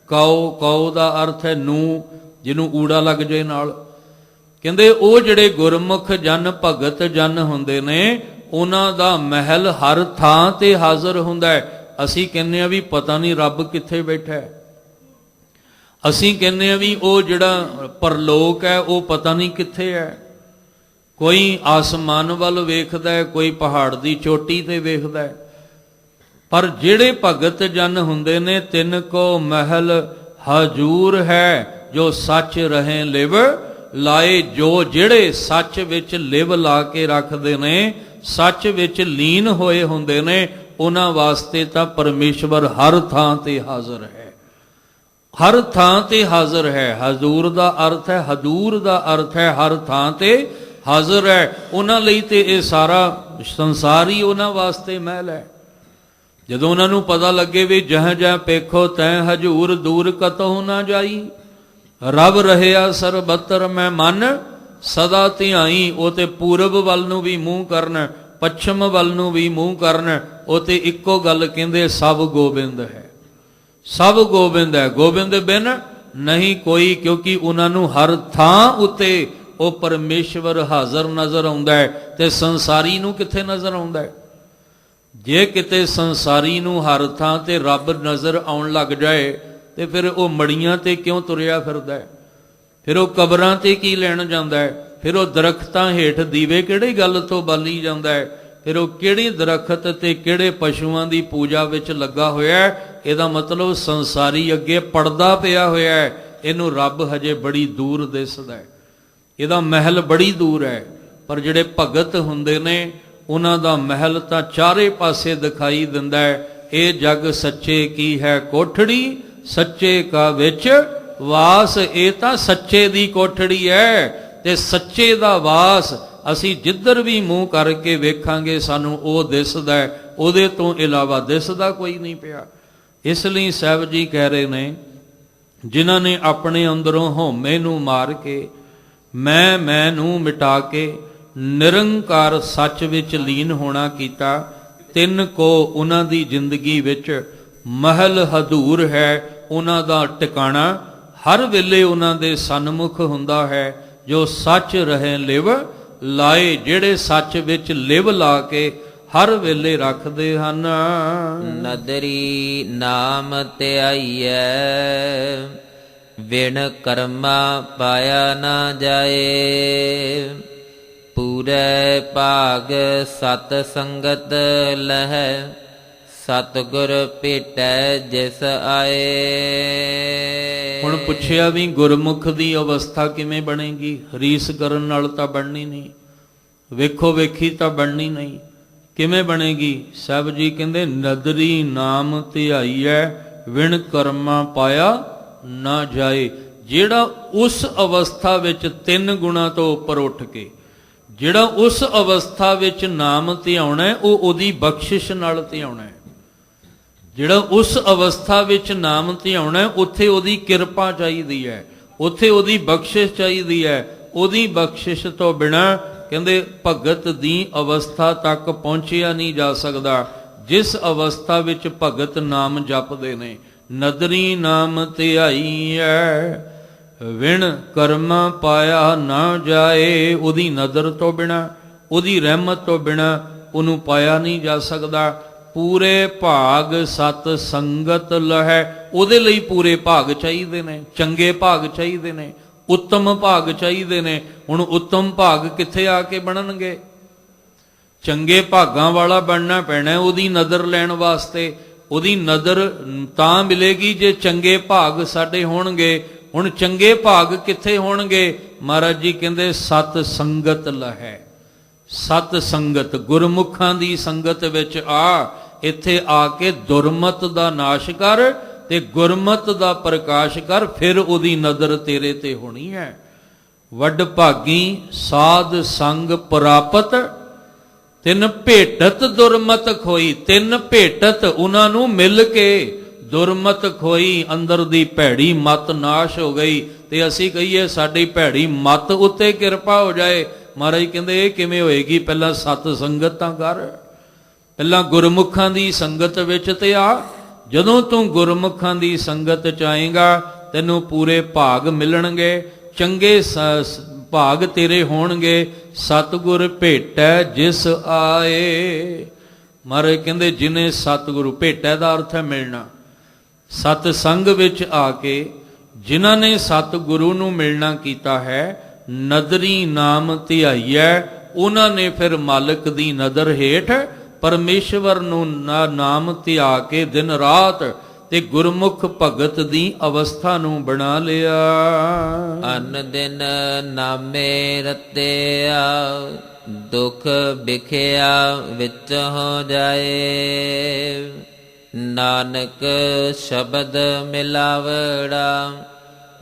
ਕਉ ਦਾ ਅਰਥ ਹੈ ਨੂੰ, ਜਿਹਨੂੰ ਊੜਾ ਲੱਗ ਜਾਏ ਨਾਲ। ਕਹਿੰਦੇ ਉਹ ਜਿਹੜੇ ਗੁਰਮੁਖ ਜਨ ਭਗਤ ਜਨ ਹੁੰਦੇ ਨੇ, ਉਹਨਾਂ ਦਾ ਮਹਿਲ ਹਰ ਥਾਂ ਤੇ ਹਾਜ਼ਰ ਹੁੰਦਾ ਹੈ। ਅਸੀਂ ਕਹਿੰਦੇ ਆ ਵੀ ਪਤਾ ਨਹੀਂ ਰੱਬ ਕਿੱਥੇ ਬੈਠਾ ਹੈ, ਅਸੀਂ ਕਹਿੰਦੇ ਆ ਵੀ ਉਹ ਜਿਹੜਾ ਪਰਲੋਕ ਹੈ ਉਹ ਪਤਾ ਨਹੀਂ ਕਿੱਥੇ ਹੈ। ਕੋਈ ਆਸਮਾਨ ਵੱਲ ਵੇਖਦਾ ਹੈ, ਕੋਈ ਪਹਾੜ ਦੀ ਚੋਟੀ ਤੇ ਵੇਖਦਾ ਹੈ, ਪਰ ਜਿਹੜੇ ਭਗਤ ਜਨ ਹੁੰਦੇ ਨੇ, ਤਿੰਨ ਕੋ ਮਹਿਲ ਹਜੂਰ ਹੈ, ਜੋ ਸੱਚ ਰਹੇ ਲਿਵ ਲਾਏ। ਜੋ ਜਿਹੜੇ ਸੱਚ ਵਿੱਚ ਲਿਵ ਲਾ ਕੇ ਰੱਖਦੇ ਨੇ, ਸੱਚ ਵਿੱਚ ਲੀਨ ਹੋਏ ਹੁੰਦੇ ਨੇ, ਉਹਨਾਂ ਵਾਸਤੇ ਤਾਂ ਪਰਮੇਸ਼ਵਰ ਹਰ ਥਾਂ ਤੇ ਹਾਜ਼ਰ ਹੈ, ਹਰ ਥਾਂ ਤੇ ਹਾਜ਼ਰ ਹੈ। ਹਜ਼ੂਰ ਦਾ ਅਰਥ ਹੈ, ਹਦੂਰ ਦਾ ਅਰਥ ਹੈ ਹਰ ਥਾਂ ਤੇ ਹਾਜ਼ਰ ਹੈ। ਉਹਨਾਂ ਲਈ ਤੇ ਇਹ ਸਾਰਾ ਸੰਸਾਰ ਹੀ ਉਹਨਾਂ ਵਾਸਤੇ ਮਹਿਲ ਹੈ। ਜਦੋਂ ਉਹਨਾਂ ਨੂੰ ਪਤਾ ਲੱਗੇ ਵੀ ਜਹ ਜਹ ਪੇਖੋ ਤੈ ਹਜੂਰ, ਦੂਰ ਕਤਹੁ ਨਾ ਜਾਈ, ਰਬ ਰਹਿਆ ਸਰਬੱਤਰ ਮੈਂ ਮਨ ਸਦਾ ਧਿਆਈ। ਉਹ ਤੇ ਪੂਰਬ ਵੱਲ ਨੂੰ ਵੀ ਮੂੰਹ ਕਰਨ, ਪੱਛਮ ਵੱਲ ਨੂੰ ਵੀ ਮੂੰਹ ਕਰਨ, ਉਹ ਤੇ ਇੱਕੋ ਗੱਲ ਕਹਿੰਦੇ, ਸਭ ਗੋਬਿੰਦ ਹੈ, ਸਭ ਗੋਬਿੰਦ ਹੈ, ਗੋਬਿੰਦ ਬਿਨ ਨਹੀਂ ਕੋਈ। ਕਿਉਂਕਿ ਉਹਨਾਂ ਨੂੰ ਹਰ ਥਾਂ ਉੱਤੇ ਉਹ ਪਰਮੇਸ਼ਵਰ ਹਾਜ਼ਰ ਨਜ਼ਰ ਆਉਂਦਾ ਹੈ। ਤੇ ਸੰਸਾਰੀ ਨੂੰ ਕਿੱਥੇ ਨਜ਼ਰ ਆਉਂਦਾ ਹੈ? ਜੇ ਕਿਤੇ ਸੰਸਾਰੀ ਨੂੰ ਹਰ ਥਾਂ ਤੇ ਰੱਬ ਨਜ਼ਰ ਆਉਣ ਲੱਗ ਜਾਏ, ਤੇ ਫਿਰ ਉਹ ਮੜੀਆਂ ਤੇ ਕਿਉਂ ਤੁਰਿਆ ਫਿਰਦਾ ਹੈ? ਫਿਰ ਉਹ ਕਬਰਾਂ ਤੇ ਕੀ ਲੈਣ ਜਾਂਦਾ ਹੈ? ਫਿਰ ਉਹ ਦਰਖਤਾਂ ਹੇਠ ਦੀਵੇ ਕਿਹੜੀ ਗੱਲ ਤੋਂ ਬਾਲੀ ਜਾਂਦਾ ਹੈ? ਫਿਰ ਉਹ ਕਿਹੜੀ ਦਰਖਤ ਤੇ ਕਿਹੜੇ ਪਸ਼ੂਆਂ ਦੀ ਪੂਜਾ ਵਿੱਚ ਲੱਗਾ ਹੋਇਆ ਹੈ? ਇਹਦਾ ਮਤਲਬ ਸੰਸਾਰੀ ਅੱਗੇ ਪਰਦਾ ਪਿਆ ਹੋਇਆ ਹੈ, ਇਹਨੂੰ ਰੱਬ ਹਜੇ ਬੜੀ ਦੂਰ ਦਿਸਦਾ ਹੈ, ਇਹਦਾ ਮਹਿਲ ਬੜੀ ਦੂਰ ਹੈ। ਪਰ ਜਿਹੜੇ ਭਗਤ ਹੁੰਦੇ ਨੇ ਉਹਨਾਂ ਦਾ ਮਹਿਲ ਤਾਂ ਚਾਰੇ ਪਾਸੇ ਦਿਖਾਈ ਦਿੰਦਾ ਹੈ। ਇਹ ਜਗ ਸੱਚੇ ਕੀ ਹੈ ਕੋਠੜੀ, ਸੱਚੇ ਕਾ ਵਿੱਚ ਵਾਸ। ਇਹ ਤਾਂ ਸੱਚੇ ਦੀ ਕੋਠੜੀ ਹੈ ਤੇ ਸੱਚੇ ਦਾ ਵਾਸ। ਅਸੀਂ ਜਿੱਧਰ ਵੀ ਮੂੰਹ ਕਰਕੇ ਵੇਖਾਂਗੇ ਸਾਨੂੰ ਉਹ ਦਿਸਦਾ ਹੈ, ਉਹਦੇ ਤੋਂ ਇਲਾਵਾ ਦਿਸਦਾ ਕੋਈ ਨਹੀਂ ਪਿਆ। ਇਸ ਲਈ ਸਾਹਿਬ ਜੀ ਕਹਿ ਰਹੇ ਨੇ, ਜਿਨ੍ਹਾਂ ਨੇ ਆਪਣੇ ਅੰਦਰੋਂ ਹਉਮੈ ਨੂੰ ਮਾਰ ਕੇ, ਮੈਂ ਨੂੰ ਮਿਟਾ ਕੇ ਨਿਰੰਕਾਰ ਸੱਚ ਵਿੱਚ ਲੀਨ ਹੋਣਾ ਕੀਤਾ, ਤਿੰਨ ਕੋ ਉਹਨਾਂ ਦੀ ਜ਼ਿੰਦਗੀ ਵਿੱਚ ਮਹਿਲ ਹਦੂਰ ਹੈ। ਉਹਨਾਂ ਦਾ ਟਿਕਾਣਾ ਹਰ ਵੇਲੇ ਉਹਨਾਂ ਦੇ ਸਨਮੁਖ ਹੁੰਦਾ ਹੈ। ਜੋ ਸੱਚ ਰਹੇ ਲਿਵ ਲਾਏ, ਜਿਹੜੇ ਸੱਚ ਵਿੱਚ ਲਿਵ ਲਾ ਕੇ ਹਰ ਵੇਲੇ ਰੱਖਦੇ ਹਨ। ਨਦਰੀ ਨਾਮ ਧਿਆਈਐ, ਵਿਣ ਕਰਮਾ ਪਾਇਆ ਨਾ ਜਾਏ। ਪੂਰੇ ਭਾਗ ਸਤ ਸੰਗਤ ਲਹੈ, ਸਤਿਗੁਰ ਭੇਟੈ ਜਿਸ ਆਏ। ਹੁਣ ਪੁੱਛਿਆ ਵੀ ਗੁਰਮੁਖ ਦੀ ਅਵਸਥਾ ਕਿਵੇਂ ਬਣੇਗੀ? ਰੀਸ ਕਰਨ ਨਾਲ ਤਾਂ ਬਣਨੀ ਨਹੀਂ, ਵੇਖੋ ਵੇਖੀ ਤਾਂ ਬਣਨੀ ਨਹੀਂ। ਕਿਵੇਂ ਬਣੇਗੀ? ਸਾਹਿਬ ਜੀ ਕਹਿੰਦੇ ਨਦਰੀ ਨਾਮ ਧਿਆਈਐ, ਵਿਣ ਕਰਮਾ ਪਾਇਆ ਨਾ ਜਾਏ। ਜਿਹੜਾ ਉਸ ਅਵਸਥਾ ਵਿੱਚ ਤਿੰਨ ਗੁਣਾ ਤੋਂ ਉੱਪਰ ਉੱਠ ਕੇ, ਜਿਹੜਾ ਉਸ ਅਵਸਥਾ ਵਿੱਚ ਨਾਮ ਧਿਆਉਣਾ, ਉਹ ਉਹਦੀ ਬਖਸ਼ਿਸ਼ ਨਾਲ ਧਿਆਉਣਾ। ਜਿਹੜਾ ਉਸ ਅਵਸਥਾ ਵਿੱਚ ਨਾਮ ਧਿਆਉਣਾ, ਉੱਥੇ ਉਹਦੀ ਕਿਰਪਾ ਚਾਹੀਦੀ ਹੈ, ਉੱਥੇ ਉਹਦੀ ਬਖਸ਼ਿਸ਼ ਚਾਹੀਦੀ ਹੈ। ਉਹਦੀ ਬਖਸ਼ਿਸ਼ ਤੋਂ ਬਿਨਾਂ ਕਹਿੰਦੇ ਭਗਤ ਦੀ ਅਵਸਥਾ ਤੱਕ ਪਹੁੰਚਿਆ ਨਹੀਂ ਜਾ ਸਕਦਾ। ਜਿਸ ਅਵਸਥਾ ਵਿੱਚ ਭਗਤ ਨਾਮ ਜਪਦੇ ਨੇ, ਨਦਰੀ ਨਾਮ ਧਿਆਈਐ, ਵਿਣ ਕਰਮਾ ਪਾਇਆ ਨਾ ਜਾਏ। ਉਹਦੀ ਨਦਰ ਤੋਂ ਬਿਨਾਂ, ਉਹਦੀ ਰਹਿਮਤ ਤੋਂ ਬਿਨਾਂ ਉਹਨੂੰ ਪਾਇਆ ਨਹੀਂ ਜਾ ਸਕਦਾ। ਪੂਰੇ ਭਾਗ ਸਤ ਸੰਗਤ ਲਹੈ, ਉਹਦੇ ਲਈ ਪੂਰੇ ਭਾਗ ਚਾਹੀਦੇ ਨੇ, ਚੰਗੇ ਭਾਗ ਚਾਹੀਦੇ ਨੇ, ਉੱਤਮ ਭਾਗ ਚਾਹੀਦੇ ਨੇ। ਹੁਣ ਉੱਤਮ ਭਾਗ ਕਿੱਥੇ ਆ ਕੇ ਬਣਨਗੇ? ਚੰਗੇ ਭਾਗਾਂ ਵਾਲਾ ਬਣਨਾ ਪੈਣਾ ਉਹਦੀ ਨਜ਼ਰ ਲੈਣ ਵਾਸਤੇ। ਉਹਦੀ ਨਜ਼ਰ ਤਾਂ ਮਿਲੇਗੀ ਜੇ ਚੰਗੇ ਭਾਗ ਸਾਡੇ ਹੋਣਗੇ। ਹੁਣ ਚੰਗੇ ਭਾਗ ਕਿੱਥੇ ਹੋਣਗੇ? ਮਹਾਰਾਜ ਜੀ ਕਹਿੰਦੇ ਸਤ ਸੰਗਤ ਲਹੈ। ਸਤ ਸੰਗਤ, ਗੁਰਮੁਖਾਂ ਦੀ ਸੰਗਤ ਵਿੱਚ ਆ। ਇੱਥੇ ਆ ਕੇ ਦੁਰਮਤ ਦਾ ਨਾਸ਼ ਕਰ ਤੇ ਗੁਰਮਤ ਦਾ ਪ੍ਰਕਾਸ਼ ਕਰ, ਫਿਰ ਉਹਦੀ ਨਜ਼ਰ ਤੇਰੇ ਤੇ ਹੋਣੀ ਹੈ। ਵੱਡ ਭਾਗੀ ਸਾਧ ਸੰਗ ਪ੍ਰਾਪਤ, ਤਿੰਨ ਭੇਟਤ ਦੁਰਮਤ ਖੋਈ। ਤਿੰਨ ਭੇਟਤ, ਉਹਨਾਂ ਨੂੰ ਮਿਲ ਕੇ ਦੁਰਮਤ ਖੋਈ। ਅੰਦਰ ਦੀ ਭੈੜੀ ਮਤ ਨਾਸ਼ ਹੋ ਗਈ ਤੇ ਅਸੀਂ ਕਹੀਏ ਸਾਡੀ ਭੈੜੀ ਮਤ ਉੱਤੇ ਕਿਰਪਾ ਹੋ ਜਾਏ। ਮਹਾਰਾਜ ਕਹਿੰਦੇ ਇਹ ਕਿਵੇਂ ਹੋਏਗੀ? ਪਹਿਲਾਂ ਸਤ ਸੰਗਤ ਤਾਂ ਕਰ, ਪਹਿਲਾਂ ਗੁਰਮੁਖਾਂ ਦੀ ਸੰਗਤ ਵਿੱਚ ਤੇ ਆ। ਜਦੋਂ ਤੂੰ ਗੁਰਮੁਖਾਂ ਦੀ ਸੰਗਤ ਚ ਆਏਗਾ, ਤੈਨੂੰ ਪੂਰੇ ਭਾਗ ਮਿਲਣਗੇ, ਚੰਗੇ ਭਾਗ ਤੇਰੇ ਹੋਣਗੇ। ਸਤਿਗੁਰ ਭੇਟੈ ਜਿਸ ਆਏ। ਮਹਾਰਾਜ ਕਹਿੰਦੇ ਜਿਨੇ ਸਤਿਗੁਰੂ, ਭੇਟੈ ਦਾ ਅਰਥ ਹੈ ਮਿਲਣਾ। ਸਤ ਸੰਗ ਵਿੱਚ ਆ ਕੇ ਜਿਨ੍ਹਾਂ ਨੇ ਸਤਿਗੁਰੂ ਨੂੰ ਮਿਲਣਾ ਕੀਤਾ ਹੈ, ਨਦਰੀ ਨਾਮ ਧਿਆਈਐ, ਉਹਨਾਂ ਨੇ ਫਿਰ ਮਾਲਕ ਦੀ ਨਦਰ ਹੇਠ ਪਰਮੇਸ਼ਵਰ ਨੂੰ ਨਾਮ ਧਿਆ ਕੇ ਦਿਨ ਰਾਤ ਤੇ ਗੁਰਮੁਖ ਭਗਤ ਦੀ ਅਵਸਥਾ ਨੂੰ ਬਣਾ ਲਿਆ। ਅਨ ਦਿਨ ਨਾਮੇ ਰਤਿਆ, ਦੁਖ ਵਿਖਿਆ ਵਿੱਚ ਹੋ ਜਾਏ। ਨਾਨਕ ਸ਼ਬਦ ਮਿਲਾਵੜਾ,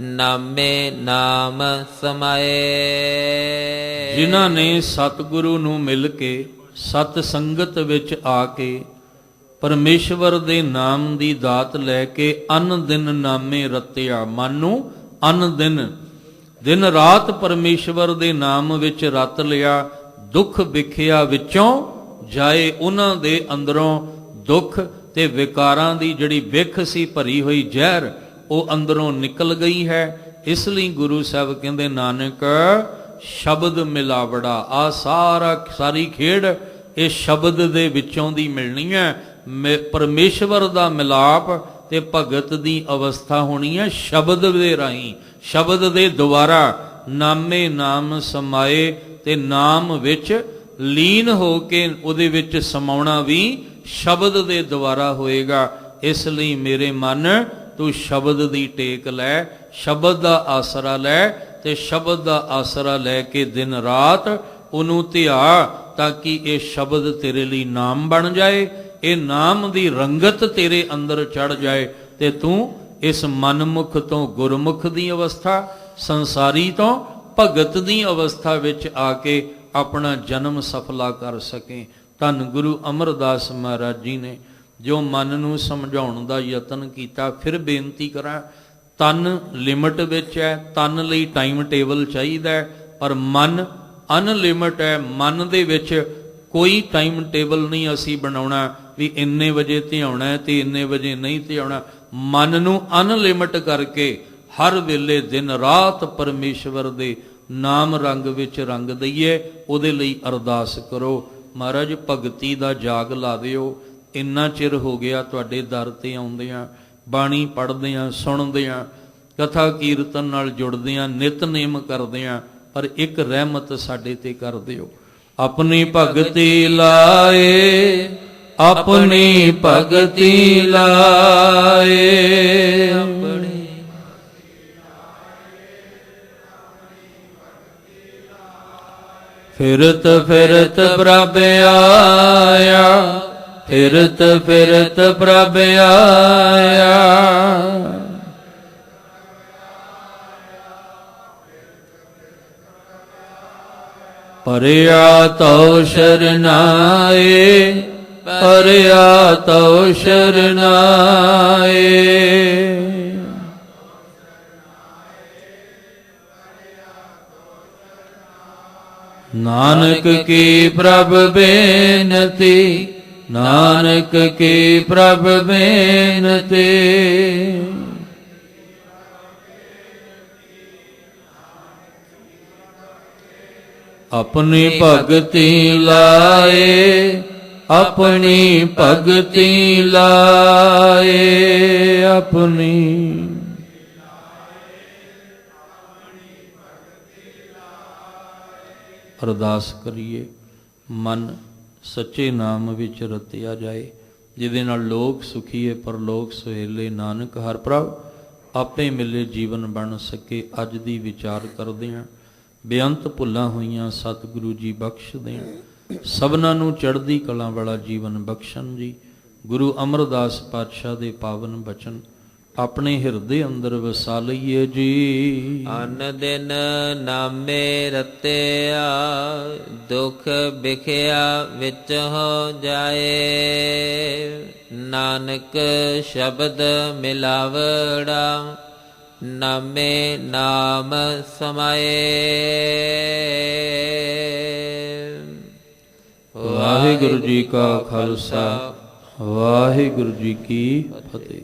ਨਾਮੇ ਨਾਮ ਸਮਾਏ। ਜਿਨ੍ਹਾਂ ਨੇ ਸਤਿਗੁਰੂ ਨੂੰ ਮਿਲ ਕੇ ਸਤ ਸੰਗਤ ਵਿੱਚ ਆ ਕੇ ਪਰਮੇਸ਼ਵਰ ਦੇ ਨਾਮ ਦੀ ਦਾਤ ਲੈ ਕੇ ਅਨ ਦਿਨ ਨਾਮੇ ਰਤਿਆ, ਮਨ ਨੂੰ ਅਨ ਦਿਨ, ਦਿਨ ਰਾਤ ਪਰਮੇਸ਼ਵਰ ਦੇ ਨਾਮ ਵਿੱਚ ਰਤ ਲਿਆ। ਦੁੱਖ ਵਿਖਿਆ ਵਿੱਚੋਂ ਜਾਏ, ਉਹਨਾਂ ਦੇ ਅੰਦਰੋਂ ਦੁੱਖ ਤੇ ਵਿਕਾਰਾਂ ਦੀ ਜਿਹੜੀ ਵਿਖ ਸੀ ਭਰੀ ਹੋਈ ਜ਼ਹਿਰ, ਉਹ ਅੰਦਰੋਂ ਨਿਕਲ ਗਈ ਹੈ। ਇਸ ਲਈ ਗੁਰੂ ਸਾਹਿਬ ਕਹਿੰਦੇ ਨਾਨਕ ਸ਼ਬਦ ਮਿਲਾਵੜਾ। ਆ ਸਾਰੀ ਖੇਡ ਇਹ ਸ਼ਬਦ ਦੇ ਵਿੱਚੋਂ ਦੀ ਮਿਲਣੀ ਹੈ। ਪਰਮੇਸ਼ਵਰ ਦਾ ਮਿਲਾਪ ਤੇ ਭਗਤ ਦੀ ਅਵਸਥਾ ਹੋਣੀ ਹੈ ਸ਼ਬਦ ਦੇ ਰਾਹੀਂ, ਸ਼ਬਦ ਦੇ ਦੁਆਰਾ। ਨਾਮੇ ਨਾਮ ਸਮਾਏ, ਤੇ ਨਾਮ ਵਿੱਚ ਲੀਨ ਹੋ ਕੇ ਉਹਦੇ ਵਿੱਚ ਸਮਾਉਣਾ ਵੀ ਸ਼ਬਦ ਦੇ ਦੁਆਰਾ ਹੋਏਗਾ। ਇਸ ਲਈ ਮੇਰੇ ਮਨ ਤੂੰ ਸ਼ਬਦ ਦੀ ਟੇਕ ਲੈ, ਸ਼ਬਦ ਦਾ ਆਸਰਾ ਲੈ, ਤੇ ਸ਼ਬਦ ਦਾ ਆਸਰਾ ਲੈ ਕੇ ਦਿਨ ਰਾਤ ਉਹਨੂੰ ਧਿਆ, ਤਾਂ ਕਿ ਇਹ ਸ਼ਬਦ ਤੇਰੇ ਲਈ ਨਾਮ ਬਣ ਜਾਏ, ਇਹ ਨਾਮ ਦੀ ਰੰਗਤ ਤੇਰੇ ਅੰਦਰ ਚੜ ਜਾਏ, ਤੇ ਤੂੰ ਇਸ ਮਨਮੁਖ ਤੋਂ ਗੁਰਮੁਖ ਦੀ ਅਵਸਥਾ, ਸੰਸਾਰੀ ਤੋਂ ਭਗਤ ਦੀ ਅਵਸਥਾ ਵਿੱਚ ਆ ਕੇ ਆਪਣਾ ਜਨਮ ਸਫਲਾ ਕਰ ਸਕੇ। ਧੰਨ ਗੁਰੂ ਅਮਰਦਾਸ ਮਹਾਰਾਜ ਜੀ ਨੇ ਜੋ ਮਨ ਨੂੰ ਸਮਝਾਉਣ ਦਾ ਯਤਨ ਕੀਤਾ। ਫਿਰ ਬੇਨਤੀ ਕਰਾਂ, ਤਨ ਲਿਮਟ ਵਿੱਚ ਹੈ, ਤਨ ਲਈ ਟਾਈਮ ਟੇਬਲ ਚਾਹੀਦਾ ਹੈ, ਪਰ ਮਨ ਅਨਲਿਮਿਟ ਹੈ। ਮਨ ਦੇ ਵਿੱਚ ਕੋਈ ਟਾਈਮ ਟੇਬਲ ਨਹੀਂ ਅਸੀਂ ਬਣਾਉਣਾ ਵੀ ਇੰਨੇ ਵਜੇ ਧਿਆਉਣਾ ਹੈ ਤੇ ਇੰਨੇ ਵਜੇ ਨਹੀਂ ਧਿਆਉਣਾ। ਮਨ ਨੂੰ ਅਨਲਿਮਿਟ ਕਰਕੇ ਹਰ ਵੇਲੇ ਦਿਨ ਰਾਤ ਪਰਮੇਸ਼ਵਰ ਦੇ ਨਾਮ ਰੰਗ ਵਿੱਚ ਰੰਗ ਦਈਏ। ਉਹਦੇ ਲਈ ਅਰਦਾਸ ਕਰੋ, ਮਹਾਰਾਜ ਭਗਤੀ ਦਾ ਜਾਗ ਲਾ ਦਿਓ। ਇੰਨਾ ਚਿਰ ਹੋ ਗਿਆ ਤੁਹਾਡੇ ਦਰ ਤੇ ਆਉਂਦਿਆਂ, ਬਾਣੀ ਪੜ੍ਹਦਿਆਂ, ਸੁਣਦਿਆਂ, ਕਥਾ ਕੀਰਤਨ ਨਾਲ ਜੁੜਦਿਆਂ, ਨਿਤਨੇਮ ਕਰਦਿਆਂ, ਪਰ ਇੱਕ ਰਹਿਮਤ ਸਾਡੇ ਤੇ ਕਰ ਦਿਓ। ਆਪਣੀ ਭਗਤੀ ਲਾਏ, ਆਪਣੀ ਭਗਤੀ ਲਾਏ, ਫਿਰਤ ਫਿਰਤ ਪ੍ਰਭ ਆਇਆ, ਫਿਰਤ ਫਿਰਤ ਪ੍ਰਭ ਆਇਆ। ਪਰਿਆ ਤਉ ਸ਼ਰਨਾਏ, ਪਰਿਆ ਤਉ ਸ਼ਰਨਾਏ। ਨਾਨਕ ਕੀ ਪ੍ਰਭ ਬੇਨਤੀ, ਨਾਨਕ ਕੀ ਪ੍ਰਭ ਬੇਨਤੀ। ਆਪਣੀ ਭਗਤੀ ਲਾਏ, ਆਪਣੀ ਭਗਤੀ ਲਾਏ, ਆਪਣੀ। ਅਰਦਾਸ ਕਰੀਏ, ਮਨ ਸੱਚੇ ਨਾਮ ਵਿੱਚ ਰਤਿਆ ਜਾਏ, ਜਿਹਦੇ ਨਾਲ ਲੋਕ ਸੁਖੀਏ ਪਰਲੋਕ ਸੁਹੇਲੇ। ਨਾਨਕ ਹਰ ਪ੍ਰਭ ਆਪੇ ਮਿਲੇ ਜੀਵਨ ਬਣ ਸਕੇ। ਅੱਜ ਦੀ ਵਿਚਾਰ ਕਰਦੇ ਹਾਂ, ਬੇਅੰਤ ਭੁੱਲਾਂ ਹੋਈਆਂ ਸਤਿਗੁਰੂ ਜੀ ਬਖਸ਼ ਦੇਣ, ਸਭਨਾਂ ਨੂੰ ਚੜ੍ਹਦੀ ਕਲਾ ਵਾਲਾ ਜੀਵਨ ਬਖਸ਼ਣ ਜੀ। ਗੁਰੂ ਅਮਰਦਾਸ ਪਾਤਸ਼ਾਹ ਦੇ ਪਾਵਨ ਬਚਨ ਆਪਣੇ ਹਿਰਦੇ ਅੰਦਰ ਵਸਾ ਲਈਏ ਜੀ। ਅਨ ਦਿਨ ਨਾਮੇ ਰਤਿਆ, ਦੁਖ ਬਿਖਿਆ ਵਿੱਚ ਹੋ ਜਾਏ। ਨਾਨਕ ਸ਼ਬਦ ਮਿਲਾਵੜਾ, ਨਾਮੇ ਨਾਮ ਸਮਾਏ। ਵਾਹਿਗੁਰੂ ਜੀ ਕਾ ਖਾਲਸਾ, ਵਾਹਿਗੁਰੂ ਜੀ ਕੀ ਫਤਿਹ।